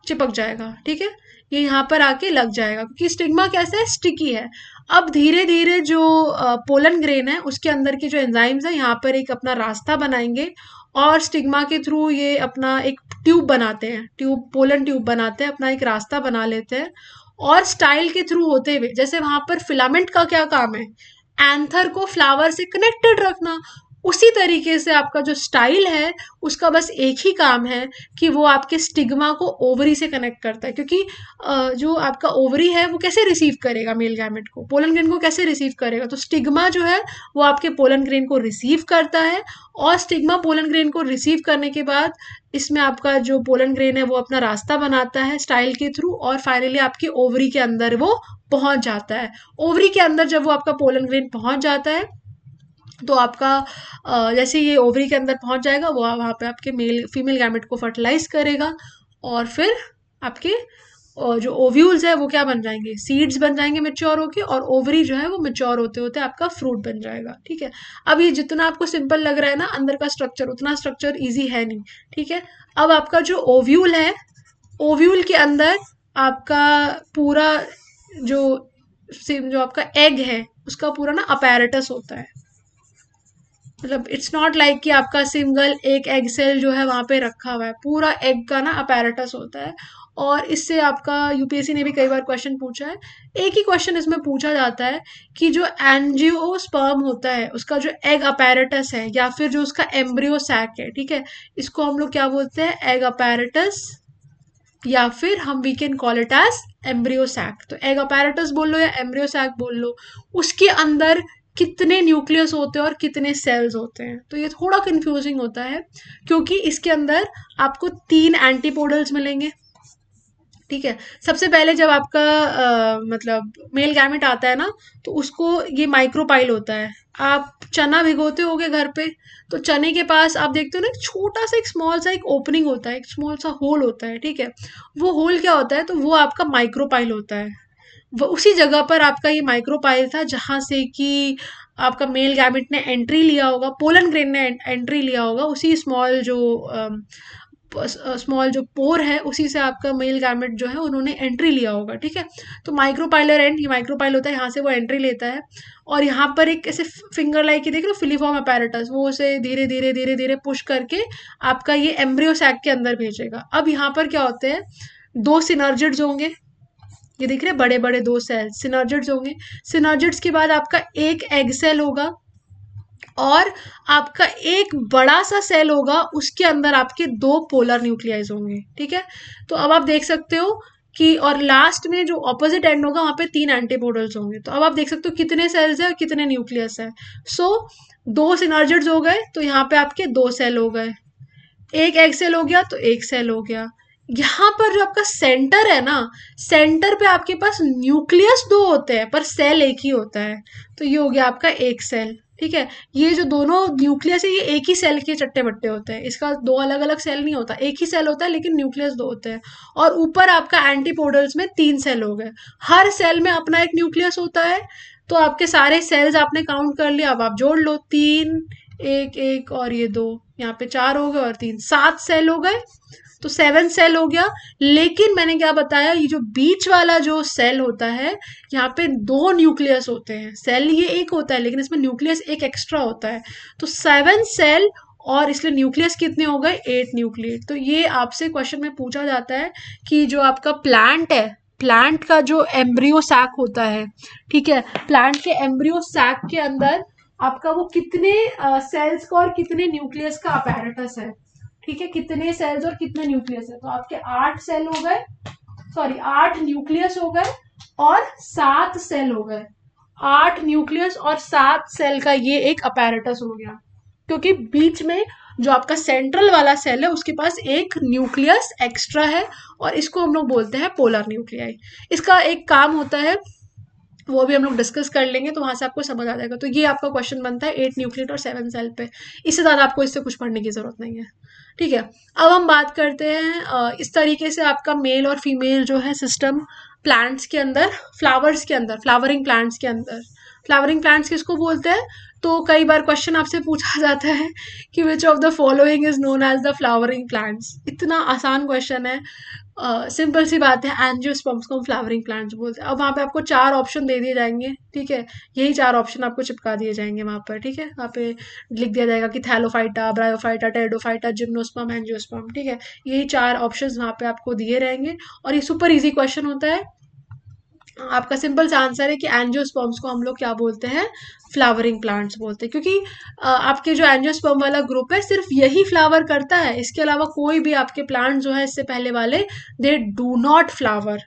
चिपक जाएगा। ठीक है, ये यहाँ पर आके लग जाएगा, क्योंकि स्टिग्मा कैसा है, स्टिकी है। अब धीरे धीरे जो पोलन ग्रेन है, उसके अंदर की जो एंजाइम्स है, यहाँ पर एक अपना रास्ता बनाएंगे, और स्टिग्मा के थ्रू ये अपना एक ट्यूब बनाते हैं, ट्यूब, पोलन ट्यूब बनाते हैं, अपना एक रास्ता बना लेते हैं। और स्टाइल के थ्रू होते हुए, जैसे वहां पर फिलामेंट का क्या काम है, एंथर को फ्लावर से कनेक्टेड रखना, उसी तरीके से आपका जो स्टाइल है, उसका बस एक ही काम है कि वो आपके स्टिग्मा को ओवरी से कनेक्ट करता है। क्योंकि जो आपका ओवरी है वो कैसे रिसीव करेगा मेल गैमेट को, पोलन ग्रेन को कैसे रिसीव करेगा, तो स्टिग्मा जो है वो आपके पोलन ग्रेन को रिसीव करता है, और स्टिग्मा पोलन ग्रेन को रिसीव करने के बाद इसमें आपका जो पोलन ग्रेन है वो अपना रास्ता बनाता है स्टाइल के थ्रू, और फाइनली आपके ओवरी के अंदर वो पहुंच जाता है। ओवरी के अंदर जब वो आपका पोलन ग्रेन पहुंच जाता है, तो आपका जैसे ये ओवरी के अंदर पहुंच जाएगा, वो वहाँ पे आपके मेल फीमेल गैमेट को फर्टिलाइज करेगा, और फिर आपके जो ओव्यूल्स है वो क्या बन जाएंगे, सीड्स बन जाएंगे मेच्योर होके, और ओवरी जो है वो मेच्योर होते होते आपका फ्रूट बन जाएगा। ठीक है, अब ये जितना आपको सिंपल लग रहा है ना अंदर का स्ट्रक्चर, उतना स्ट्रक्चर ईजी है नहीं। ठीक है, अब आपका जो ओव्यूल है, ओव्यूल के अंदर आपका पूरा जो जो आपका एग है, उसका पूरा ना अपैरेटस होता है। मतलब इट्स नॉट लाइक कि आपका सिंगल एक एग सेल जो है वहां पे रखा हुआ है, पूरा एग का ना अपैरेटस होता है। और इससे आपका यूपीएससी ने भी कई बार क्वेश्चन पूछा है। एक ही क्वेश्चन इसमें पूछा जाता है कि जो एंजियोस्पर्म होता है, उसका जो एग अपैरेटस है, या फिर जो उसका एम्ब्रियो सैक है, ठीक है, इसको हम लोग क्या बोलते हैं, एग अपैरेटस, या फिर हम we can call it as embryo sac. तो एग अपैरेटस बोल लो या एम्ब्रियो सैक बोल लो, उसके अंदर कितने न्यूक्लियस होते हैं और कितने सेल्स होते हैं, तो ये थोड़ा कंफ्यूजिंग होता है, क्योंकि इसके अंदर आपको 3 एंटीपोडल्स मिलेंगे। ठीक है, सबसे पहले जब आपका मतलब मेल गैमेट आता है ना, तो उसको ये माइक्रोपाइल होता है। आप चना भिगोते होगे घर पे, तो चने के पास आप देखते हो ना, एक छोटा सा एक स्मॉल सा एक ओपनिंग होता है, एक स्मॉल सा होल होता है। ठीक है, वो होल क्या होता है, तो वो आपका माइक्रोपाइल होता है। वो उसी जगह पर आपका ये माइक्रोपाइल था जहां से कि आपका मेल गैमेट ने एंट्री लिया होगा, पोलन ग्रेन ने एंट्री लिया होगा, उसी स्मॉल जो स्मॉल जो पोर है, उसी से आपका मेल गैमेट जो है उन्होंने एंट्री लिया होगा। ठीक है, तो माइक्रोपाइलर एंड, ये माइक्रोपाइल होता है, यहाँ से वो एंट्री लेता है, और यहाँ पर एक ऐसे फिंगर लाइक देख रहे हो फिलीफॉर्म अपैरेटस, वो उसे धीरे धीरे धीरे धीरे पुश करके आपका ये एम्ब्रियो सैक के अंदर भेजेगा। अब यहाँ पर क्या होते हैं, 2 सिनर्जिड्स होंगे, ये दिख रहे हैं बड़े बड़े 2 सेल सिनर्जिड्स होंगे। सिनर्जिड्स के बाद आपका एक एग सेल होगा, और आपका एक बड़ा सा सेल होगा, उसके अंदर आपके 2 पोलर न्यूक्लियाइज होंगे। ठीक है, तो अब आप देख सकते हो कि और लास्ट में जो ऑपोजिट एंड होगा वहां पे 3 एंटीपोडल्स होंगे। तो अब आप देख सकते हो कितने सेल्स है और कितने न्यूक्लियस है। सो 2 सिनर्जिड्स हो गए तो यहाँ पे आपके 2 सेल हो गए, एक एग सेल हो गया तो एक सेल हो गया। यहाँ पर जो आपका सेंटर है ना, सेंटर पे आपके पास न्यूक्लियस 2 होते हैं पर सेल एक ही होता है। तो ये हो गया आपका एक सेल। ठीक है, ये जो दोनों न्यूक्लियस है ये एक ही सेल के चट्टे बट्टे होते हैं, इसका 2 अलग अलग सेल नहीं होता, एक ही सेल होता है लेकिन न्यूक्लियस 2 होते हैं। और ऊपर आपका एंटीपोडल्स में 3 सेल हो गए, हर सेल में अपना एक न्यूक्लियस होता है। तो आपके सारे सेल्स आपने काउंट कर लिया, अब आप जोड़ लो, 3, एक एक और ये 2, यहाँ पे 4 हो गए और 3, 7 सेल हो गए। तो 7 सेल हो गया। लेकिन मैंने क्या बताया, ये जो बीच वाला जो सेल होता है, यहाँ पे 2 न्यूक्लियस होते हैं। सेल ये एक होता है लेकिन इसमें न्यूक्लियस एक एक्स्ट्रा होता है। तो 7 सेल और इसलिए न्यूक्लियस कितने हो गए, 8 न्यूक्लियस। तो ये आपसे क्वेश्चन में पूछा जाता है कि जो आपका प्लांट है, प्लांट का जो एम्ब्रियो सैक होता है, ठीक है, प्लांट के एम्ब्रियो सैक के अंदर आपका वो कितने सेल्स का और कितने न्यूक्लियस का अपैरेटस है। ठीक है, कितने सेल्स और कितने न्यूक्लियस है। तो आपके 8 सेल हो गए, सॉरी 8 न्यूक्लियस हो गए और 7 सेल हो गए। 8 न्यूक्लियस और 7 सेल का ये एक अपैरेटस हो गया, क्योंकि बीच में जो आपका सेंट्रल वाला सेल है उसके पास एक न्यूक्लियस एक्स्ट्रा है और इसको हम लोग बोलते हैं पोलर न्यूक्लियाई। इसका एक काम होता है, वो भी हम लोग डिस्कस कर लेंगे तो वहां से आपको समझ आ जाएगा। तो ये आपका क्वेश्चन बनता है 8 न्यूक्लियट और 7 सेल पे। इससे ज्यादा आपको इससे कुछ पढ़ने की जरूरत नहीं है। ठीक है, अब हम बात करते हैं इस तरीके से आपका मेल और फीमेल जो है सिस्टम प्लांट्स के अंदर, फ्लावर्स के अंदर, फ्लावरिंग प्लांट्स के अंदर। फ्लावरिंग प्लांट्स किसको बोलते हैं, तो कई बार क्वेश्चन आपसे पूछा जाता है कि which of the following is known as the flowering plants. इतना आसान क्वेश्चन है, सिंपल सी बात है, एंजियोस्पर्म्स को हम फ्लावरिंग प्लांट्स बोलते हैं। अब वहाँ पे आपको 4 ऑप्शन दे दिए जाएंगे, ठीक है, यही 4 ऑप्शन आपको चिपका दिए जाएंगे वहाँ पर। ठीक है, वहाँ पे लिख दिया जाएगा कि Thallophyta, bryophyta, pteridophyta, gymnosperm, angiosperm. ठीक है, यही 4 ऑप्शंस वहाँ पे आपको दिए रहेंगे और ये सुपर इजी क्वेश्चन होता है। आपका सिंपल सा आंसर है कि एंजियोस्पर्म्स को हम लोग क्या बोलते हैं, फ्लावरिंग प्लांट्स बोलते हैं, क्योंकि आपके जो एंजियोस्पर्म वाला ग्रुप है सिर्फ यही फ्लावर करता है, इसके अलावा कोई भी आपके प्लांट जो है इससे पहले वाले दे डू नॉट फ्लावर।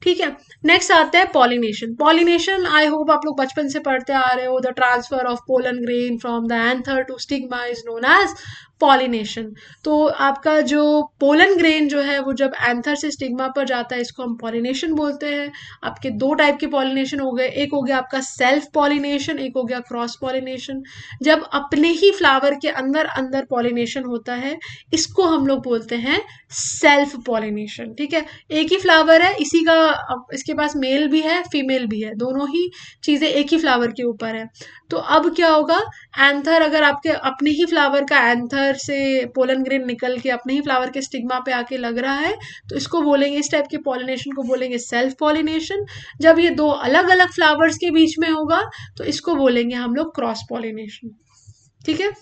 ठीक है, नेक्स्ट आता है पॉलिनेशन। पॉलिनेशन आई होप आप लोग बचपन से पढ़ते आ रहे हो, the transfer of pollen grain from the anther to stigma is known as pollination. तो आपका जो पोलन ग्रेन जो है वो जब एंथर से स्टिग्मा पर जाता है इसको हम पॉलिनेशन बोलते हैं। आपके 2 टाइप के पॉलिनेशन हो गए, एक हो गया आपका सेल्फ पॉलिनेशन, एक हो गया क्रॉस पॉलिनेशन। जब अपने ही फ्लावर के अंदर अंदर पॉलिनेशन होता है इसको हम लोग बोलते हैं सेल्फ पॉलिनेशन। ठीक है, एक ही फ्लावर है, इसी का इसके पास मेल भी है फीमेल भी है, दोनों ही चीजें एक ही फ्लावर के ऊपर है। तो अब क्या होगा, एंथर अगर आपके अपने ही फ्लावर का एंथर से पोलन ग्रेन निकल के अपने ही फ्लावर के स्टिग्मा पे आके लग रहा है तो इसको बोलेंगे, इस टाइप के पॉलिनेशन को बोलेंगे सेल्फ पॉलिनेशन। जब ये 2 अलग अलग फ्लावर्स के बीच में होगा तो इसको बोलेंगे हम लोग क्रॉस पॉलिनेशन। ठीक है,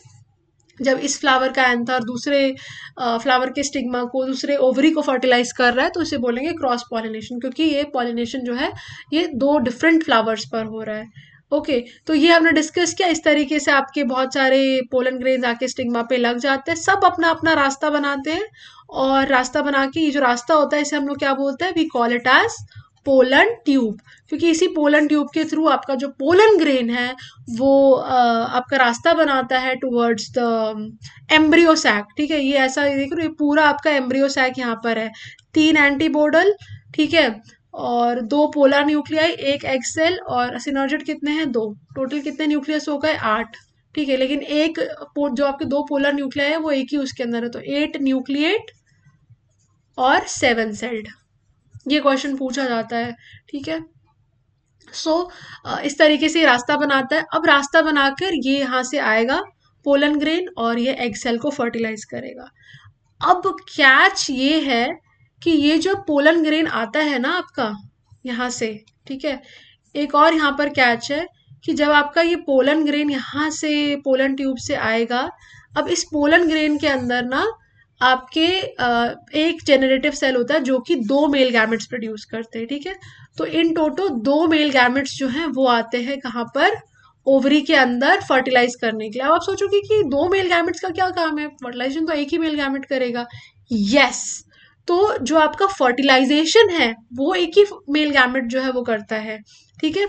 जब इस फ्लावर का एंथर दूसरे फ्लावर के स्टिग्मा को, दूसरे ओवरी को फर्टिलाइज कर रहा है तो इसे बोलेंगे क्रॉस पॉलिनेशन, क्योंकि ये पॉलिनेशन जो है ये 2 डिफरेंट फ्लावर्स पर हो रहा है। ओके, तो ये हमने डिस्कस किया, इस तरीके से आपके बहुत सारे पोलन ग्रेन्स आके स्टिग्मा पे लग जाते हैं, सब अपना अपना रास्ता बनाते हैं और रास्ता बना के ये जो रास्ता होता है इसे हम लोग क्या बोलते हैं, we call it as pollen tube, क्योंकि इसी पोलन ट्यूब के थ्रू आपका जो पोलन ग्रेन है वो आपका रास्ता बनाता है टुवर्ड्स द एम्ब्रियो सैक। ठीक है, ये ऐसा देख रहे हो, ये पूरा आपका एम्ब्रियो सैक यहाँ पर है, 3 एंटीपोडल, ठीक है, और 2 पोलर न्यूक्लियाई, एक एग सेल और सिनर्जिड कितने हैं, 2, टोटल कितने न्यूक्लियस हो गए, 8। ठीक है, लेकिन एक जो आपके 2 पोलर न्यूक्लियाई है वो एक ही उसके अंदर है, तो 8 न्यूक्लिएट और 7 सेल्ड, ये क्वेश्चन पूछा जाता है। ठीक है, सो इस तरीके से रास्ता बनाता है। अब रास्ता बनाकर ये यहाँ से आएगा पोलन ग्रेन और ये एग सेल को फर्टिलाइज करेगा। अब कैच ये है कि ये जो पोलन ग्रेन आता है ना आपका यहाँ से, ठीक है, एक और यहाँ पर कैच है कि जब आपका ये पोलन ग्रेन यहाँ से पोलन ट्यूब से आएगा, अब इस पोलन ग्रेन के अंदर ना आपके एक जेनरेटिव सेल होता है जो कि 2 मेल गैमेट्स प्रोड्यूस करते हैं। ठीक है, तो इन टोटल 2 मेल गैमेट्स जो हैं वो आते हैं कहाँ पर, ओवरी के अंदर फर्टिलाइज करने के लिए। अब आप सोचोगे कि 2 मेल गैमेट्स का क्या काम है, फर्टिलाइजेशन तो एक ही मेल गैमेट करेगा। यस, तो जो आपका फर्टिलाइजेशन है वो एक ही मेल गैमेट जो है वो करता है, ठीक है।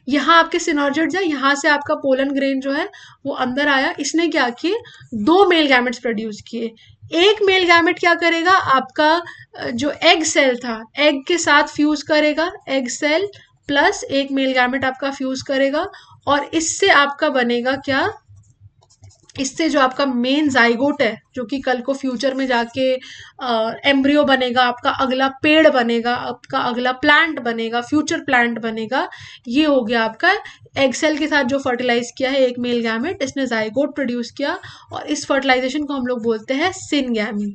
यहाँ आपके सिनर्जिड्स है, यहाँ से आपका पोलन ग्रेन जो है वो अंदर आया, इसने क्या किए, दो मेल गैमेट्स प्रोड्यूस किए। एक मेल गैमेट क्या करेगा, आपका जो एग सेल था, एग के साथ फ्यूज करेगा, एग सेल प्लस एक मेल गैमेट आपका फ्यूज करेगा, और इससे आपका बनेगा क्या, इससे जो आपका मेन जाइगोट है, जो कि कल को फ्यूचर में जाके एम्ब्रियो बनेगा, आपका अगला पेड़ बनेगा, आपका अगला प्लांट बनेगा, फ्यूचर प्लांट बनेगा, ये हो गया आपका एग सेल के साथ जो फर्टिलाइज किया है एक मेल गैमेट, इसने जाइगोट प्रोड्यूस किया, और इस फर्टिलाइजेशन को हम लोग बोलते हैं सिनगैमी।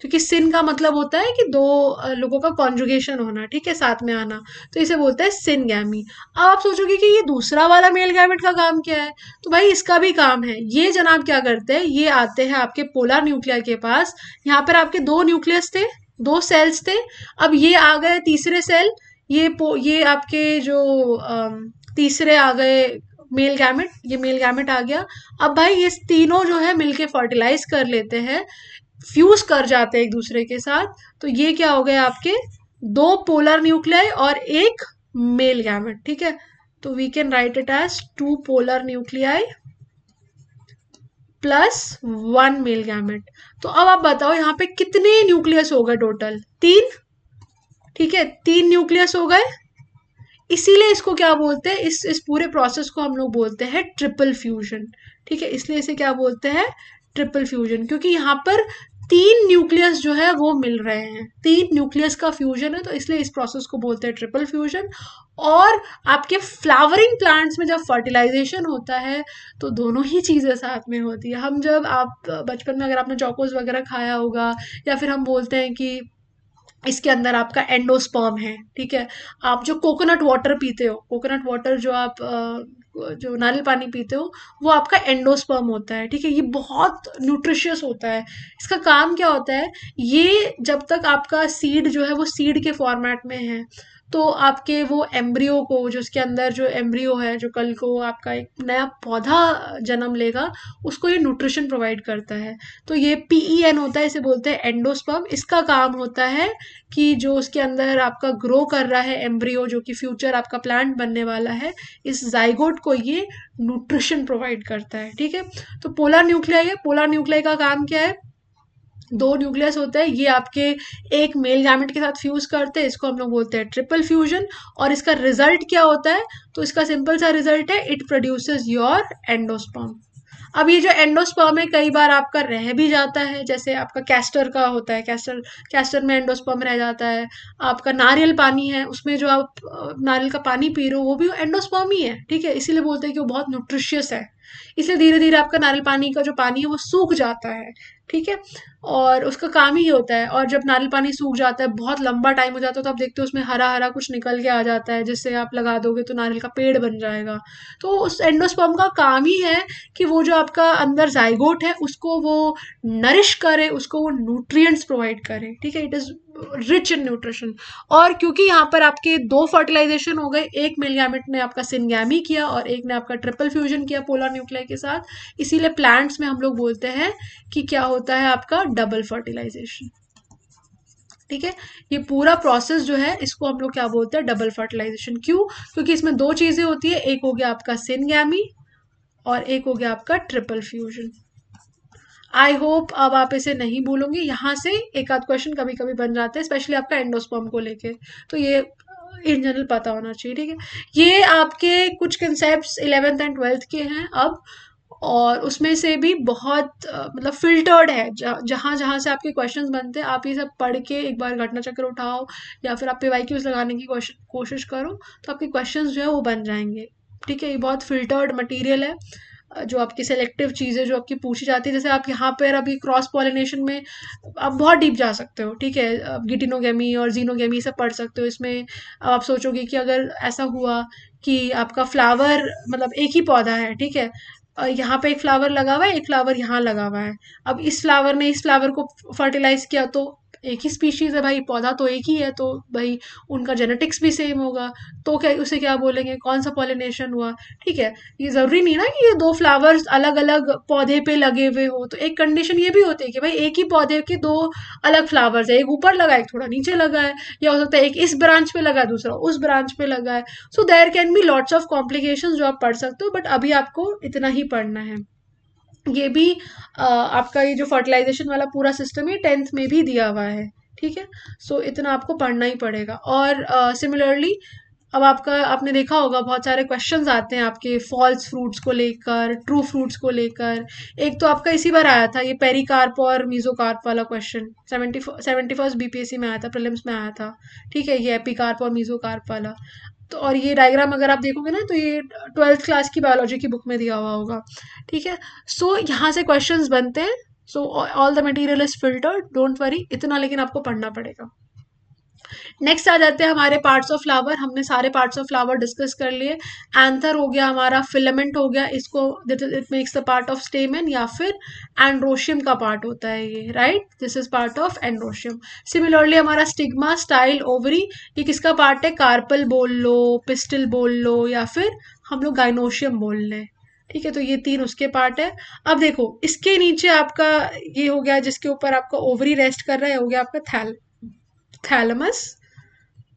क्योंकि सिन का मतलब होता है कि दो लोगों का कॉन्जुगेशन होना, ठीक है, साथ में आना, तो इसे बोलते हैं सिनगैमी। अब आप सोचोगे कि ये दूसरा वाला मेल गैमेट का काम क्या है, तो भाई इसका भी काम है। ये जनाब क्या करते हैं, ये आते हैं आपके पोलर न्यूक्लियर के पास, यहाँ पर आपके दो न्यूक्लियस थे, दो सेल्स थे, अब ये आ गए तीसरे सेल, ये आपके जो तीसरे आ गए मेल गैमेट, ये मेल गैमेट आ गया। अब भाई ये तीनों जो है मिलके फर्टिलाइज कर लेते हैं, फ्यूज कर जाते हैं एक दूसरे के साथ, तो ये क्या हो गया आपके दो पोलर न्यूक्लियाई और एक मेल गैमेट, ठीक है। तो we can write it as two polar nuclei plus one male gamete. तो अब आप बताओ यहाँ पे कितने न्यूक्लियस हो गए टोटल, तीन, ठीक है, तीन न्यूक्लियस हो गए। इसीलिए इसको क्या बोलते हैं, इस पूरे प्रोसेस को हम लोग बोलते हैं ट्रिपल फ्यूजन, ठीक है। इसलिए इसे क्या बोलते हैं, ट्रिपल फ्यूजन, क्योंकि यहाँ पर तीन न्यूक्लियस जो है वो मिल रहे हैं, तीन न्यूक्लियस का फ्यूजन है, तो इसलिए इस प्रोसेस को बोलते हैं ट्रिपल फ्यूजन। और आपके फ्लावरिंग प्लांट्स में जब फर्टिलाइजेशन होता है तो दोनों ही चीज़ें साथ में होती है। हम जब आप बचपन में अगर आपने चौकोस वगैरह खाया होगा, या फिर हम बोलते हैं कि इसके अंदर आपका एंडोस्पर्म है, ठीक है। आप जो कोकोनट वाटर पीते हो, कोकोनट वाटर जो आप जो नारियल पानी पीते हो, वो आपका एंडोस्पर्म होता है, ठीक है। ये बहुत न्यूट्रिशियस होता है। इसका काम क्या होता है, ये जब तक आपका सीड जो है वो सीड के फॉर्मेट में है, तो आपके वो एम्ब्रियो को, जो उसके अंदर जो एम्ब्रियो है, जो कल को आपका एक नया पौधा जन्म लेगा, उसको ये न्यूट्रिशन प्रोवाइड करता है। तो ये PEN होता है, इसे बोलते हैं एंडोस्पर्म। इसका काम होता है कि जो उसके अंदर आपका ग्रो कर रहा है एम्ब्रियो, जो कि फ्यूचर आपका प्लांट बनने वाला है, इस जाइगोट को ये न्यूट्रिशन प्रोवाइड करता है, ठीक है। तो पोलर न्यूक्लियाई है, पोलर न्यूक्लियाई का काम क्या है, दो न्यूक्लियस होता है, ये आपके एक मेल गैमेट के साथ फ्यूज करते हैं, इसको हम लोग बोलते हैं ट्रिपल फ्यूजन। और इसका रिजल्ट क्या होता है, तो इसका सिंपल सा रिजल्ट है, इट प्रोड्यूसेस योर एंडोस्पर्म। अब ये जो एंडोस्पर्म है कई बार आपका रह भी जाता है, जैसे आपका कैस्टर का होता है, कैस्टर कैस्टर में एंडोस्पर्म रह जाता है। आपका नारियल पानी है, उसमें जो आप नारियल का पानी पी रहे हो वो भी एंडोस्पर्म ही है, ठीक है। इसीलिए बोलते हैं कि वो बहुत न्यूट्रिशियस है। इसलिए धीरे धीरे आपका नारियल पानी का जो पानी है वो सूख जाता है, ठीक है। और उसका काम ही होता है, और जब नारियल पानी सूख जाता है, बहुत लंबा टाइम हो जाता है, तो आप देखते हो उसमें हरा हरा कुछ निकल के आ जाता है, जिससे आप लगा दोगे तो नारियल का पेड़ बन जाएगा। तो उस एंडोस्पर्म का काम ही है कि वो जो आपका अंदर जाइगोट है उसको वो नरिश करे, उसको वो न्यूट्रिएंट्स प्रोवाइड करे, ठीक है। It is rich in nutrition. और क्योंकि यहाँ पर आपके दो फर्टिलाइजेशन हो गए, एक मेल गैमेट ने आपका सिनगैमी किया और एक ने आपका ट्रिपल फ्यूजन किया पोलर न्यूक्लियाई के साथ, इसीलिए प्लांट्स में हम लोग बोलते हैं कि क्या होता है आपका डबल फर्टिलाइजेशन, ठीक है। ये पूरा प्रोसेस जो है इसको हम लोग क्या बोलते हैं, डबल फर्टिलाइजेशन। क्यों, क्योंकि इसमें दो चीजें होती है, एक हो गया आपका सिनगैमी और एक हो गया आपका ट्रिपल फ्यूजन। आई होप अब आप इसे नहीं भूलोगे, यहाँ से एक आध क्वेश्चन कभी कभी बन जाते हैं, स्पेशली आपका एंडोस्पर्म को लेके, तो ये इन जनरल पता होना चाहिए, ठीक है। ये आपके कुछ कंसेप्ट 11th एंड 12th के हैं अब, और उसमें से भी बहुत मतलब फिल्टर्ड है, जहाँ जहाँ से आपके क्वेश्चंस बनते हैं, आप ये सब पढ़ के एक बार घटना चक्र उठाओ, या फिर आप PYQs लगाने की कोशिश करो, तो आपके क्वेश्चंस जो है वो बन जाएंगे, ठीक है। ये बहुत फिल्टर्ड मटेरियल है, जो आपकी सेलेक्टिव चीज़ें जो आपकी पूछी जाती है, जैसे आप यहाँ पर अभी क्रॉस पॉलिनेशन में आप बहुत डीप जा सकते हो, ठीक है। गिटिनोगेमी और जीनोगेमी सब पढ़ सकते हो। इसमें अब आप सोचोगे कि अगर ऐसा हुआ कि आपका फ्लावर मतलब एक ही पौधा है, ठीक है, यहाँ पे एक फ्लावर लगा हुआ है, एक फ्लावर यहाँ लगा हुआ है, अब इस फ्लावर ने इस फ्लावर को फर्टिलाइज किया, तो एक ही स्पीशीज है भाई, पौधा तो एक ही है, तो भाई उनका जेनेटिक्स भी सेम होगा, तो क्या उसे क्या बोलेंगे, कौन सा पॉलिनेशन हुआ। ठीक है, ये जरूरी नहीं ना कि ये दो फ्लावर्स अलग अलग पौधे पे लगे हुए हो, तो एक कंडीशन ये भी होती है कि भाई एक ही पौधे के दो अलग फ्लावर्स है, एक ऊपर लगा है एक थोड़ा नीचे लगा है, या हो सकता है एक इस ब्रांच पे लगा है दूसरा उस ब्रांच पे लगा है। So there can be lots of complications जो आप पढ़ सकते हो, बट अभी आपको इतना ही पढ़ना है। ये भी आपका ये जो फर्टिलाइजेशन वाला पूरा सिस्टम है 10th में भी दिया हुआ है। ठीक है, सो इतना आपको पढ़ना ही पड़ेगा। और सिमिलरली अब आपका आपने देखा होगा बहुत सारे क्वेश्चंस आते हैं आपके फॉल्स फ्रूट्स को लेकर, ट्रू फ्रूट्स को लेकर। एक तो आपका इसी बार आया था ये पेरिकार्प और मीजोकार्प वाला क्वेश्चन, 71st बीपीएससी में आया था, प्रीलिम्स में आया था। ठीक है, ये एपिकार्प और मीजोकार्प वाला। तो और ये डायग्राम अगर आप देखोगे ना, तो ये 12th क्लास की बायोलॉजी की बुक में दिया हुआ होगा। ठीक है, सो यहाँ से क्वेश्चंस बनते हैं। So all the material is filtered, don't worry, इतना लेकिन आपको पढ़ना पड़ेगा। नेक्स्ट आ जाते हैं हमारे पार्ट्स ऑफ फ्लावर। हमने सारे पार्ट्स ऑफ फ्लावर डिस्कस कर लिए। एंथर हो गया हमारा, फिलामेंट हो गया, इसको it makes the part of स्टेमन, या फिर एंड्रोशियम का पार्ट होता है ये, right, this is part of androecium. Similarly हमारा स्टिग्मा, स्टाइल, ओवरी, ये किसका पार्ट है, कार्पल बोल लो, पिस्टल बोल लो, या फिर हम लोग गाइनोशियम बोल लें। ठीक है, तो ये तीन उसके पार्ट है। अब देखो इसके नीचे आपका ये हो गया जिसके ऊपर आपका ओवरी रेस्ट कर रहा है, हो गया आपका थैलमस।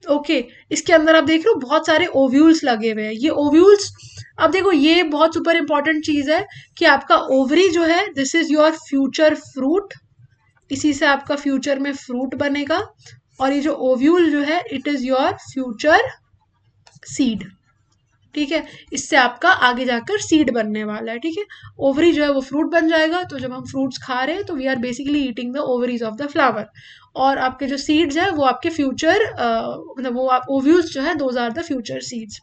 ओके, इसके अंदर आप देख रहे हो बहुत सारे ओव्यूल्स लगे हुए हैं। ये ओव्यूल्स, अब देखो ये बहुत सुपर इंपॉर्टेंट चीज है कि आपका ओवरी जो है this is your future fruit, इसी से आपका फ्यूचर में फ्रूट बनेगा। और ये जो ओव्यूल जो है it is your future seed. ठीक है, इससे आपका आगे जाकर सीड बनने वाला है। ठीक है, ओवरी जो है वो फ्रूट बन जाएगा, तो जब हम फ्रूट्स खा रहे हैं तो we are basically eating the ovaries of the flower. और आपके जो सीड्स है वो आपके फ्यूचर मतलब वो आप ओव्यूल्स जो है those are the future seeds.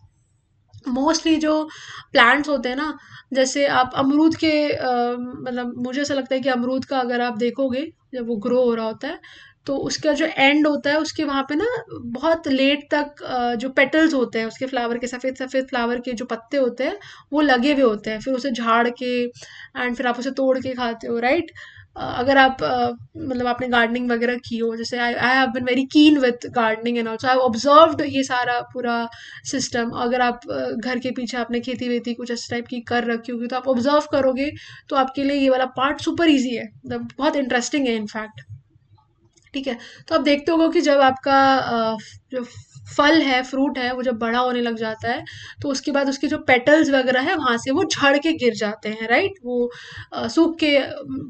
Mostly जो प्लांट्स होते हैं ना, जैसे आप अमरूद के मतलब मुझे ऐसा लगता है कि अमरूद का अगर आप देखोगे जब वो ग्रो हो रहा होता है, तो उसका जो एंड होता है उसके वहाँ पे ना बहुत लेट तक जो पेटल्स होते हैं उसके फ्लावर के, सफ़ेद सफ़ेद फ्लावर के जो पत्ते होते हैं वो लगे हुए होते हैं, फिर उसे झाड़ के एंड फिर आप उसे तोड़ के खाते हो, राइट। अगर आप मतलब आपने गार्डनिंग वगैरह की हो, जैसे I I have been very keen with gardening and also I have observed ये सारा पूरा सिस्टम। अगर आप घर के पीछे आपने खेती वेती कुछ इस टाइप की कर रखी होगी तो आप ऑब्जर्व करोगे, तो आपके लिए ये वाला पार्ट सुपर इजी है, मतलब बहुत इंटरेस्टिंग है इनफैक्ट। ठीक है, तो आप देखते होगे कि जब आपका जो फल है, फ्रूट है, वो जब बड़ा होने लग जाता है, तो उसके बाद उसके जो पेटल्स वगैरह है वहां से वो झड़ के गिर जाते हैं, राइट, वो सूख के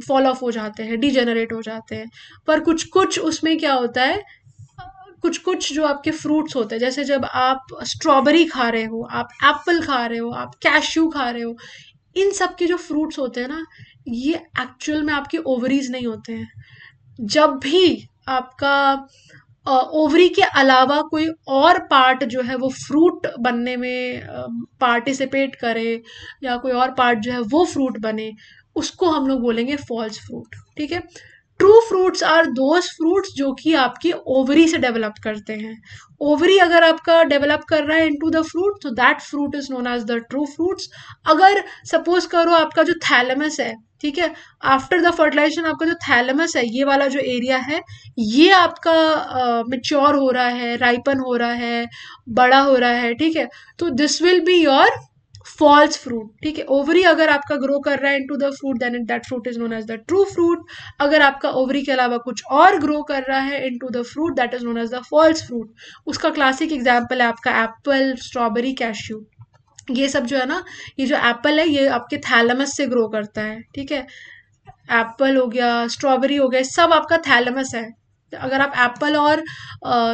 फॉल ऑफ हो जाते हैं, डिजेनरेट हो जाते हैं। पर कुछ कुछ उसमें क्या होता है, कुछ कुछ जो आपके फ्रूट्स होते हैं, जैसे जब आप स्ट्रॉबेरी खा रहे हो, आप एप्पल खा रहे हो, आप कैश्यू खा रहे हो, इन सब के जो फ्रूट्स होते हैं ना, ये एक्चुअल में आपके ओवरीज नहीं होते हैं। जब भी आपका ओवरी के अलावा कोई और पार्ट जो है वो फ्रूट बनने में पार्टिसिपेट करे, या कोई और पार्ट जो है वो फ्रूट बने, उसको हम लोग बोलेंगे फॉल्स फ्रूट। ठीक है, true fruits are those fruits जो कि आपकी ओवरी से डेवलप करते हैं। ओवरी अगर आपका डेवलप कर रहा है इनटू द फ्रूट, तो that fruit is known as the true fruits. अगर सपोज करो आपका जो थैलेमस है, ठीक है, आफ्टर द फर्टिलाइजेशन आपका जो थैलेमस है, ये वाला जो एरिया है, ये आपका मिच्योर हो रहा है, राइपन हो रहा है, बड़ा हो रहा है, ठीक है, तो this will be your false fruit. ठीक है, ओवरी अगर आपका ग्रो कर रहा है into the fruit, then that fruit is known as the true fruit. अगर आपका ओवरी के अलावा कुछ और ग्रो कर रहा है into the fruit, that is known as the false fruit. उसका क्लासिक एग्जाम्पल है आपका एप्पल, स्ट्रॉबेरी, कैश्यू। ये सब जो है ना, ये जो एप्पल है ये आपके थैलेमस से ग्रो करता है। ठीक है, एप्पल हो गया, स्ट्रॉबेरी हो गया, सब आपका थैलेमस है। अगर आप एप्पल और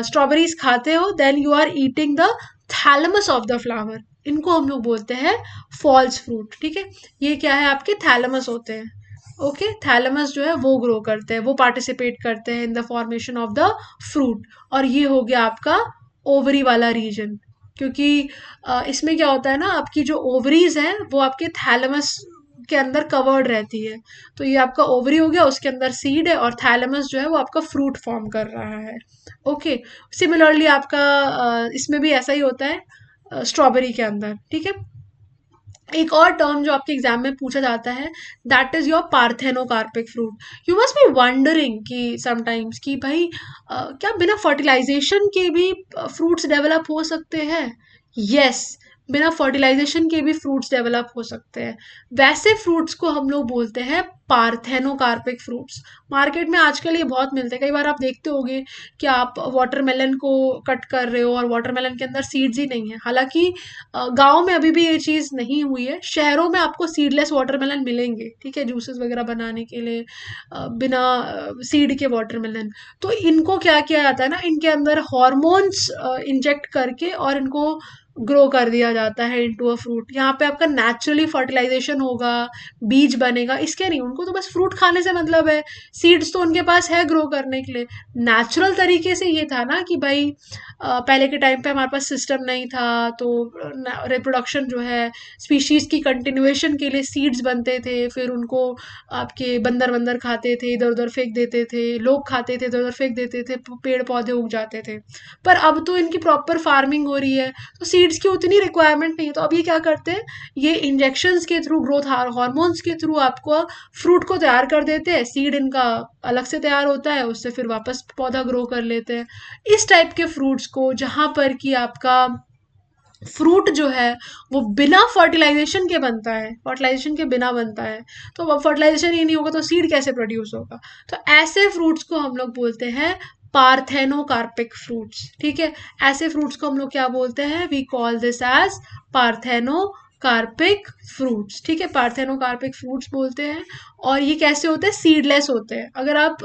स्ट्रॉबेरीज खाते हो, then you are eating the thalamus of the flower. इनको हम लोग बोलते हैं फॉल्स फ्रूट। ठीक है, ये क्या है, आपके थैलेमस होते हैं। ओके, थैलेमस जो है वो ग्रो करते हैं, वो पार्टिसिपेट करते हैं in the formation of the fruit. और ये हो गया आपका ओवरी वाला रीजन, क्योंकि इसमें क्या होता है ना, आपकी जो ओवरीज हैं वो आपके थैलेमस के अंदर कवर्ड रहती है। तो ये आपका ओवरी हो गया, उसके अंदर सीड है, और थैलेमस जो है वो आपका फ्रूट फॉर्म कर रहा है। ओके, सिमिलरली आपका इसमें भी ऐसा ही होता है स्ट्रॉबेरी के अंदर। ठीक है, एक और टर्म जो आपके एग्जाम में पूछा जाता है, that is your parthenocarpic fruit. You must be wondering कि समटाइम्स कि भाई क्या बिना फर्टिलाइजेशन के भी फ्रूट्स डेवलप हो सकते हैं? यस, बिना फर्टिलाइजेशन के भी फ्रूट्स डेवलप हो सकते हैं। वैसे फ्रूट्स को हम लोग बोलते हैं पार्थेनोकार्पिक फ्रूट्स। मार्केट में आजकल ये बहुत मिलते हैं, कई बार आप देखते होगे कि आप वाटरमेलन को कट कर रहे हो और वाटरमेलन के अंदर सीड्स ही नहीं है। हालांकि गाँव में अभी भी ये चीज़ नहीं हुई है, शहरों में आपको सीडलेस वाटरमेलन मिलेंगे, ठीक है, जूसेस वगैरह बनाने के लिए बिना सीड के वाटरमेलन। तो इनको क्या किया जाता है ना, इनके अंदर हॉर्मोन्स इंजेक्ट करके और इनको ग्रो कर दिया जाता है इनटू अ फ्रूट। यहाँ पे आपका नेचुरली फर्टिलाइजेशन होगा, बीज बनेगा, इसके नहीं, उनको तो बस फ्रूट खाने से मतलब है। सीड्स तो उनके पास है ग्रो करने के लिए। नेचुरल तरीके से ये था ना कि भाई पहले के टाइम पे हमारे पास सिस्टम नहीं था, तो रिप्रोडक्शन जो है, स्पीशीज की कंटिन्यूएशन के लिए सीड्स बनते थे, फिर उनको आपके बंदर वंदर खाते थे, इधर उधर फेंक देते थे, लोग खाते थे, इधर उधर फेंक देते थे, पेड़ पौधे उग जाते थे। पर अब तो इनकी प्रॉपर फार्मिंग हो रही है, तो सीड्स की उतनी रिक्वायरमेंट नहीं है। तो अब ये क्या करते हैं, ये इंजेक्शंस के थ्रू, ग्रोथ हार्मोन्स के थ्रू आपको फ्रूट को तैयार कर देते हैं। सीड इनका अलग से तैयार होता है, उससे फिर वापस पौधा ग्रो कर लेते हैं। इस टाइप के फ्रूट्स को, जहाँ पर कि आपका फ्रूट जो है वो बिना फर्टिलाइजेशन के बनता है, फर्टिलाइजेशन के बिना बनता है, तो अब फर्टिलाइजेशन ही नहीं होगा तो सीड कैसे प्रोड्यूस होगा? तो ऐसे फ्रूट्स को हम लोग बोलते हैं पार्थेनोकार्पिक फ्रूट्स, ठीक है। ऐसे फ्रूट्स को हम लोग क्या बोलते हैं, we call this as parthenocarpic fruits, ठीक है, पार्थेनोकार्पिक फ्रूट्स बोलते हैं। और ये कैसे होते हैं, सीडलेस होते हैं। अगर आप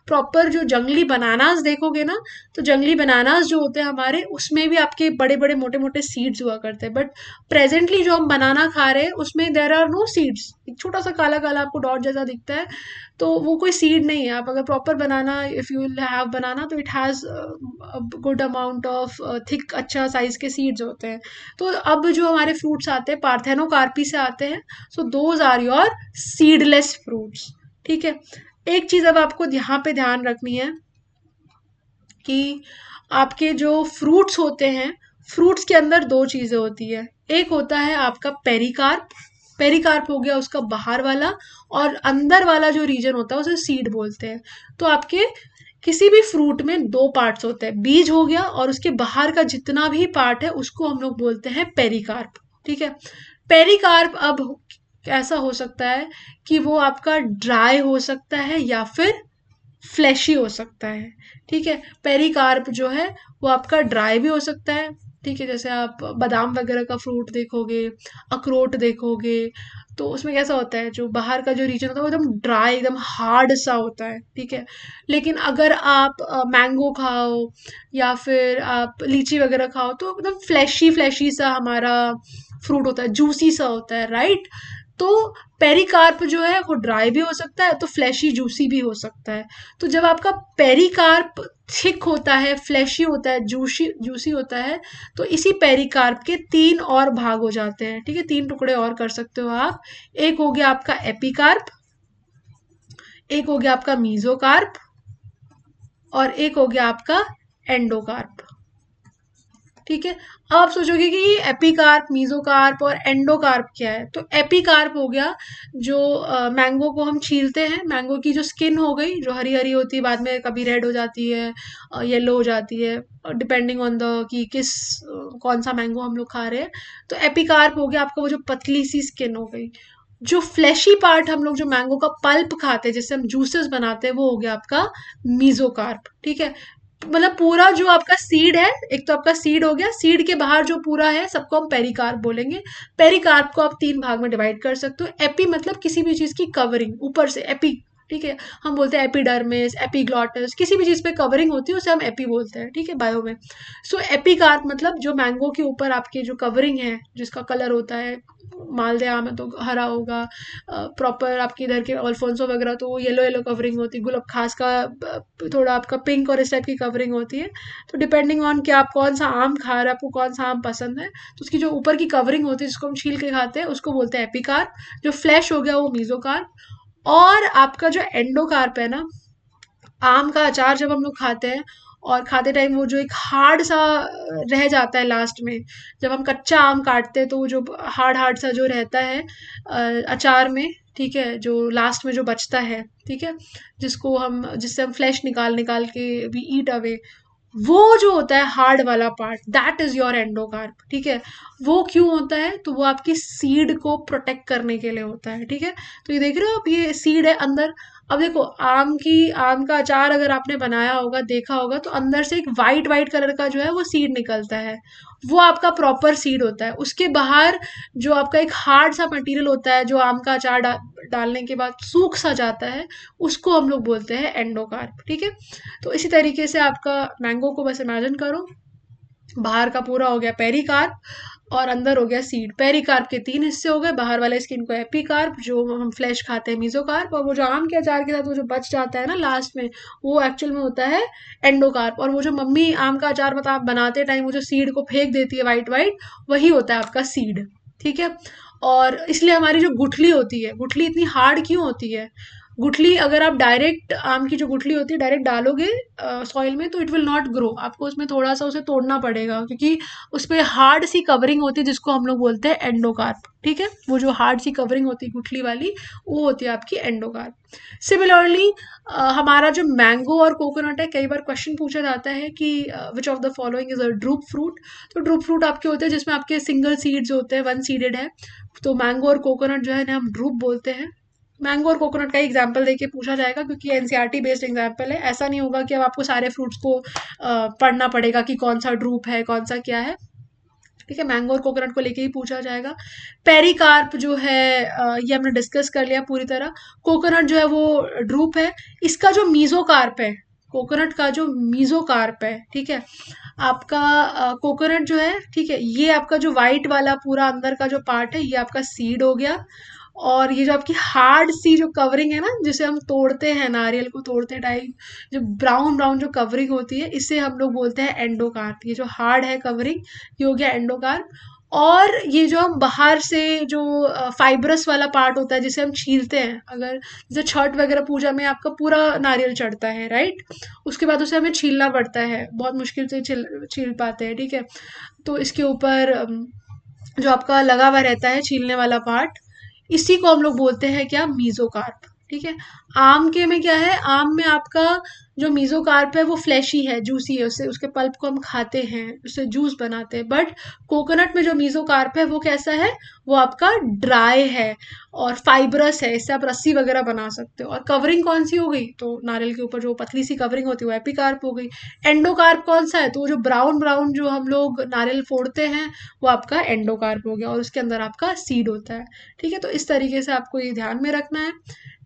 प्रॉपर जो जंगली बनानास देखोगे ना, तो जंगली बनानास जो होते हैं हमारे, उसमें भी आपके बड़े बड़े मोटे मोटे सीड्स हुआ करते हैं। बट प्रेजेंटली जो हम बनाना खा रहे हैं उसमें देर आर नो सीड्स, एक छोटा सा काला काला आपको डॉट जैसा दिखता है, तो वो कोई सीड नहीं है। आप अगर proper banana, if you have banana, तो it has good amount of thick, अच्छा साइज के सीड्स होते हैं। तो अब जो हमारे फ्रूट्स आते हैं पार्थेनोकार्पी से आते हैं, so those are your seedless fruits, ठीक है। एक चीज अब आपको यहाँ पे ध्यान रखनी है कि आपके जो फ्रूट्स होते हैं, फ्रूट्स के अंदर दो चीजें होती है। एक होता है आपका पेरिकार्प, पेरिकार्प हो गया उसका बाहर वाला, और अंदर वाला जो रीजन होता है उसे सीड बोलते हैं। तो आपके किसी भी फ्रूट में दो पार्ट्स होते हैं, बीज हो गया और उसके बाहर का जितना भी पार्ट है उसको हम लोग बोलते हैं पेरिकार्प, ठीक है। पेरिकार्प अब ऐसा हो सकता है कि वो आपका ड्राई हो सकता है या फिर फ्लैशी हो सकता है, ठीक है। पेरिकार्प जो है वो आपका ड्राई भी हो सकता है, ठीक है। जैसे आप बादाम वगैरह का फ्रूट देखोगे, अखरोट देखोगे, तो उसमें कैसा होता है, जो बाहर का जो रीजन होता है वो एकदम ड्राई, एकदम हार्ड सा होता है, ठीक है। लेकिन अगर आप मैंगो खाओ या फिर आप लीची वगैरह खाओ, तो एकदम फ्लैशी फ्लैशी सा हमारा फ्रूट होता है, जूसी सा होता है, राइट। तो पेरिकार्प जो है वो ड्राई भी हो सकता है, तो फ्लैशी जूसी भी हो सकता है। तो जब आपका पेरिकार्प थिक होता है, फ्लैशी होता है, जूसी जूसी होता है, तो इसी पेरिकार्प के तीन और भाग हो जाते हैं, ठीक है, तीन टुकड़े और कर सकते हो आप। एक हो गया आपका एपिकार्प, एक हो गया आपका मीजोकार्प, और एक हो गया आपका एंडोकार्प, ठीक है। अब आप सोचोगे कि ये एपिकार्प, मीजोकार्प और एंडोकार्प क्या है? तो एपिकार्प हो गया जो मैंगो को हम छीलते हैं, मैंगो की जो स्किन हो गई, जो हरी हरी होती है, बाद में कभी रेड हो जाती है, येलो हो जाती है, डिपेंडिंग ऑन द कि किस कौन सा मैंगो हम लोग खा रहे हैं। तो एपिकार्प हो गया आपका वो जो पतली सी स्किन हो गई। जो फ्लैशी पार्ट हम लोग जो मैंगो का पल्प खाते हैं, जिससे हम जूसेस बनाते हैं, वो हो गया आपका मीजोकार्प, ठीक है। मतलब पूरा जो आपका सीड है, एक तो आपका सीड हो गया, सीड के बाहर जो पूरा है सबको हम पेरिकार्प बोलेंगे। पेरिकार्प को आप तीन भाग में डिवाइड कर सकते हो। एपी मतलब किसी भी चीज की कवरिंग, ऊपर से एपी, ठीक है। हम बोलते हैं एपिडर्मिस, एपिग्लॉटिस, किसी भी चीज पे कवरिंग होती है उसे हम एपी बोलते हैं, ठीक है, बायो में। सो एपिकार्प मतलब जो मैंगो के ऊपर आपके जो कवरिंग है, जिसका कलर होता है, मालदह आम है तो हरा होगा, प्रॉपर आपके इधर के अल्फोंसो वगैरह तो येलो येलो कवरिंग होती है, गुलाब खास का थोड़ा आपका पिंक और इस टाइप की कवरिंग होती है। तो डिपेंडिंग ऑन कि आप कौन सा आम खा रहे हैं, आपको कौन सा आम पसंद है, तो उसकी जो ऊपर की कवरिंग होती है जिसको हम छील के खाते हैं उसको बोलते हैं एपिकार्प। जो फ्लैश हो गया वो मीजोकार्प। और आपका जो एंडोकार्प है ना, आम का अचार जब हम लोग खाते हैं और खाते टाइम वो जो एक हार्ड सा रह जाता है लास्ट में, जब हम कच्चा आम काटते हैं तो वो जो हार्ड हार्ड सा जो रहता है अचार में, ठीक है, जो लास्ट में जो बचता है, ठीक है, जिससे हम फ्लैश निकाल निकाल के वी ईट अवे, वो जो होता है हार्ड वाला part, that is your endocarp, ठीक है। वो क्यों होता है? तो वो आपकी सीड को प्रोटेक्ट करने के लिए होता है, ठीक है। तो ये देख रहे हो आप, ये सीड है अंदर। अब देखो, आम का अचार अगर आपने बनाया होगा, देखा होगा, तो अंदर से एक वाइट वाइट कलर का जो है वो सीड निकलता है, वो आपका प्रॉपर सीड होता है। उसके बाहर जो आपका एक हार्ड सा मटेरियल होता है, जो आम का अचार डालने के बाद सूख सा जाता है, उसको हम लोग बोलते हैं एंडोकार्प, ठीक है। तो इसी तरीके से आपका मैंगो को बस इमेजिन करो, बाहर का पूरा हो गया पेरिकार्प और अंदर हो गया सीड। पेरिकार्प के 3 हिस्से हो गए, बाहर वाले स्किन को एपिकार्प, जो हम फ्लैश खाते हैं मीजोकार्प, और वो जो आम के अचार के साथ वो जो बच जाता है ना लास्ट में, वो एक्चुअल में होता है एंडोकार्प। और वो जो मम्मी आम का अचार बनाते टाइम वो जो सीड को फेंक देती है वाइट वाइट, वही होता है आपका सीड, ठीक है। और इसलिए हमारी जो गुठली होती है, गुठली इतनी हार्ड क्यों होती है? गुठली अगर आप डायरेक्ट आम की जो गुठली होती है डायरेक्ट डालोगे सॉइल में, तो इट विल नॉट ग्रो, आपको उसमें थोड़ा सा उसे तोड़ना पड़ेगा, क्योंकि उस पर हार्ड सी कवरिंग होती है जिसको हम लोग बोलते हैं एंडोकार्प, ठीक है। वो जो हार्ड सी कवरिंग होती है गुठली वाली, वो होती है आपकी एंडोकार्प। सिमिलरली हमारा जो मैंगो और कोकोनट है, कई बार क्वेश्चन पूछा जाता है कि which of the following is a drupe fruit. तो ड्रूप फ्रूट आपके होते हैं जिसमें आपके सिंगल सीड्स होते हैं, वन सीडेड है। तो मैंगो और कोकोनट जो है ना हम ड्रूप बोलते हैं। मैंगो और कोकोनट का एग्जाम्पल देके पूछा जाएगा, क्योंकि एनसीईआरटी बेस्ड एग्जाम्पल है। ऐसा नहीं होगा कि अब आपको सारे फ्रूट्स को पढ़ना पड़ेगा कि कौन सा ड्रूप है कौन सा क्या है, ठीक है। मैंगो और कोकोनट को लेके ही पूछा जाएगा। पेरिकार्प जो है ये हमने डिस्कस कर लिया पूरी तरह। कोकोनट जो है वो ड्रूप है। इसका जो मीजोकार्प है, कोकोनट का जो मीजोकार्प है, ठीक है, आपका कोकोनट जो है, ठीक है, ये आपका जो व्हाइट वाला पूरा अंदर का जो पार्ट है, ये आपका सीड हो गया। और ये जो आपकी हार्ड सी जो कवरिंग है ना, जिसे हम तोड़ते हैं, नारियल को तोड़ते टाइम जो ब्राउन ब्राउन जो कवरिंग होती है, इसे हम लोग बोलते हैं एंडोकार्प। ये जो हार्ड है कवरिंग, ये हो गया एंडोकार्प। और ये जो हम बाहर से जो फाइब्रस वाला पार्ट होता है, जिसे हम छीलते हैं, अगर जैसे छठ वगैरह पूजा में आपका पूरा नारियल चढ़ता है, राइट, उसके बाद उसे हमें छीलना पड़ता है, बहुत मुश्किल से छील छील पाते हैं, ठीक है। तो इसके ऊपर जो आपका लगा हुआ रहता है छीलने वाला पार्ट, इसी को हम लोग बोलते हैं क्या, मीजोकार्प, ठीक है। आम के में क्या है, आम में आपका जो मीजोकार्प है वो फ्लैशी है, जूसी है, उससे उसके पल्प को हम खाते हैं, उससे जूस बनाते हैं। बट कोकोनट में जो मीजोकार्प है वो कैसा है, वो आपका ड्राई है और फाइब्रस है, इससे आप रस्सी वगैरह बना सकते हो। और कवरिंग कौन सी हो गई, तो नारियल के ऊपर जो पतली सी कवरिंग होती है वो एपिकार्प हो गई। एंडोकार्प कौन सा है, तो वो जो ब्राउन ब्राउन जो हम लोग नारियल फोड़ते हैं, वो आपका एंडोकार्प हो गया, और उसके अंदर आपका सीड होता है, ठीक है। तो इस तरीके से आपको ये ध्यान में रखना है।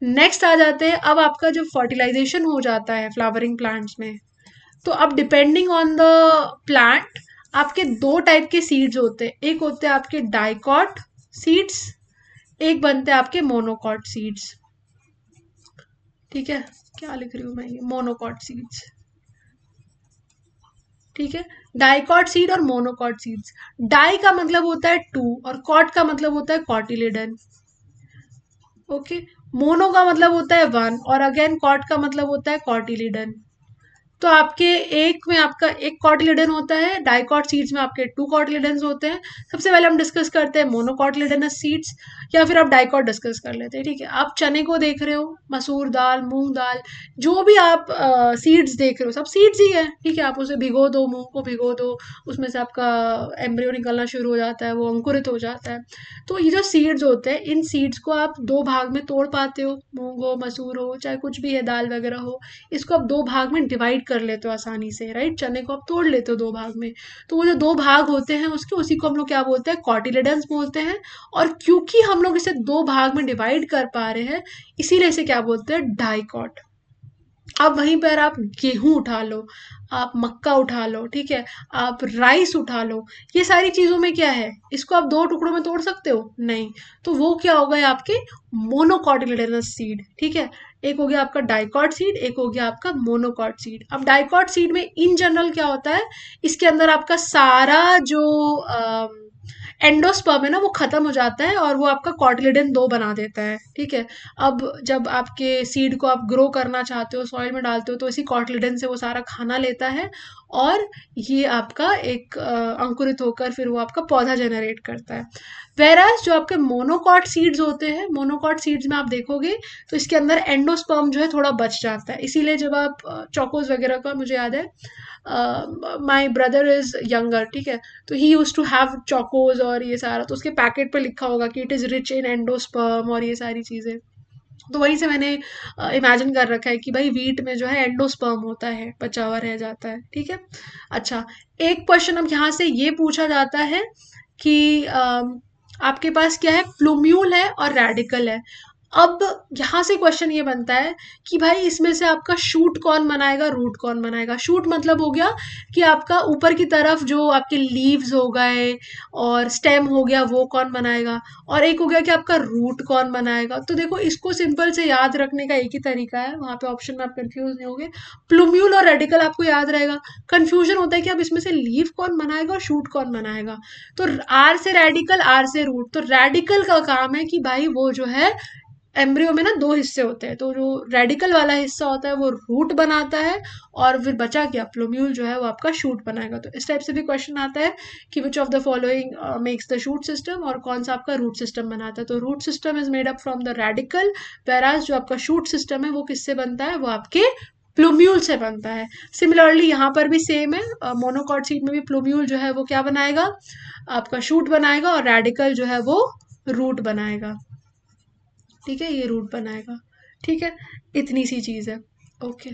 नेक्स्ट आ जाते हैं, अब आपका जो फर्टिलाइजेशन हो जाता है फ्लावरिंग प्लांट्स में, तो अब डिपेंडिंग ऑन द प्लांट आपके दो टाइप के सीड्स होते हैं। एक होते हैं आपके डाइकॉट सीड्स, एक बनते हैं आपके मोनोकॉट सीड्स, ठीक है। क्या लिख रही हूँ मैं, ये मोनोकॉट सीड्स, ठीक है। डाइकॉट सीड और मोनोकॉट सीड्स। डाई का मतलब होता है टू और कॉट का मतलब होता है कॉटिलेडन, ओके। मोनो का मतलब होता है वन और अगेन कॉट का मतलब होता है कॉटिलिडन। तो आपके एक में आपका एक कॉटिलिडन होता है, डाइकॉट सीड्स में आपके टू कॉटिलिडन्स होते हैं। सबसे पहले हम डिस्कस करते हैं मोनोकॉटिलिडनस सीड्स, या फिर आप डाइकॉट डिस्कस कर लेते हैं, ठीक है। आप चने को देख रहे हो, मसूर दाल, मूंग दाल, जो भी आप सीड्स देख रहे हो, सब सीड्स ही है, ठीक है। आप उसे भिगो दो, मूंग को भिगो दो, उसमें से आपका एम्ब्रियो निकलना शुरू हो जाता है, वो अंकुरित हो जाता है। तो ये जो सीड्स होते हैं, इन सीड्स को आप दो भाग में तोड़ पाते हो, मूंग हो, मसूर हो, चाहे कुछ भी है, दाल वगैरह हो, इसको आप दो भाग में डिवाइड कर लेते हो आसानी से, राइट। चने को आप तोड़ लेते हो दो भाग में, तो वो जो दो भाग होते हैं उसके, उसी को हम लोग क्या बोलते हैं, कॉटिलेडन्स बोलते हैं। और क्योंकि हम लोग इसे दो भाग में डिवाइड कर पा रहे हैं, इसीलिए इसे क्या बोलते हैं, डाइकॉट। अब वहीं पर आप गेहूं उठा लो, आप मक्का उठा लो, ठीक है, आप राइस उठा लो, ये सारी चीजों में क्या है, इसको आप दो टुकड़ों में तोड़ सकते हो, नहीं। तो वो क्या हो गए आपके मोनोकॉटिलेडनस सीड, ठीक है। एक हो गया आपका डाइकॉट सीड, एक हो गया आपका मोनोकॉट सीड। अब डाइकॉट सीड में इन जनरल क्या होता है, इसके अंदर आपका सारा जो एंडोस्पर्म है ना वो खत्म हो जाता है और वो आपका कॉटिलिडन 2 बना देता है, ठीक है। अब जब आपके सीड को आप ग्रो करना चाहते हो, सॉइल में डालते हो, तो इसी कॉटिलिडन से वो सारा खाना लेता है और ये आपका एक अंकुरित होकर फिर वो आपका पौधा जनरेट करता है। वेराज जो आपके मोनोकॉट सीड्स होते हैं, मोनोकॉट सीड्स में आप देखोगे तो इसके अंदर एंडोस्पर्म जो है थोड़ा बच जाता है, इसीलिए जब आप चोकोज वगैरह का, मुझे याद है माई ब्रदर इज यंगर, ठीक है, तो ही यूज टू हैव चोकोज और ये सारा, तो उसके पैकेट पे लिखा होगा कि it is rich in endosperm और ये सारी चीजें। तो वहीं से मैंने इमेजिन कर रखा है कि भाई वीट में जो है एंडोस्पर्म होता है, बचा हुआ रह जाता है, ठीक है। अच्छा, एक क्वेश्चन अब यहाँ से ये पूछा जाता है कि आपके पास क्या है, प्लूम्यूल है और रेडिकल है। अब यहाँ से क्वेश्चन ये बनता है कि भाई इसमें से आपका शूट कौन बनाएगा, रूट कौन बनाएगा। शूट मतलब हो गया कि आपका ऊपर की तरफ जो आपके लीव्स हो गए और स्टेम हो गया वो कौन बनाएगा, और एक हो गया कि आपका रूट कौन बनाएगा। तो देखो इसको सिंपल से याद रखने का एक ही तरीका है, वहां पे ऑप्शन में आप कंफ्यूज नहीं होगे। प्लूम्यूल और रेडिकल आपको याद रहेगा। कंफ्यूजन होता है कि अब इसमें से लीव कौन बनाएगा और शूट कौन बनाएगा। तो आर से रेडिकल, आर से रूट। तो रेडिकल का काम है कि भाई वो जो है, एम्ब्रियो में ना दो हिस्से होते हैं, तो जो रेडिकल वाला हिस्सा होता है वो रूट बनाता है और फिर बचा क्या, प्लूम्यूल जो है वो आपका शूट बनाएगा। तो इस टाइप से भी क्वेश्चन आता है कि which of the following makes the shoot system, और कौन सा आपका रूट सिस्टम बनाता है। तो root system is made up from the radicle, whereas जो आपका शूट सिस्टम है वो किससे बनता है, वो आपके प्लूम्यूल से बनता है। सिमिलरली यहाँ पर भी सेम है, मोनोकॉट सीड में भी प्लूम्यूल जो है वो क्या बनाएगा, आपका शूट बनाएगा, और रेडिकल जो है वो रूट बनाएगा, ठीक है, ये रूट बनाएगा, ठीक है। इतनी सी चीज है, ओके।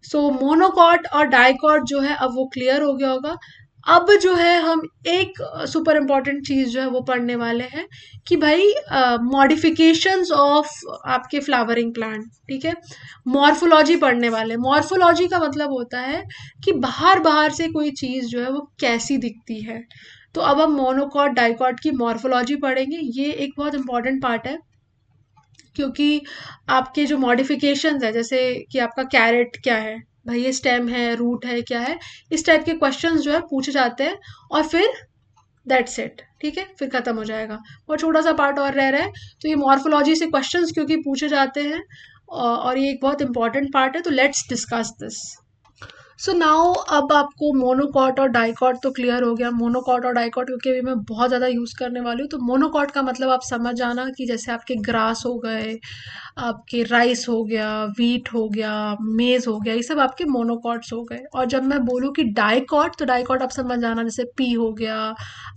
सो मोनोकॉट और डाइकॉट जो है अब वो क्लियर हो गया होगा। अब जो है हम एक सुपर इम्पोर्टेंट चीज जो है वो पढ़ने वाले हैं कि भाई मॉडिफिकेशंस ऑफ आपके फ्लावरिंग प्लांट, ठीक है। मॉर्फोलॉजी पढ़ने वाले। मॉर्फोलॉजी का मतलब होता है कि बाहर बाहर से कोई चीज जो है वो कैसी दिखती है। तो अब हम मोनोकॉट डाइकॉट की मॉर्फोलॉजी पढ़ेंगे, ये एक बहुत इंपॉर्टेंट पार्ट है, क्योंकि आपके जो मॉडिफिकेशंस है, जैसे कि आपका कैरेट क्या है, भाई ये स्टेम है, रूट है, क्या है, इस टाइप के क्वेश्चंस जो है पूछे जाते हैं, और फिर दैट्स इट, ठीक है, फिर खत्म हो जाएगा। और छोटा सा पार्ट और रह रहा है, तो ये मॉर्फोलॉजी से क्वेश्चंस क्योंकि पूछे जाते हैं और ये एक बहुत इंपॉर्टेंट पार्ट है, तो let's discuss this. So now अब आपको मोनोकॉट और डाइकॉट तो क्लियर हो गया। मोनोकॉट और डाइकॉट क्योंकि अभी मैं बहुत ज़्यादा यूज़ करने वाली हूँ, तो मोनोकॉट का मतलब आप समझ जाना कि जैसे आपके ग्रास हो गए, आपके राइस हो गया, वीट हो गया, मेज हो गया, ये सब आपके मोनोकॉट्स हो गए। और जब मैं बोलूँ कि डाइकॉट, तो डाइकॉट आप समझ जाना जैसे पी हो गया,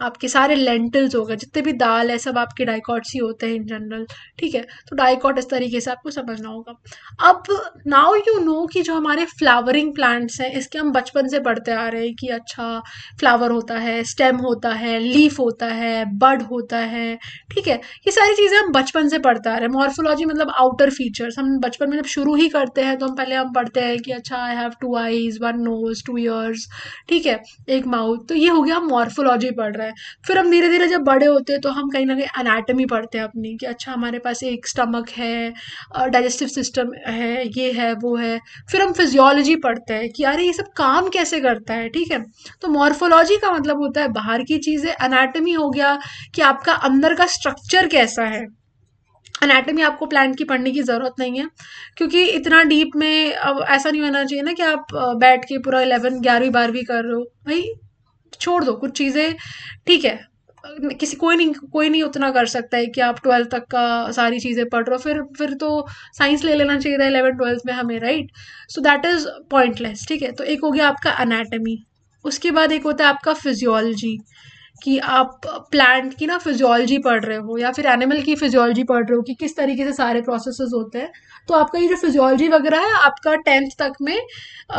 आपके सारे लेंटिल्स हो गए, जितने भी दाल है सब आपके डाइकॉट्स ही होते हैं इन जनरल, ठीक है। तो डाइकॉट इस तरीके से आपको समझना होगा। अब नाउ यू नो कि जो हमारे फ्लावरिंग प्लांट्स हैं, इसके हम बचपन से पढ़ते आ रहे हैं कि अच्छा फ्लावर होता है, स्टेम होता है, लीफ होता है, बड होता है, ठीक है। ये सारी चीज़ें हम बचपन से पढ़ते आ रहे हैं। मॉर्फोलॉजी मतलब आउटर फीचर्स, हम बचपन में जब शुरू ही करते हैं तो हम पहले हम पढ़ते हैं कि अच्छा I have 2 eyes, 1 nose, 2 ears, ठीक है, एक माउथ। तो ये हो गया, हम मॉर्फोलॉजी पढ़ रहे हैं। फिर हम धीरे धीरे जब बड़े होते हैं तो हम कहीं ना कहीं अनाटमी पढ़ते हैं अपनी, कि अच्छा हमारे पास एक स्टमक है, डाइजेस्टिव सिस्टम है, ये है, वो है। फिर हम फिजियोलॉजी पढ़ते हैं कि अरे ये सब काम कैसे करता है, ठीक है। तो मॉर्फोलॉजी का मतलब होता है बाहर की चीज़ें, एनाटमी हो गया कि आपका अंदर का स्ट्रक्चर कैसा है। एनाटमी आपको प्लांट की पढ़ने की ज़रूरत नहीं है, क्योंकि इतना डीप में अब ऐसा नहीं होना चाहिए ना कि आप बैठ के पूरा 11 11वीं 12वीं कर रहे हो भाई। छोड़ दो कुछ चीज़ें, ठीक है। किसी कोई नहीं उतना कर सकता है कि आप 12th तक का सारी चीज़ें पढ़ रहे हो, फिर तो साइंस ले लेना चाहिए था 11 12th में हमें, right. So that is pointless, ठीक है। तो एक हो गया आपका अनाटमी, उसके बाद एक होता है आपका फिजियोलॉजी, कि आप प्लांट की ना फिजियोलॉजी पढ़ रहे हो या फिर एनिमल की फिजियोलॉजी पढ़ रहे हो कि किस तरीके से सारे प्रोसेसेस होते हैं। तो आपका ये जो फिजियोलॉजी वगैरह है आपका 10th तक में,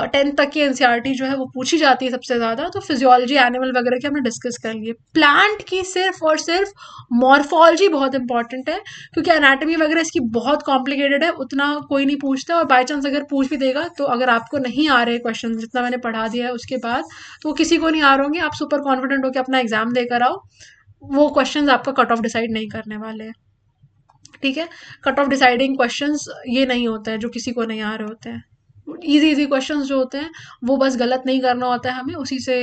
10th तक की एनसीईआरटी जो है वो पूछी जाती है सबसे ज़्यादा। तो फिजियोलॉजी एनिमल वगैरह की हमने डिस्कस कर लिए। प्लांट की सिर्फ और सिर्फ मॉर्फोलॉजी बहुत इंपॉर्टेंट है, क्योंकि एनाटमी वगैरह इसकी बहुत कॉम्प्लिकेटेड है, उतना कोई नहीं पूछता, और बाई चांस अगर पूछ भी देगा तो अगर आपको नहीं आ रहे क्वेश्चन जितना मैंने पढ़ा दिया है उसके बाद, तो वो किसी को नहीं आ रहे होंगे, आप सुपर कॉन्फिडेंट होकर अपना एग्जाम देकर आओ, वो क्वेश्चंस आपका कट ऑफ डिसाइड नहीं करने वाले हैं, ठीक है। कट ऑफ डिसाइडिंग क्वेश्चंस ये नहीं होते हैं जो किसी को नहीं आ रहे होते हैं। इजी इजी क्वेश्चंस जो होते हैं वो बस गलत नहीं करना होता है हमें, उसी से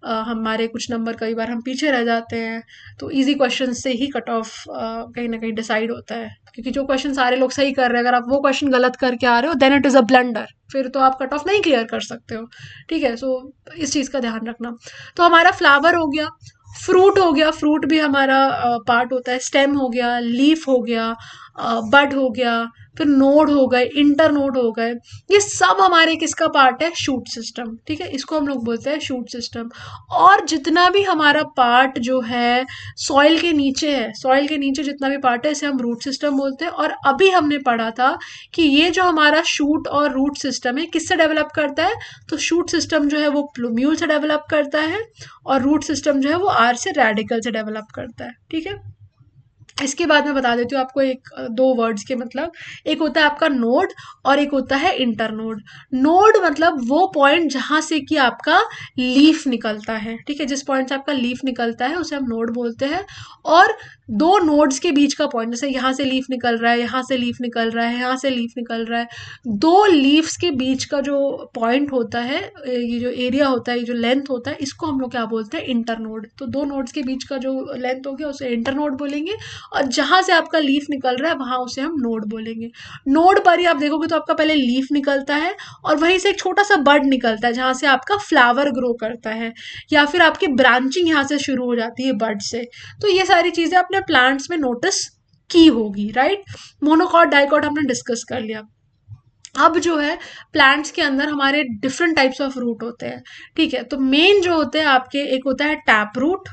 हमारे कुछ नंबर कई बार हम पीछे रह जाते हैं। तो इजी क्वेश्चन से ही कट ऑफ कहीं ना कहीं डिसाइड होता है, क्योंकि जो क्वेश्चन सारे लोग सही कर रहे हैं, अगर आप वो क्वेश्चन गलत करके आ रहे हो then it is a blunder, फिर तो आप कट ऑफ नहीं क्लियर कर सकते हो। ठीक है, सो इस चीज़ का ध्यान रखना। तो हमारा फ्लावर हो गया, फ्रूट हो गया, फ्रूट भी हमारा पार्ट होता है, स्टेम हो गया, लीफ हो गया, बड हो गया, फिर नोड हो गए, इंटर नोड हो गए, ये सब हमारे किसका पार्ट है, शूट सिस्टम। ठीक है, इसको हम लोग बोलते हैं शूट सिस्टम। और जितना भी हमारा पार्ट जो है सॉइल के नीचे है, सॉइल के नीचे जितना भी पार्ट है इसे हम रूट सिस्टम बोलते हैं। और अभी हमने पढ़ा था कि ये जो हमारा शूट और रूट सिस्टम है किससे डेवलप करता है, तो शूट सिस्टम जो है वो प्लूम्यूल से डेवलप करता है, और रूट सिस्टम जो है वो आर से रेडिकल से डेवलप करता है। ठीक है, इसके बाद मैं बता देती हूँ आपको एक दो वर्ड्स के मतलब। एक होता है आपका नोड और एक होता है इंटरनोड। नोड मतलब वो पॉइंट जहां से कि आपका लीफ निकलता है। ठीक है, जिस पॉइंट से आपका लीफ निकलता है उसे हम नोड बोलते हैं। और दो नोड्स के बीच का पॉइंट, जैसे यहाँ से लीफ निकल रहा है, यहाँ से लीफ निकल रहा है, यहाँ से लीफ निकल रहा है, दो लीव्स के बीच का जो पॉइंट होता है, ये जो एरिया होता है, ये जो लेंथ होता है, इसको हम लोग क्या बोलते हैं, इंटरनोड। तो दो नोड्स के बीच का जो लेंथ हो गया उसे इंटरनोड बोलेंगे। और जहां से आपका लीफ निकल रहा है वहां उसे हम नोड बोलेंगे। नोड पर ही आप देखोगे तो आपका पहले लीफ निकलता है और वहीं से एक छोटा सा बड निकलता है जहां से आपका फ्लावर ग्रो करता है, या फिर आपकी ब्रांचिंग यहाँ से शुरू हो जाती है बड से। तो ये सारी चीजें अपने प्लांट्स में नोटिस की होगी, राइट। मोनोकॉट डाइकॉट हमने डिस्कस कर लिया। अब जो है प्लांट्स के अंदर हमारे डिफरेंट टाइप्स ऑफ रूट होते हैं। ठीक है, तो मेन जो होते हैं आपके, एक होता है टैप रूट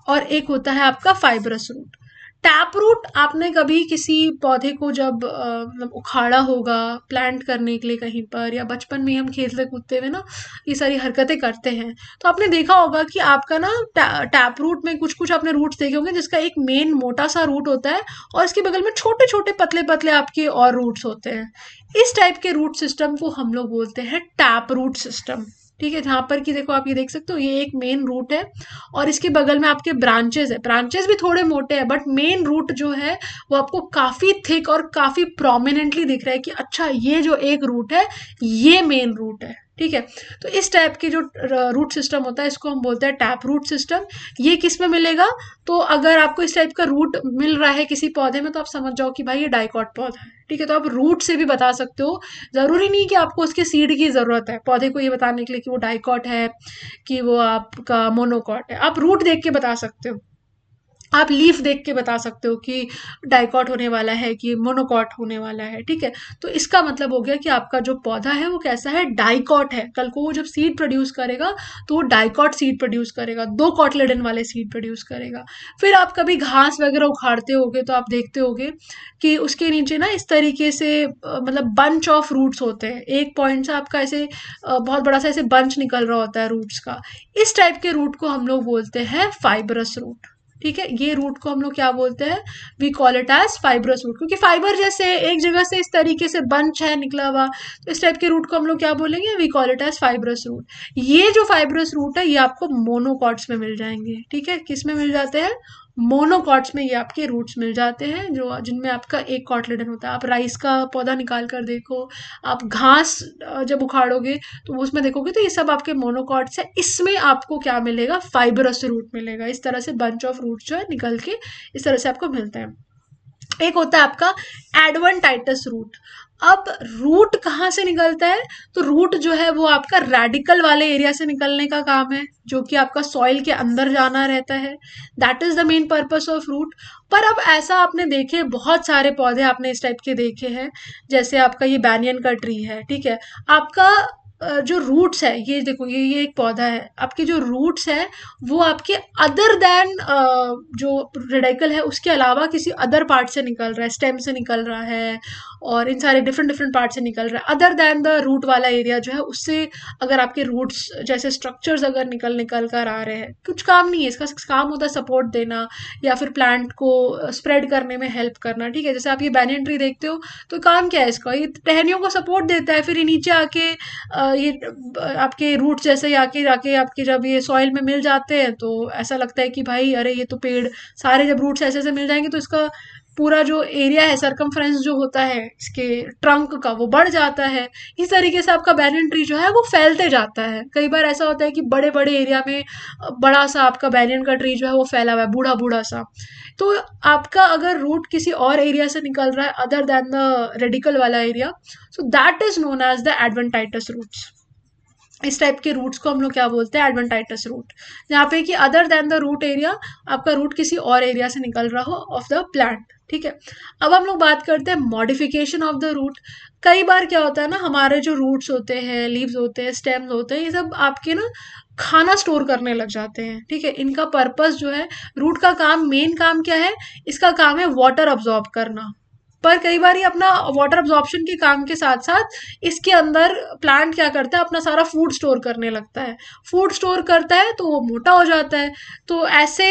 और एक होता है आपका फाइब्रस रूट। टैप रूट आपने कभी किसी पौधे को जब मतलब उखाड़ा होगा प्लांट करने के लिए कहीं पर, या बचपन में ही हम खेलते कूदते हुए ना ये सारी हरकतें करते हैं, तो आपने देखा होगा कि आपका ना टैप रूट में कुछ कुछ आपने रूट्स देखे होंगे जिसका एक मेन मोटा सा रूट होता है और इसके बगल में छोटे छोटे पतले पतले आपके और रूट्स होते हैं। इस टाइप के रूट सिस्टम को हम लोग बोलते हैं टैप रूट सिस्टम। ठीक है, जहां पर कि देखो आप ये देख सकते हो ये एक मेन रूट है और इसके बगल में आपके ब्रांचेस है, ब्रांचेस भी थोड़े मोटे हैं बट मेन रूट जो है वो आपको काफी थिक और काफी प्रोमिनेंटली दिख रहा है कि अच्छा ये जो एक रूट है ये मेन रूट है। ठीक है, तो इस टाइप की जो रूट सिस्टम होता है इसको हम बोलते हैं टैप रूट सिस्टम। ये किस में मिलेगा, तो अगर आपको इस टाइप का रूट मिल रहा है किसी पौधे में तो आप समझ जाओ कि भाई ये डाइकॉट पौधा है। ठीक है, तो आप रूट से भी बता सकते हो, जरूरी नहीं कि आपको उसके सीड की जरूरत है पौधे को ये बताने के लिए कि वो डाइकॉट है कि वो आपका मोनोकॉट है। आप रूट देख के बता सकते हो, आप लीफ देख के बता सकते हो कि डाइकॉट होने वाला है कि मोनोकॉट होने वाला है। ठीक है, तो इसका मतलब हो गया कि आपका जो पौधा है वो कैसा है, डाइकॉट है। कल को वो जब सीड प्रोड्यूस करेगा तो वो डाइकॉट सीड प्रोड्यूस करेगा, दो कॉटलेडन वाले सीड प्रोड्यूस करेगा। फिर आप कभी घास वगैरह उखाड़ते होगे तो आप देखते होगे कि उसके नीचे ना इस तरीके से मतलब बंच ऑफ रूट्स होते हैं, एक पॉइंट से आपका ऐसे बहुत बड़ा सा ऐसे बंच निकल रहा होता है रूट्स का। इस टाइप के रूट को हम लोग बोलते हैं फाइबरस रूट। ठीक है, ये रूट को हम लोग क्या बोलते हैं, we call it as fibrous root, क्योंकि फाइबर जैसे एक जगह से इस तरीके से बंच है निकला हुआ, तो इस टाइप के रूट को हम लोग क्या बोलेंगे, we call it as fibrous root. ये जो फाइब्रस रूट है ये आपको मोनोकॉट्स में मिल जाएंगे। ठीक है, किस में मिल जाते हैं, मोनोकॉट्स में ये आपके रूट्स मिल जाते हैं, जो जिनमें आपका एक कॉटलेडन होता है। आप राइस का पौधा निकाल कर देखो, आप घास जब उखाड़ोगे तो उसमें देखोगे तो ये सब आपके मोनोकॉट्स है, इसमें आपको क्या मिलेगा, फाइबरस रूट मिलेगा। इस तरह से बंच ऑफ रूट जो है निकल के इस तरह से आपको मिलता है। एक होता है आपका एडवेंटाइटस रूट। अब रूट कहाँ से निकलता है, तो रूट जो है वो आपका रेडिकल वाले एरिया से निकलने का काम है, जो कि आपका सॉइल के अंदर जाना रहता है। That is the main purpose of root. पर अब ऐसा आपने देखे बहुत सारे पौधे आपने इस टाइप के देखे हैं, जैसे आपका ये बैनियन का ट्री है। ठीक है, आपका जो रूट्स है, ये देखो ये एक पौधा है, आपके जो रूट्स है वो आपके अदर देन जो रेडिकल है उसके अलावा किसी अदर पार्ट से निकल रहा है, स्टेम से निकल रहा है और इन सारे डिफरेंट डिफरेंट पार्ट से निकल रहा है। अदर देन द रूट वाला एरिया जो है उससे अगर आपके रूट्स जैसे स्ट्रक्चर्स अगर निकल निकल कर आ रहे हैं, कुछ काम नहीं है इसका, काम होता है सपोर्ट देना या फिर प्लांट को स्प्रेड करने में हेल्प करना। ठीक है, जैसे आप ये बैनियन ट्री देखते हो तो काम क्या है इसका, ये टहनियों को सपोर्ट देता है, फिर ये नीचे आके ये आपके रूट जैसे आके जाके आपके जब ये सॉइल में मिल जाते हैं तो ऐसा लगता है कि भाई अरे ये तो पेड़ सारे जब रूट्स ऐसे ऐसे मिल जाएंगे तो इसका पूरा जो एरिया है, सरकमफ्रेंस जो होता है इसके ट्रंक का, वो बढ़ जाता है। इस तरीके से आपका बैनियन ट्री जो है वो फैलते जाता है। कई बार ऐसा होता है कि बड़े बड़े एरिया में बड़ा सा आपका बैनियन का ट्री जो है वो फैला हुआ है, बूढ़ा बूढ़ा सा। तो आपका अगर रूट किसी और एरिया से निकल रहा है अदर देन द रेडिकल वाला area, so that is known as the adventitious roots. इस टाइप के रूट्स को हम लोग क्या बोलते हैं, एडवेंटाइटस रूट। जहाँ पे कि other than the root area, आपका रूट किसी और एरिया से निकल रहा हो ऑफ द प्लांट। ठीक है, अब हम लोग बात करते हैं मॉडिफिकेशन ऑफ द रूट। कई बार क्या होता है ना, हमारे जो रूट्स होते हैं, लीव्स होते हैं, स्टेम्स होते हैं, ये सब आपके ना खाना स्टोर करने लग जाते हैं। ठीक है, इनका पर्पस जो है, रूट का काम, मेन काम क्या है, इसका काम है वाटर अब्जॉर्ब करना। पर कई बार ये अपना वाटर अब्जॉर्प्शन के काम के साथ साथ इसके अंदर प्लांट क्या करता है, अपना सारा फूड स्टोर करने लगता है। फूड स्टोर करता है तो वो मोटा हो जाता है। तो ऐसे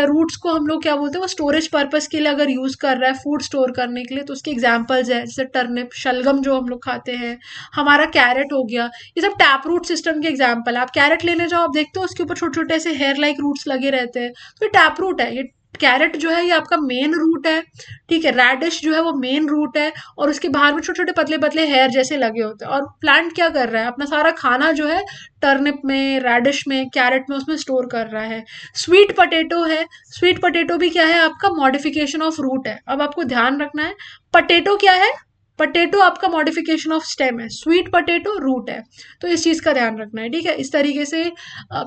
रूट्स को हम लोग क्या बोलते हैं, वो स्टोरेज पर्पस के लिए अगर यूज कर रहा है फूड स्टोर करने के लिए, तो उसके एग्जाम्पल्स है जैसे टर्निप, शलगम जो हम लोग खाते हैं, हमारा कैरेट हो गया, ये सब टैप रूट सिस्टम के एग्जाम्पल है। आप कैरेट लेने जाओ, आप देखते हो उसके ऊपर छोटे छोटे ऐसे हेयर लाइक रूट्स लगे रहते हैं, तो ये टैप रूट है। ये कैरेट जो है ये आपका मेन रूट है। ठीक है, रेडिश जो है वो मेन रूट है, और उसके बाहर में छोटे छोटे पतले पतले हेयर जैसे लगे होते हैं। और प्लांट क्या कर रहा है, अपना सारा खाना जो है टर्निप में, रेडिश में, कैरेट में, उसमें स्टोर कर रहा है। स्वीट पोटैटो है, स्वीट पोटैटो भी क्या है, आपका मॉडिफिकेशन ऑफ रूट है। अब आपको ध्यान रखना है, पोटैटो क्या है, पोटैटो आपका मॉडिफिकेशन ऑफ स्टेम है, स्वीट पोटैटो रूट है। तो इस चीज का ध्यान रखना है। ठीक है, इस तरीके से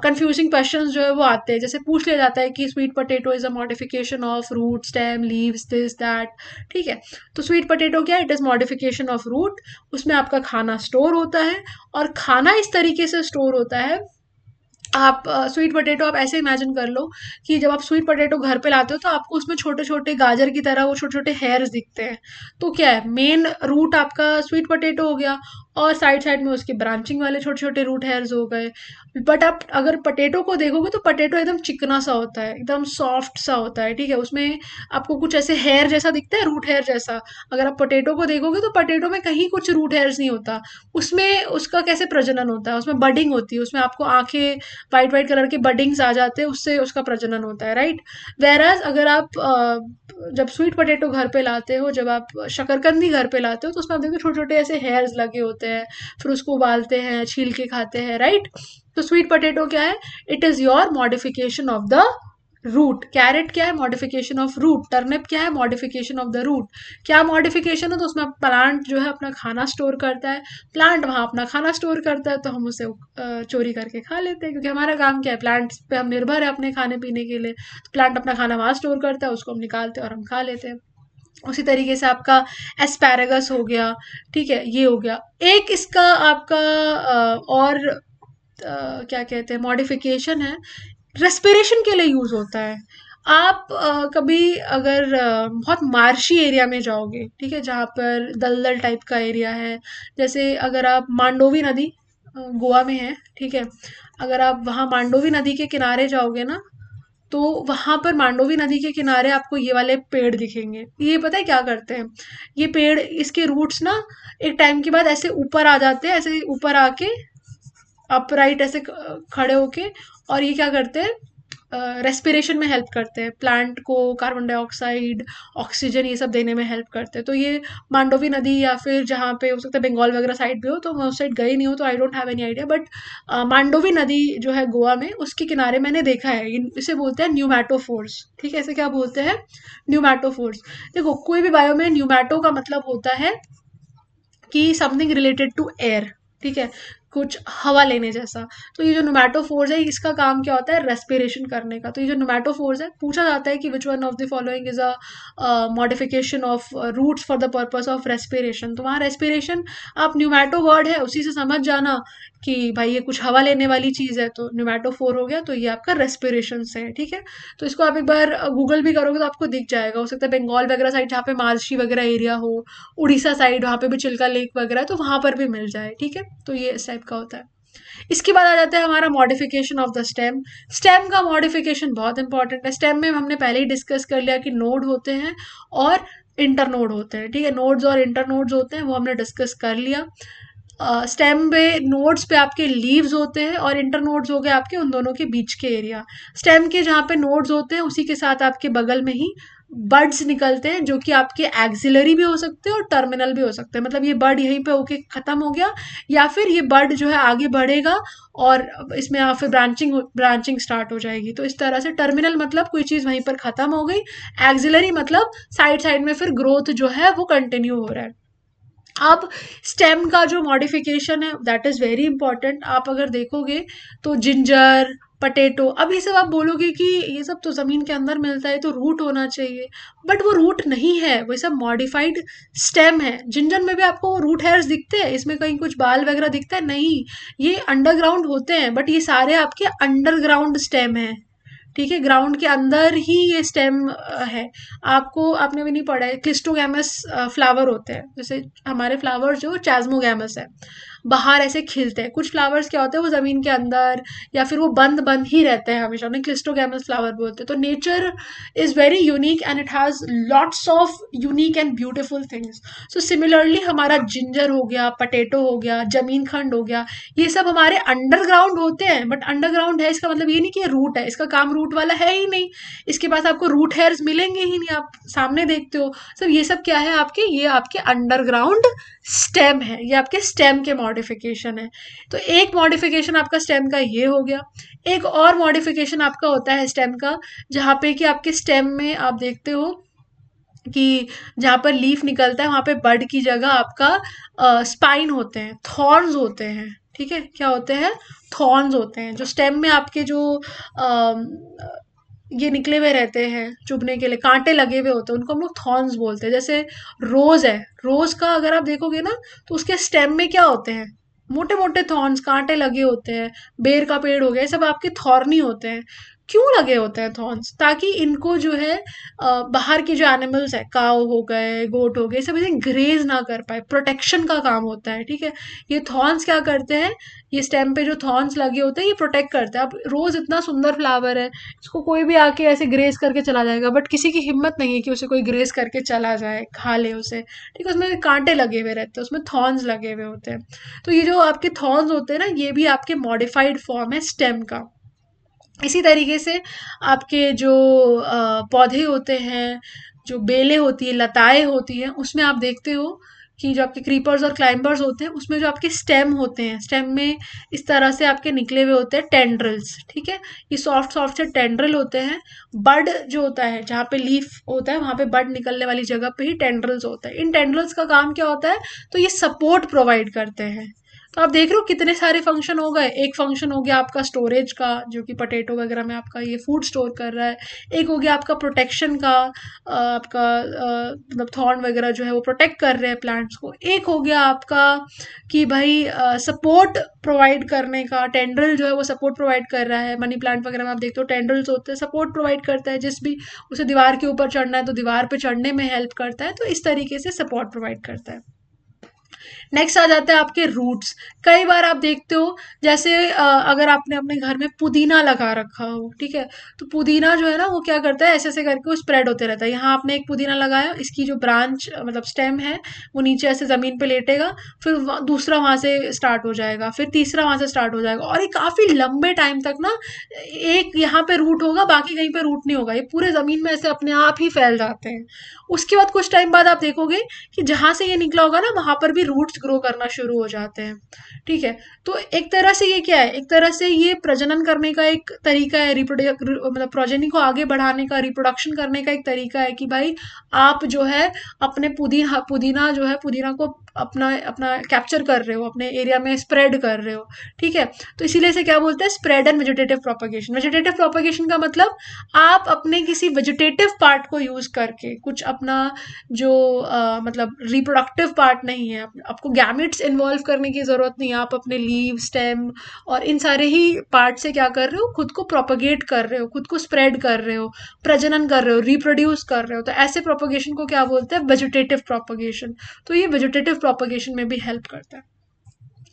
कंफ्यूजिंग क्वेश्चंस जो है वो आते हैं, जैसे पूछ लिया जाता है कि sweet potato is a modification of root, stem, leaves, this that. ठीक है, तो स्वीट पोटैटो क्या है, it is modification of root. उसमें आपका खाना स्टोर होता है, और खाना इस तरीके से स्टोर होता है। आप स्वीट पोटैटो आप ऐसे इमेजिन कर लो कि जब आप स्वीट पोटैटो घर पे लाते हो तो आपको उसमें छोटे छोटे गाजर की तरह वो छोटे छोटे हेयर्स दिखते हैं। तो क्या है, मेन रूट आपका स्वीट पोटैटो हो गया, और साइड साइड में उसके ब्रांचिंग वाले छोटे छोटे रूट हेयर्स हो गए। बट आप अगर पोटैटो को देखोगे तो पोटैटो एकदम चिकना सा होता है, एकदम सॉफ्ट सा होता है। ठीक है, उसमें आपको कुछ ऐसे हेयर जैसा दिखता है, रूट हेयर जैसा। अगर आप पोटैटो को देखोगे तो पोटैटो में कहीं कुछ रूट हेयर्स नहीं होता। उसमें उसका कैसे प्रजनन होता है, उसमें बडिंग होती है, उसमें आपको आंखें वाइट वाइट कलर के बडिंग्स आ जाते हैं, उससे उसका प्रजनन होता है, राइट। वेराज अगर आप जब स्वीट पोटैटो घर पे लाते हो, जब आप शकरकंदी घर पे लाते हो, तो उसमें आप देखो छोटे छोटे ऐसे हेयर्स लगे होते हैं, फिर उसको उबालते हैं, छील के खाते हैं, राइट। तो स्वीट पोटैटो क्या है, it is your modification of the root. Carrot क्या है, मॉडिफिकेशन ऑफ रूट। टर्निप क्या है, मॉडिफिकेशन ऑफ द रूट। क्या मॉडिफिकेशन है, तो उसमें प्लांट जो है अपना खाना स्टोर करता है। प्लांट वहां अपना खाना स्टोर करता है, तो हम उसे चोरी करके खा लेते हैं, क्योंकि हमारा काम क्या है, प्लांट्स पे हम निर्भर है अपने खाने पीने के लिए। तो प्लांट अपना खाना वहां स्टोर करता है, उसको हम निकालते हैं और हम खा लेते हैं। उसी तरीके से आपका एस्पैरागस हो गया। ठीक है, ये हो गया एक इसका आपका और क्या कहते हैं, मॉडिफिकेशन है, रेस्पिरेशन के लिए यूज होता है। आप कभी अगर बहुत मार्शी एरिया में जाओगे, ठीक है, जहाँ पर दलदल टाइप का एरिया है, जैसे अगर आप मांडोवी नदी गोवा में है, ठीक है, अगर आप वहाँ मांडोवी नदी के किनारे जाओगे ना, तो वहां पर मांडोवी नदी के किनारे आपको ये वाले पेड़ दिखेंगे। ये पता है क्या करते हैं, ये पेड़, इसके रूट्स ना एक टाइम के बाद ऐसे ऊपर आ जाते हैं, ऐसे ऊपर आके अपराइट ऐसे खड़े होके, और ये क्या करते हैं, रेस्पिरेशन में हेल्प करते हैं, प्लांट को कार्बन डाइऑक्साइड, ऑक्सीजन, ये सब देने में हेल्प करते हैं। तो ये मांडोवी नदी, या फिर जहाँ पे हो सकता है बंगाल वगैरह साइड भी हो, तो मैं उस साइड गई नहीं हूँ, तो I don't have any idea. But Mandovi नदी जो है गोवा में, उसके किनारे मैंने देखा है, इसे बोलते हैं न्यूमैटोफोर्स। ठीक है, इसे क्या बोलते हैं, न्यूमैटोफोर्स। देखो, कोई भी बायो में न्यूमैटो का मतलब होता है कि समथिंग रिलेटेड टू एयर। ठीक है, कुछ हवा लेने जैसा। तो ये जो न्यूमैटोफोर्स है, इसका काम क्या होता है, रेस्पिरेशन करने का। तो ये जो न्यूमैटोफोर्स है, पूछा जाता है कि which one of the following is a modification of roots for the purpose of respiration. तो वहाँ रेस्पिरेशन, आप न्यूमैटो वर्ड है उसी से समझ जाना कि भाई ये कुछ हवा लेने वाली चीज है, तो न्यूमैटोफोर हो गया, तो ये आपका रेस्पिरेशन से है। ठीक है, तो इसको आप एक बार गूगल भी करोगे तो आपको दिख जाएगा। हो सकता है बंगाल वगैरह साइड, जहाँ पे मार्शी वगैरह एरिया हो, उड़ीसा साइड वहाँ पे भी चिल्का लेक वगैरह है, तो वहां पर भी मिल जाए। ठीक है, तो ये इस टाइप का होता है। इसके बाद आ जाता है हमारा modification of the stem. Stem का मॉडिफिकेशन बहुत इंपॉर्टेंट है। स्टेम में हमने पहले ही डिस्कस कर लिया कि नोड होते हैं और इंटरनोड होते हैं। ठीक है, नोड्स और इंटरनोड्स होते हैं, वो हमने डिस्कस कर लिया। स्टेम पे नोड्स पे आपके लीव्स होते हैं, और इंटरनोड्स हो गए आपके उन दोनों के बीच के एरिया। स्टेम के जहाँ पे नोड्स होते हैं उसी के साथ आपके बगल में ही बर्ड्स निकलते हैं जो कि आपके एक्सिलरी भी हो सकते हैं और टर्मिनल भी हो सकते हैं। मतलब ये बर्ड यहीं पे होके खत्म हो गया, या फिर ये बर्ड जो है आगे बढ़ेगा और इसमें फिर ब्रांचिंग स्टार्ट हो जाएगी। तो इस तरह से टर्मिनल मतलब कोई चीज़ वहीं पर खत्म हो गई, एक्सिलरी मतलब साइड साइड में फिर ग्रोथ जो है वो कंटिन्यू हो रहा है। अब स्टेम का जो मॉडिफिकेशन है दैट इज़ वेरी इंपॉर्टेंट। आप अगर देखोगे तो जिंजर, पटेटो, अब ये सब आप बोलोगे कि ये सब तो ज़मीन के अंदर मिलता है तो रूट होना चाहिए, बट वो रूट नहीं है, वो सब मॉडिफाइड स्टेम है। जिंजर में भी आपको वो रूट हेयर्स दिखते हैं, इसमें कहीं कुछ बाल वगैरह दिखता है नहीं, ये अंडरग्राउंड होते हैं, बट ये सारे आपके अंडरग्राउंड स्टेम है। ठीक है, ग्राउंड के अंदर ही ये स्टेम है। आपको आपने भी नहीं पढ़ा है, क्लिस्टोगैमस फ्लावर होते हैं, जैसे हमारे फ्लावर जो चैस्मोगैमस है बाहर ऐसे खिलते हैं, कुछ फ्लावर्स क्या होते हैं वो जमीन के अंदर या फिर वो बंद बंद ही रहते हैं हमेशा, उन्हें क्लिस्टोगैमस फ्लावर बोलते हैं। तो nature is very unique and it has lots of unique and beautiful things. So similarly हमारा जिंजर हो गया, पटेटो हो गया, जमीन खंड हो गया, ये सब हमारे अंडरग्राउंड होते हैं, बट अंडरग्राउंड है इसका मतलब ये नहीं कि ये रूट है, इसका काम रूट वाला है ही नहीं, इसके पास आपको रूट हेयर्स मिलेंगे ही नहीं, आप सामने देखते हो सब, ये सब क्या है आपके, ये आपके अंडरग्राउंड स्टेम है, ये आपके स्टेम के मॉडिफिकेशन है। तो एक मॉडिफिकेशन आपका स्टेम का ये हो गया। एक और मॉडिफिकेशन आपका होता है स्टेम का, जहाँ पे कि आपके स्टेम में आप देखते हो कि जहाँ पर लीफ निकलता है वहाँ पे बड की जगह आपका स्पाइन होते हैं, थॉर्न्स होते हैं। ठीक है, क्या होते हैं, थॉर्न्स होते हैं, जो स्टेम में आपके जो अम, ये निकले हुए रहते हैं चुभने के लिए, कांटे लगे हुए होते हैं, उनको हम लोग थॉर्न्स बोलते हैं। जैसे रोज है, रोज का अगर आप देखोगे ना तो उसके स्टेम में क्या होते हैं, मोटे मोटे थॉर्न्स, कांटे लगे होते हैं। बेर का पेड़ हो गया, ये सब आपके थॉर्नी होते हैं। क्यों लगे होते हैं थॉर्न्स, ताकि इनको जो है बाहर के जो एनिमल्स है, काव हो गए, गोट हो गए, सब इसे ग्रेज ना कर पाए, प्रोटेक्शन का काम होता है। ठीक है, ये थॉर्न्स क्या करते हैं, ये स्टेम पे जो थॉर्न्स लगे होते हैं ये प्रोटेक्ट करते हैं। अब रोज इतना सुंदर फ्लावर है, इसको कोई भी आके ऐसे ग्रेस करके चला जाएगा, बट किसी की हिम्मत नहीं है कि उसे कोई ग्रेस करके चला जाए, खा ले उसे। ठीक है, उसमें कांटे लगे हुए रहते हैं, उसमें थॉर्न्स लगे हुए होते हैं। तो ये जो आपके थॉर्न्स होते हैं ना, ये भी आपके मॉडिफाइड फॉर्म है स्टेम का। इसी तरीके से आपके जो पौधे होते हैं, जो बेलें होती है, लताएं होती हैं, उसमें आप देखते हो कि जो आपके क्रीपर्स और क्लाइंबर्स होते हैं उसमें जो आपके स्टेम होते हैं, स्टेम में इस तरह से आपके निकले हुए होते हैं टेंड्रल्स। ठीक है, ये सॉफ्ट सॉफ्ट से टेंड्रल होते हैं। बड जो होता है, जहाँ पे लीफ होता है वहां पे बड निकलने वाली जगह पे ही टेंड्रल्स होता है। इन टेंड्रल्स का काम क्या होता है, तो ये सपोर्ट प्रोवाइड करते हैं। तो आप देख रहे हो कितने सारे फंक्शन हो गए। एक फंक्शन हो गया आपका स्टोरेज का, जो कि पोटैटो वगैरह में आपका ये फूड स्टोर कर रहा है। एक हो गया आपका प्रोटेक्शन का, आपका मतलब थॉर्न वगैरह जो है वो प्रोटेक्ट कर रहे हैं प्लांट्स को। एक हो गया आपका कि भाई सपोर्ट प्रोवाइड करने का, टेंड्रल जो है वो सपोर्ट प्रोवाइड कर रहा है। मनी प्लांट वगैरह में आप देखते हो टेंड्रल्स होते हैं, सपोर्ट प्रोवाइड करता है, जिस भी उसे दीवार के ऊपर चढ़ना है तो दीवार पे चढ़ने में हेल्प करता है। तो इस तरीके से सपोर्ट प्रोवाइड करता है। नेक्स्ट आ जाता है आपके रूट्स। कई बार आप देखते हो जैसे अगर आपने अपने घर में पुदीना लगा रखा हो, ठीक है, तो पुदीना जो है ना वो क्या करता है, ऐसे ऐसे करके वो स्प्रेड होते रहता है। यहाँ आपने एक पुदीना लगाया, इसकी जो ब्रांच मतलब स्टेम है वो नीचे ऐसे जमीन पे लेटेगा, फिर दूसरा वहां से स्टार्ट हो जाएगा, फिर तीसरा वहां से स्टार्ट हो जाएगा, और ये काफी लंबे टाइम तक ना एक यहाँ पे रूट होगा, बाकी कहीं पे रूट नहीं होगा, ये पूरे जमीन में ऐसे अपने आप ही फैल जाते हैं। उसके बाद कुछ टाइम बाद आप देखोगे कि जहां से ये निकला होगा ना वहां पर भी रूट्स ग्रो करना शुरू हो जाते हैं। ठीक है, तो एक तरह से ये क्या है, एक तरह से ये प्रजनन करने का एक तरीका है, मतलब प्रोजेनी को आगे बढ़ाने का, रिप्रोडक्शन करने का एक तरीका है कि भाई आप जो है अपने पुदीना पुदीना जो है पुदीना को अपना अपना कैप्चर कर रहे हो, अपने एरिया में स्प्रेड कर रहे हो। ठीक है, तो इसीलिए से क्या बोलते हैं, spread and vegetative propagation. Vegetative propagation का मतलब आप अपने किसी वेजिटेटिव पार्ट को यूज करके कुछ अपना जो मतलब रिप्रोडक्टिव पार्ट नहीं है, आपको गैमेट्स इन्वॉल्व करने की जरूरत नहीं है, आप अपने लीव, स्टेम और इन सारे ही पार्ट से क्या कर रहे हो, खुद को प्रोपगेट कर रहे हो, खुद को स्प्रेड कर रहे हो, प्रजनन कर रहे हो, रिप्रोड्यूस कर रहे हो। तो ऐसे प्रोपगेशन को क्या बोलते हैं, वेजिटेटिव प्रोपगेशन। तो ये वेजिटेटिव प्रोपगेशन में भी हेल्प करता है।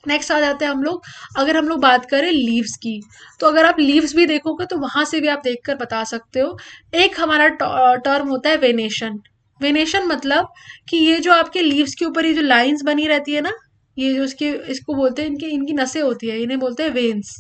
नेक्स्ट आ जाते हैं हम लोग, अगर हम लोग बात करें लीव्स की, तो अगर आप लीव्स भी देखोगे तो वहां से भी आप देखकर बता सकते हो। एक हमारा टर्म होता है वेनेशन। वेनेशन मतलब कि ये जो आपके लीव्स के ऊपर ये जो लाइंस बनी रहती है ना, ये जो इसके इसको बोलते हैं, इनकी इनकी नसें होती है, इन्हें बोलते हैं वेन्स।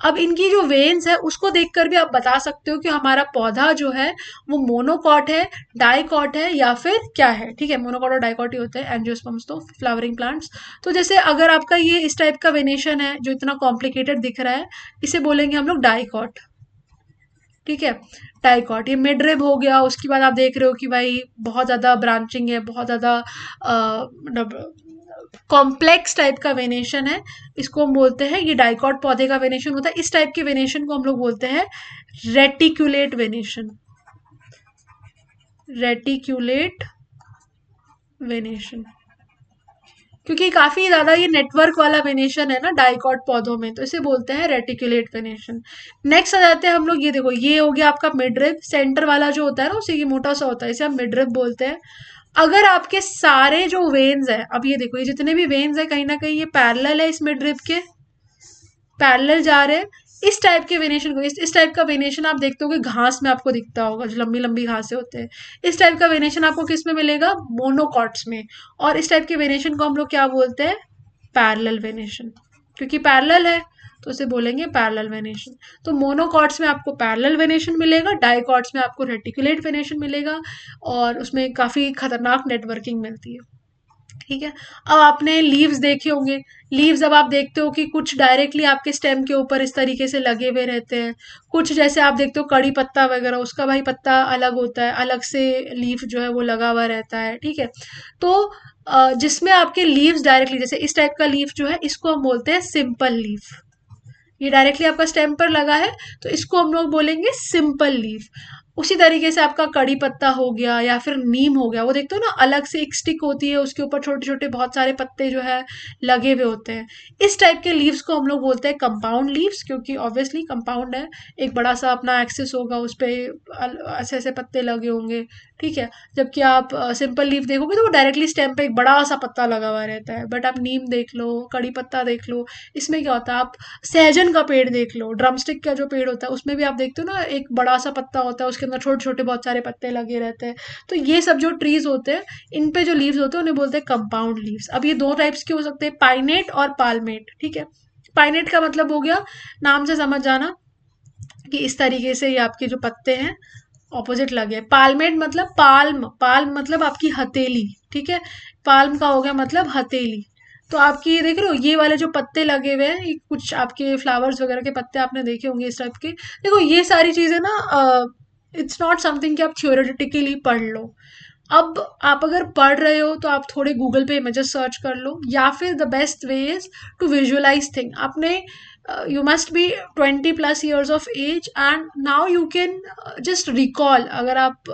अब इनकी जो वेन्स है उसको देखकर भी आप बता सकते हो कि हमारा पौधा जो है वो मोनोकॉट है, डाइकॉट है, या फिर क्या है। ठीक है, मोनोकॉट और डाइकॉट ही होते हैं एंजियोस्पर्म्स तो, फ्लावरिंग प्लांट्स। तो जैसे अगर आपका ये इस टाइप का वेनेशन है जो इतना कॉम्प्लिकेटेड दिख रहा है, इसे बोलेंगे हम लोग डाइकॉट। ठीक है, डाइकॉट ये मिड रिब हो गया। उसके बाद आप देख रहे हो कि भाई बहुत ज़्यादा ब्रांचिंग है, बहुत ज़्यादा कॉम्प्लेक्स टाइप का वेनेशन है, इसको हम बोलते हैं, ये डाइकॉट पौधे का वेनेशन होता है। इस टाइप के वेनेशन को हम लोग बोलते हैं रेटिक्यूलेट वेनेशन। रेटिक्यूलेट वेनेशन, क्योंकि काफी ज्यादा ये नेटवर्क वाला वेनेशन है ना डाइकॉट पौधों में, तो इसे बोलते हैं रेटिकुलेट वेनेशन। नेक्स्ट आ जाते हैं हम लोग, ये देखो ये हो गया आपका मिडरिब, सेंटर वाला जो होता है ना उसे ये मोटा सा होता है, इसे हम मिडरिब बोलते हैं। अगर आपके सारे जो वेन्स है, अब ये देखो ये जितने भी वेन्स है कहीं ना कहीं ये पैरेलल है इस मिडरिब के, पैरेलल जा रहे हैं। इस टाइप के वेनेशन को, इस टाइप का वेनेशन आप देखते हो कि घास में आपको दिखता होगा, जो लंबी लंबी घासें होते हैं। इस टाइप का वेनेशन आपको किस में मिलेगा, मोनोकॉट्स में। और इस टाइप के वेनेशन को हम लोग क्या बोलते हैं, पैरेलल वेनेशन, क्योंकि पैरेलल है तो उसे बोलेंगे पैरेलल वेनेशन। तो मोनोकॉट्स में आपको पैरेलल वेनेशन मिलेगा, डाइकॉट्स में आपको रेटिकुलेट वेनेशन मिलेगा, और उसमें काफी खतरनाक नेटवर्किंग मिलती है। ठीक है, अब आपने लीव्स देखे होंगे। लीव्स अब आप देखते हो कि कुछ डायरेक्टली आपके स्टेम के ऊपर इस तरीके से लगे हुए रहते हैं, कुछ जैसे आप देखते हो कड़ी पत्ता वगैरह, उसका भाई पत्ता अलग होता है, अलग से लीफ जो है वो लगा हुआ रहता है। ठीक है, तो जिसमें आपके लीव्स डायरेक्टली, जैसे इस टाइप का लीफ जो है इसको हम बोलते हैं सिंपल लीफ, ये डायरेक्टली आपका स्टेम पर लगा है तो इसको हम लोग बोलेंगे सिंपल लीफ। उसी तरीके से आपका कड़ी पत्ता हो गया या फिर नीम हो गया, वो देखते हो ना अलग से एक स्टिक होती है, उसके ऊपर छोटे छोटे बहुत सारे पत्ते जो है लगे हुए होते हैं। इस टाइप के लीव्स को हम लोग बोलते हैं कंपाउंड लीव्स, क्योंकि ऑब्वियसली कंपाउंड है, एक बड़ा सा अपना एक्सेस होगा, उस पर ऐसे ऐसे पत्ते लगे होंगे। ठीक है, जबकि आप सिंपल लीफ देखोगे तो वो डायरेक्टली स्टेम पे एक बड़ा सा पत्ता लगा हुआ रहता है। बट आप नीम देख लो, कड़ी पत्ता देख लो, इसमें क्या होता है, आप सहजन का पेड़ देख लो, ड्रमस्टिक का जो पेड़ होता है उसमें भी आप देखते हो ना एक बड़ा सा पत्ता होता है, उसके अंदर छोटे छोटे बहुत सारे पत्ते लगे रहते हैं। तो ये सब जो ट्रीज होते हैं इन पे जो लीव्स होते हैं उन्हें बोलते हैं कंपाउंड लीव्स। अब ये दो टाइप्स के हो सकते हैं, पाइनेट और पाल्मेट। ठीक है, पाइनेट का मतलब हो गया, नाम से समझ जाना कि इस तरीके से ये आपके जो पत्ते हैं ऑपोजिट लगे। पाल्मेट मतलब पाल्म, पाल्म मतलब आपकी हथेली। ठीक है, पाल्म का हो गया मतलब हथेली। तो आपकी ये देख रहे हो ये वाले जो पत्ते लगे हुए हैं, ये कुछ आपके फ्लावर्स वगैरह के पत्ते आपने देखे होंगे इस टाइप के। देखो ये सारी चीजें ना, इट्स नॉट समथिंग कि आप थ्योरेटिकली पढ़ लो। अब आप अगर पढ़ रहे हो तो आप थोड़े गूगल पे इमेजेस सर्च कर लो, या फिर the best way is to visualise thing. आपने you must be 20 plus years of age and now you can just recall, अगर आप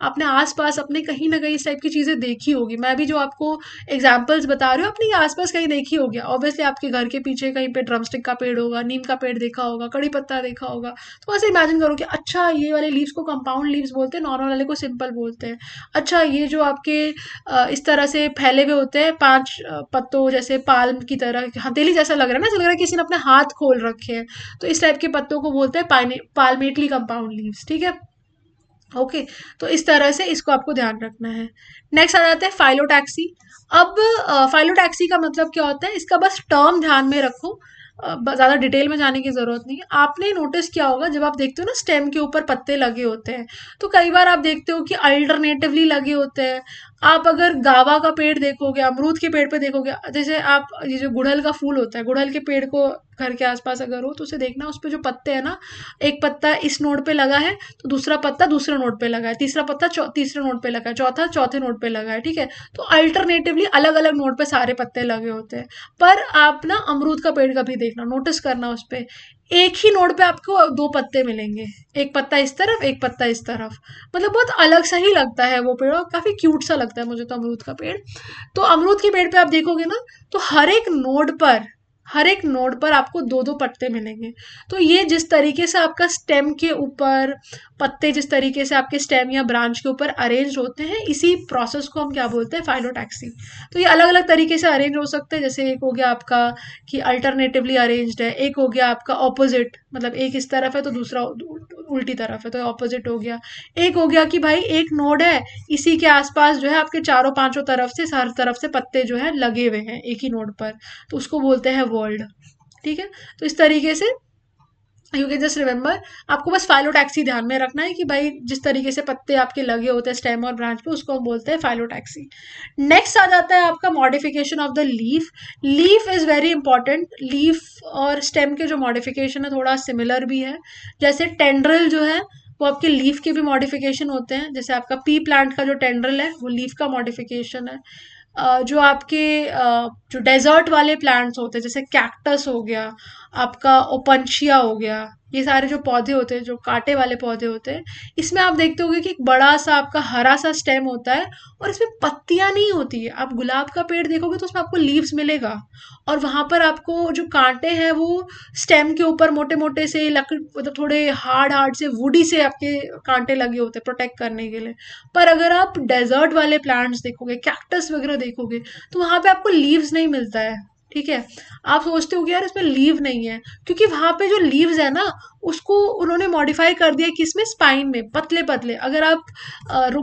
अपने आसपास अपने कहीं ना कहीं इस टाइप की चीज़ें देखी होगी। मैं भी जो आपको एग्जांपल्स बता रही हूँ अपने आसपास कहीं देखी होगी, ऑब्वियसली आपके घर के पीछे कहीं पे ड्रमस्टिक का पेड़ होगा, नीम का पेड़ देखा होगा, कड़ी पत्ता देखा होगा। तो ऐसे इमेजिन करो कि अच्छा ये वाले लीव्स को कंपाउंड लीव्स बोलते हैं, नॉर्मल वाले को सिंपल बोलते हैं। अच्छा ये जो आपके इस तरह से फैले हुए होते हैं पांच पत्तों जैसे पाल्म की तरह, हथेली जैसा लग रहा है ना, ऐसा लग रहा है किसी ने अपने हाथ खोल रखे हैं, तो इस टाइप के पत्तों को बोलते हैं पाल्मेटली कंपाउंड लीव्स। ठीक है, ओके, तो इस तरह से इसको आपको ध्यान रखना है। नेक्स्ट आ जाता है फाइलोटैक्सी। अब फाइलोटैक्सी का मतलब क्या होता है, इसका बस टर्म ध्यान में रखो, ज़्यादा डिटेल में जाने की ज़रूरत नहीं है। आपने नोटिस किया होगा जब आप देखते हो ना स्टेम के ऊपर पत्ते लगे होते हैं, तो कई बार आप देखते हो कि अल्टरनेटिवली लगे होते हैं। आप अगर गावा का पेड़ देखोगे, अमरूद के पेड़ पे देखोगे, जैसे आप ये जो गुड़हल का फूल होता है, गुड़हल के पेड़ को घर के आसपास अगर हो तो उसे देखना, उस पे जो पत्ते हैं ना, एक पत्ता इस नोड पे लगा है तो दूसरा पत्ता दूसरे नोड पे लगा है, तीसरा पत्ता तीसरे नोड पे लगा है, चौथा चौथे नोड पे लगा है। ठीक है, तो अल्टरनेटिवली अलग अलग नोड पे सारे पत्ते लगे होते हैं। पर आप ना अमरूद का पेड़ कभी देखना, नोटिस करना, उस पे एक ही नोड पे आपको दो पत्ते मिलेंगे, एक पत्ता इस तरफ एक पत्ता इस तरफ। मतलब बहुत अलग सा ही लगता है वो पेड़, और काफी क्यूट सा लगता है मुझे तो अमरूद का पेड़। तो अमरूद के पेड़ पे आप देखोगे ना, तो हर एक नोड पर आपको दो दो पत्ते मिलेंगे। तो ये जिस तरीके से आपका स्टेम के ऊपर पत्ते, जिस तरीके से आपके स्टेम या ब्रांच के ऊपर अरेंज होते हैं, इसी प्रोसेस को हम क्या बोलते हैं, फाइलोटैक्सी। तो ये अलग अलग तरीके से अरेंज हो सकते हैं, जैसे एक हो गया आपका कि अल्टरनेटिवली अरेंज्ड है, एक हो गया आपका ऑपोजिट, मतलब एक इस तरफ है तो दूसरा उल्टी तरफ है तो ऑपोजिट हो गया। एक हो गया कि भाई एक नोड है, इसी के आसपास जो है आपके चारों पांचों तरफ से, हर तरफ से पत्ते जो है लगे हुए हैं एक ही नोड पर, तो उसको बोलते हैं वर्ल्ड। ठीक है, तो इस तरीके से यू कैन जस्ट रिमेंबर, आपको बस फाइलोटैक्सी ध्यान में रखना है कि भाई जिस तरीके से पत्ते आपके लगे होते हैं स्टेम और ब्रांच पे, उसको हम बोलते हैं फाइलोटैक्सी। नेक्स्ट आ जाता है आपका modification of the leaf. Leaf is very important. Leaf और स्टेम के जो मॉडिफिकेशन है थोड़ा सिमिलर भी है। जैसे टेंड्रल जो है वो आपके लीफ के भी मॉडिफिकेशन होते हैं, जैसे आपका पी प्लांट का जो टेंड्रल है वो लीफ का मॉडिफिकेशन है। जो आपके जो डेजर्ट वाले प्लांट्स होते हैं जैसे कैक्टस हो गया, आपका ओपनशिया हो गया, ये सारे जो पौधे होते हैं जो कांटे वाले पौधे होते हैं, इसमें आप देखते होंगे कि एक बड़ा सा आपका हरा सा स्टेम होता है और इसमें पत्तियां नहीं होती है। आप गुलाब का पेड़ देखोगे तो उसमें आपको लीव्स मिलेगा, और वहां पर आपको जो कांटे हैं वो स्टेम के ऊपर मोटे मोटे से लकड़, मतलब थोड़े हार्ड हार्ड से वुडी से आपके कांटे लगे होते हैं प्रोटेक्ट करने के लिए। पर अगर आप डेजर्ट वाले प्लांट्स देखोगे, कैक्टस वगैरह देखोगे, तो वहां पे आपको लीव्स नहीं मिलता है। ठीक है, आप सोचते हो कि यार इसमें लीव नहीं है, क्योंकि वहां पे जो लीव्स है ना उसको उन्होंने मॉडिफाई कर दिया किसमें, स्पाइन में, पतले पतले। अगर आप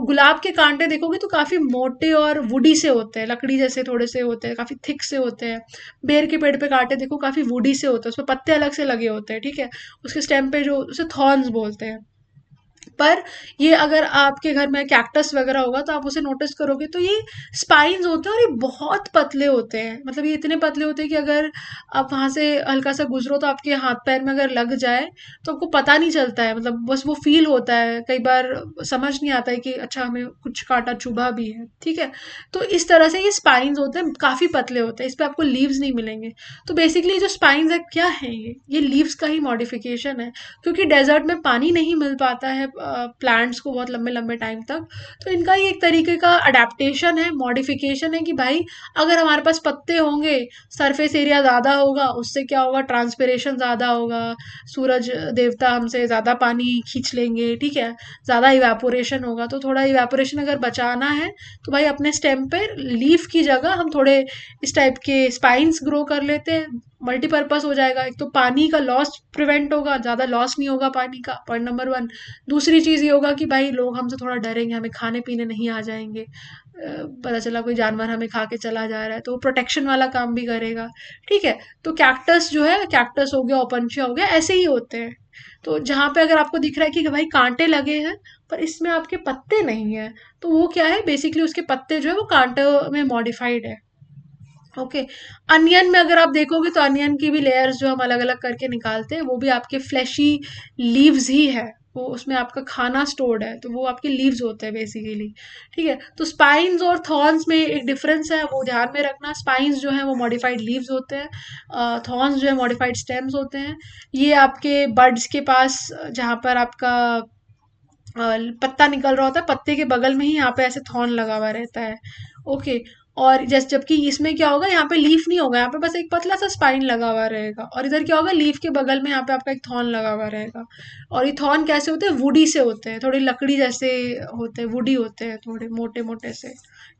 गुलाब के कांटे देखोगे तो काफी मोटे और वुडी से होते हैं, लकड़ी जैसे थोड़े से होते हैं, काफी थिक से होते हैं। बेर के पेड़ पे कांटे देखो काफी वुडी से होते हैं, उसमें पत्ते अलग से लगे होते हैं। ठीक है, उसके स्टेम पे जो उसे थॉर्न्स बोलते हैं। पर ये अगर आपके घर में कैक्टस वगैरह होगा तो आप उसे नोटिस करोगे तो ये स्पाइन्स होते हैं और ये बहुत पतले होते हैं। मतलब ये इतने पतले होते हैं कि अगर आप वहां से हल्का सा गुजरो तो आपके हाथ पैर में अगर लग जाए तो आपको पता नहीं चलता है, मतलब बस वो फील होता है। कई बार समझ नहीं आता है कि अच्छा हमें कुछ कांटा चुभा भी है। ठीक है, तो इस तरह से ये स्पाइन्स होते हैं, काफी पतले होते हैं, इस पे आपको लीव्स नहीं मिलेंगे। तो बेसिकली जो स्पाइन्स है क्या है, ये लीव्स का ही मॉडिफिकेशन है, क्योंकि डेजर्ट में पानी नहीं मिल पाता है प्लांट्स को बहुत लंबे लंबे टाइम तक। तो इनका ये एक तरीके का अडेप्टेशन है, मॉडिफिकेशन है कि भाई अगर हमारे पास पत्ते होंगे, सरफेस एरिया ज़्यादा होगा, उससे क्या होगा, ट्रांसपिरेशन ज़्यादा होगा, सूरज देवता हमसे ज़्यादा पानी खींच लेंगे। ठीक है, ज़्यादा इवेपोरेशन होगा, तो थोड़ा इवेपोरेशन अगर बचाना है तो भाई अपने स्टेम पे लीफ की जगह हम थोड़े इस टाइप के स्पाइन्स ग्रो कर लेते हैं। मल्टीपर्पज हो जाएगा, एक तो पानी का लॉस प्रिवेंट होगा, ज़्यादा लॉस नहीं होगा पानी का, पॉइंट नंबर वन। दूसरी चीज़ ये होगा कि भाई लोग हमसे थोड़ा डरेंगे, हमें खाने पीने नहीं आ जाएंगे। पता चला कोई जानवर हमें खा के चला जा रहा है, तो वो प्रोटेक्शन वाला काम भी करेगा। ठीक है, तो कैक्टस जो है, कैक्टस हो गया, ओपनशिया हो गया, ऐसे ही होते हैं। तो जहाँ पे अगर आपको दिख रहा है कि भाई कांटे लगे हैं पर इसमें आपके पत्ते नहीं है, तो वो क्या है, बेसिकली उसके पत्ते जो है वो कांटे में मॉडिफाइड है। ओके, अनियन में अगर आप देखोगे तो अनियन की भी लेयर्स जो हम अलग अलग करके निकालते हैं वो भी आपके फ्लैशी लीव्स ही है। वो उसमें आपका खाना स्टोर्ड है, तो वो आपके लीव्स होते हैं बेसिकली। ठीक है, तो स्पाइन्स और थॉर्न्स में एक डिफरेंस है, वो ध्यान में रखना। स्पाइन्स जो है वो मॉडिफाइड लीव्स होते हैं, थॉर्न्स जो है मॉडिफाइड स्टेम्स होते हैं। ये आपके बड्स के पास जहाँ पर आपका पत्ता निकल रहा होता है, पत्ते के बगल में ही यहाँ पे ऐसे थॉर्न लगा हुआ रहता है। ओके, और जैसे जबकि इसमें क्या होगा, यहाँ पे लीफ नहीं होगा, यहाँ पे बस एक पतला सा स्पाइन लगा हुआ रहेगा, और इधर क्या होगा, लीफ के बगल में यहाँ पे आपका एक थॉर्न लगा हुआ रहेगा। और ये थॉर्न कैसे होते हैं, वुडी से होते हैं, थोड़ी लकड़ी जैसे होते हैं, वुडी होते हैं, थोड़े मोटे मोटे से।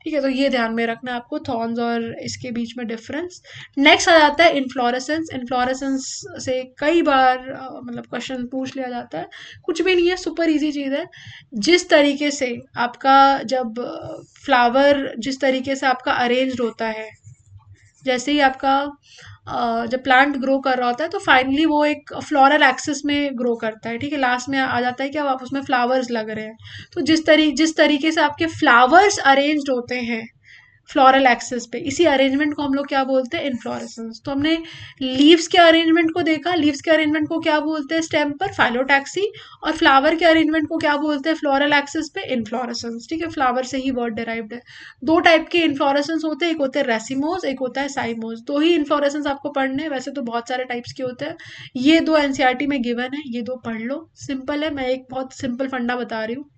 ठीक है, तो ये ध्यान में रखना है आपको, थॉर्न्स और इसके बीच में डिफरेंस। नेक्स्ट आ जाता है इन्फ्लोरेसेंस। इन्फ्लोरेसेंस से कई बार मतलब क्वेश्चन पूछ लिया जाता है। कुछ भी नहीं है, सुपर इजी चीज़ है। जिस तरीके से आपका जब फ्लावर जिस तरीके से आपका अरेंज्ड होता है, जैसे ही आपका जब प्लांट ग्रो कर रहा होता है तो फाइनली वो एक फ्लोरल एक्सिस में ग्रो करता है। ठीक है, लास्ट में आ जाता है कि अब आप उसमें फ्लावर्स लग रहे हैं। तो जिस तरीके से आपके फ्लावर्स अरेंज्ड होते हैं फ्लोरल एक्सिस पे, इसी अरेंजमेंट को हम लोग क्या बोलते हैं, इन्फ्लोरेसेंस। तो हमने लीव्स के अरेंजमेंट को देखा, लीव्स के अरेंजमेंट को क्या बोलते हैं स्टेम पर, फाइलोटैक्सी। और फ्लावर के अरेंजमेंट को क्या बोलते हैं फ्लोरल एक्सिस पे, इन्फ्लोरेसेंस। ठीक है, फ्लावर से ही वर्ड डिराइव्ड है। दो टाइप के इन्फ्लोरेसेंस होते हैं, एक होते हैं रेसिमोस, एक होता है साइमोस। दो ही इन्फ्लोरेसेंस आपको पढ़ने हैं, वैसे तो बहुत सारे टाइप्स के होते हैं। ये दो एनसीईआरटी में गिवन है, ये दो पढ़ लो, सिंपल है। मैं एक बहुत सिंपल फंडा बता रही हूँ।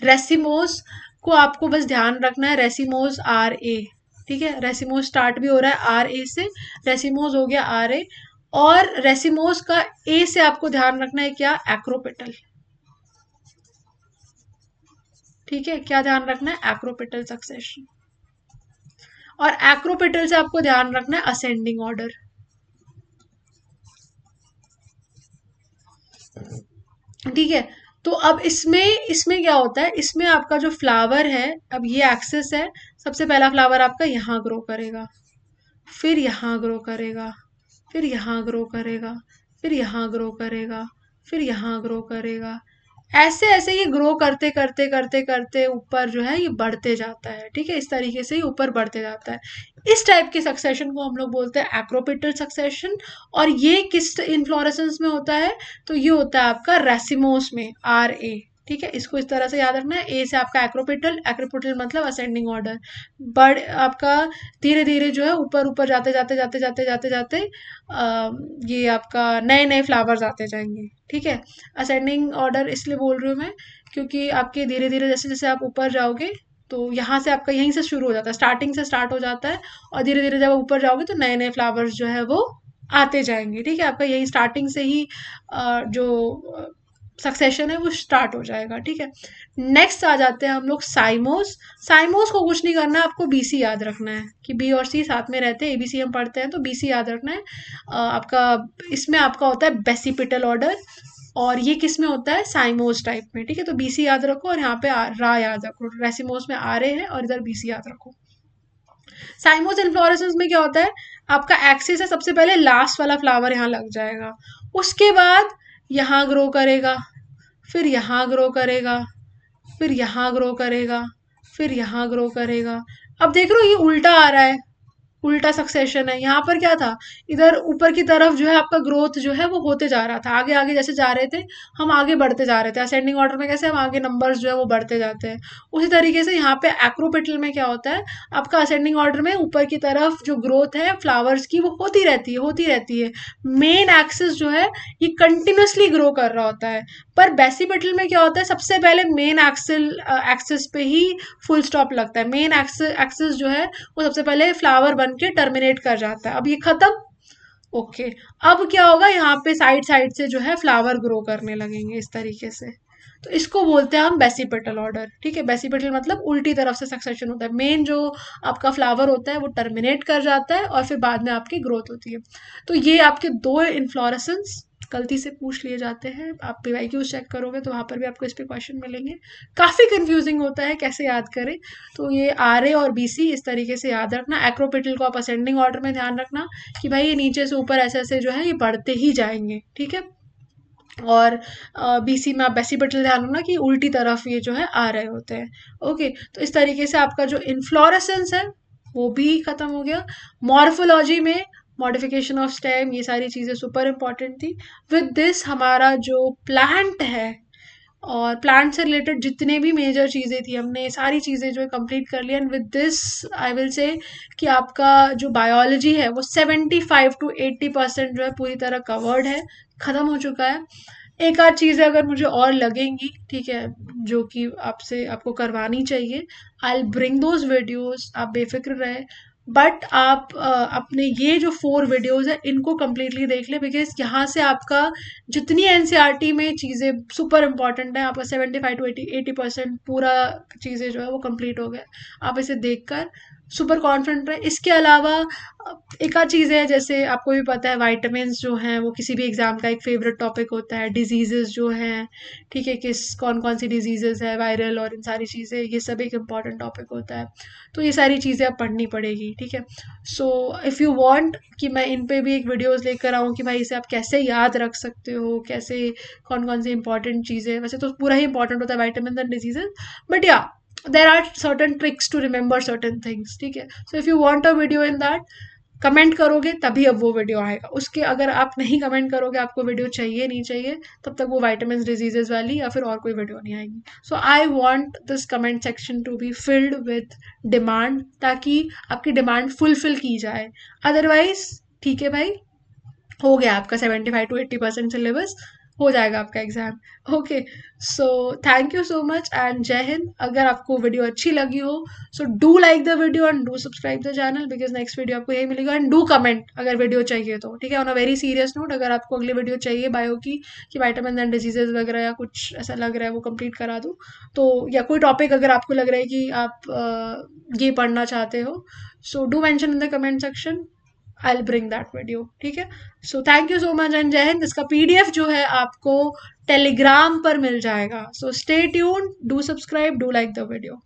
रेसिमोस को आपको बस ध्यान रखना है, रेसिमोस आर ए। ठीक है, रेसिमोस स्टार्ट भी हो रहा है आर ए से, रेसिमोस हो गया आर ए। और रेसिमोस का ए से आपको ध्यान रखना है क्या, एक्रोपेटल। ठीक है, क्या ध्यान रखना है, एक्रोपेटल सक्सेशन। और एक्रोपेटल से आपको ध्यान रखना है असेंडिंग ऑर्डर। ठीक है, तो अब इसमें इसमें क्या होता है, इसमें आपका जो फ्लावर है, अब ये एक्सिस है, सबसे पहला फ्लावर आपका यहाँ ग्रो करेगा, फिर यहाँ ग्रो करेगा, फिर यहाँ ग्रो करेगा, फिर यहाँ ग्रो करेगा, फिर यहाँ ग्रो करेगा, ऐसे ऐसे ये ग्रो करते करते करते करते ऊपर जो है ये बढ़ते जाता है। ठीक है, इस तरीके से ये ऊपर बढ़ते जाता है। इस टाइप के सक्सेशन को हम लोग बोलते हैं एक्रोपिटल सक्सेशन। और ये किस इन्फ्लोरेसेंस में होता है? तो ये होता है आपका रेसिमोस में, RA। ठीक है, इसको इस तरह से याद रखना है। ए से आपका एक्रोपिटल, एक्रोपिटल मतलब असेंडिंग ऑर्डर, बड़ आपका धीरे धीरे जो है ऊपर ऊपर जाते जाते जाते जाते जाते जाते ये आपका नए नए फ्लावर्स आते जाएंगे। ठीक है, असेंडिंग ऑर्डर इसलिए बोल रही हूँ मैं क्योंकि आपके धीरे धीरे जैसे जैसे आप ऊपर जाओगे तो यहाँ से आपका यहीं से शुरू हो जाता है, स्टार्टिंग से स्टार्ट हो जाता है, और धीरे धीरे जब आप ऊपर जाओगे तो नए नए फ्लावर्स जो है वो आते जाएंगे। ठीक है, आपका यही स्टार्टिंग से ही जो सक्सेशन है वो स्टार्ट हो जाएगा। ठीक है, नेक्स्ट आ जाते हैं हम लोग साइमोस। साइमोस को कुछ नहीं करना है, आपको BC याद रखना है कि बी और सी साथ में रहते हैं, ABC हम पढ़ते हैं तो BC याद रखना है। आपका इसमें आपका होता है बेसिपिटल ऑर्डर, और ये किस में होता है? साइमोस टाइप में। ठीक है, तो BC याद रखो और यहाँ पे रा याद रखो, रेसिमोस में RA है और इधर BC याद रखो। साइमोस इन्फ्लोरेसेंस में क्या होता है? आपका एक्सिस है, सबसे पहले लास्ट वाला फ्लावर यहाँ लग जाएगा, उसके बाद यहाँ ग्रो करेगा, फिर यहाँ ग्रो करेगा, फिर यहाँ ग्रो करेगा, फिर यहाँ ग्रो करेगा। अब देख रहे हो ये उल्टा आ रहा है, उल्टा सक्सेशन है। यहाँ पर क्या था? इधर ऊपर की तरफ जो है आपका ग्रोथ जो है वो होते जा रहा था, आगे आगे जैसे जा रहे थे हम आगे बढ़ते जा रहे थे। असेंडिंग ऑर्डर में कैसे हम आगे नंबर्स जो है वो बढ़ते जाते हैं, उसी तरीके से यहाँ पे एक्रोपिटल में क्या होता है? आपका असेंडिंग ऑर्डर में ऊपर की तरफ जो ग्रोथ है फ्लावर्स की वो होती रहती है, होती रहती है। मेन एक्सिस जो है ये कंटिन्यूसली ग्रो कर रहा होता है। पर बेसिपिटल में क्या होता है? सबसे पहले मेन एक्सिस पे ही फुल स्टॉप लगता है। मेन एक्सिस जो है वो सबसे पहले फ्लावर बन के टर्मिनेट कर जाता है। अब ये खत्म, ओके। अब क्या होगा? यहाँ पे साइड साइड से जो है फ्लावर ग्रो करने लगेंगे इस तरीके से। तो इसको बोलते हैं हम बेसिपेटल ऑर्डर। ठीक है, बेसिपेटल मतलब उल्टी तरफ से सक्सेशन होता है। मेन जो आपका फ्लावर होता है वो टर्मिनेट कर जाता है और फिर बाद में आपकी ग्रोथ होती है। तो ये आपके दो इन्फ्लोरेसेंस गलती से पूछ लिए जाते हैं। आप PYQs चेक करोगे तो वहाँ पर भी आपको इस पे क्वेश्चन मिलेंगे। काफ़ी कंफ्यूजिंग होता है कैसे याद करें। तो ये RA और BC इस तरीके से याद रखना। एक्रोपिटल को आप असेंडिंग ऑर्डर में ध्यान रखना कि भाई ये नीचे से ऊपर ऐसे ऐसे जो है ये बढ़ते ही जाएंगे। ठीक है, और BC में आप बेसिपिटल ध्यान रखना कि उल्टी तरफ ये जो है आ रहे होते हैं। ओके, तो इस तरीके से आपका जो इन्फ्लोरेसेंस है वो भी खत्म हो गया। मॉर्फोलॉजी में मॉडिफिकेशन ऑफ स्टेम, ये सारी चीज़ें सुपर इंपॉर्टेंट थी। विद दिस हमारा जो प्लांट है और प्लांट से रिलेटेड जितने भी मेजर चीज़ें थी हमने सारी चीज़ें जो है कंप्लीट कर लिया। And with this I will say कि आपका जो बायोलॉजी है वो 75 to 80% जो है पूरी तरह कवर्ड है, ख़त्म हो चुका है। एक आध चीज़ें अगर मुझे और लगेंगी, ठीक है, जो कि आपसे आपको करवानी चाहिए, आई ब्रिंग दोज वीडियोज, आप बेफिक्र रहे। बट आप अपने ये जो 4 वीडियोस है इनको कम्प्लीटली देख ले, बिकॉज यहाँ से आपका जितनी NCERT में चीज़ें सुपर इंपॉर्टेंट है, आपका 75 to 80% पूरा चीज़ें जो है वो कंप्लीट हो गया। आप इसे देखकर सुपर कॉन्फिडेंट रहे। इसके अलावा एक आध चीज़ है, जैसे आपको भी पता है वाइटामिन जो हैं वो किसी भी एग्जाम का एक फेवरेट टॉपिक होता है। डिजीजेस जो हैं, ठीक है, किस कौन कौन सी डिजीजेस है, वायरल और इन सारी चीज़ें, ये सब एक इम्पॉर्टेंट टॉपिक होता है। तो ये सारी चीज़ें आप पढ़नी पड़ेगी। ठीक है, सो इफ़ यू वांट कि मैं इन पे भी एक वीडियोस लेकर आऊँ कि भाई इसे आप कैसे याद रख सकते हो, कैसे कौन कौन सी इंपॉर्टेंट चीज़ें, वैसे तो पूरा ही इंपॉर्टेंट होता है वाइटामिन एंड डिजीजेस, बट या there are certain tricks to remember certain things। ठीक है, so if you want a video in that, comment करोगे तभी अब वो वीडियो आएगा। उसके अगर आप नहीं कमेंट करोगे, आपको वीडियो चाहिए नहीं चाहिए, तब तक वो वाइटामिन डिजीजेस वाली या फिर और कोई वीडियो नहीं आएगी। So I want this comment section to be filled with demand, ताकि आपकी डिमांड फुलफिल की जाए। अदरवाइज ठीक है भाई, हो गया आपका 75 to 80% सिलेबस, हो जाएगा आपका exam. Okay, so thank you so much and जय हिंद। अगर आपको वीडियो अच्छी लगी हो so do like the video and do subscribe the channel, because next video आपको यही मिलेगा। एंड डू कमेंट अगर वीडियो चाहिए तो। ठीक है, on a very serious note, अगर आपको अगली वीडियो चाहिए बायो की कि वाइटामिन एंड डिजीजेज वगैरह या कुछ ऐसा लग रहा है वो कंप्लीट करा दूँ, तो या कोई टॉपिक अगर आपको लग रहा है कि आप ये पढ़ना चाहते हो, so do mention in the comment section, I will bring that video. ठीक है, so thank you so much and जय हिंद। इसका PDF जो है आपको टेलीग्राम पर मिल जाएगा। So stay tuned, do subscribe, do like the video.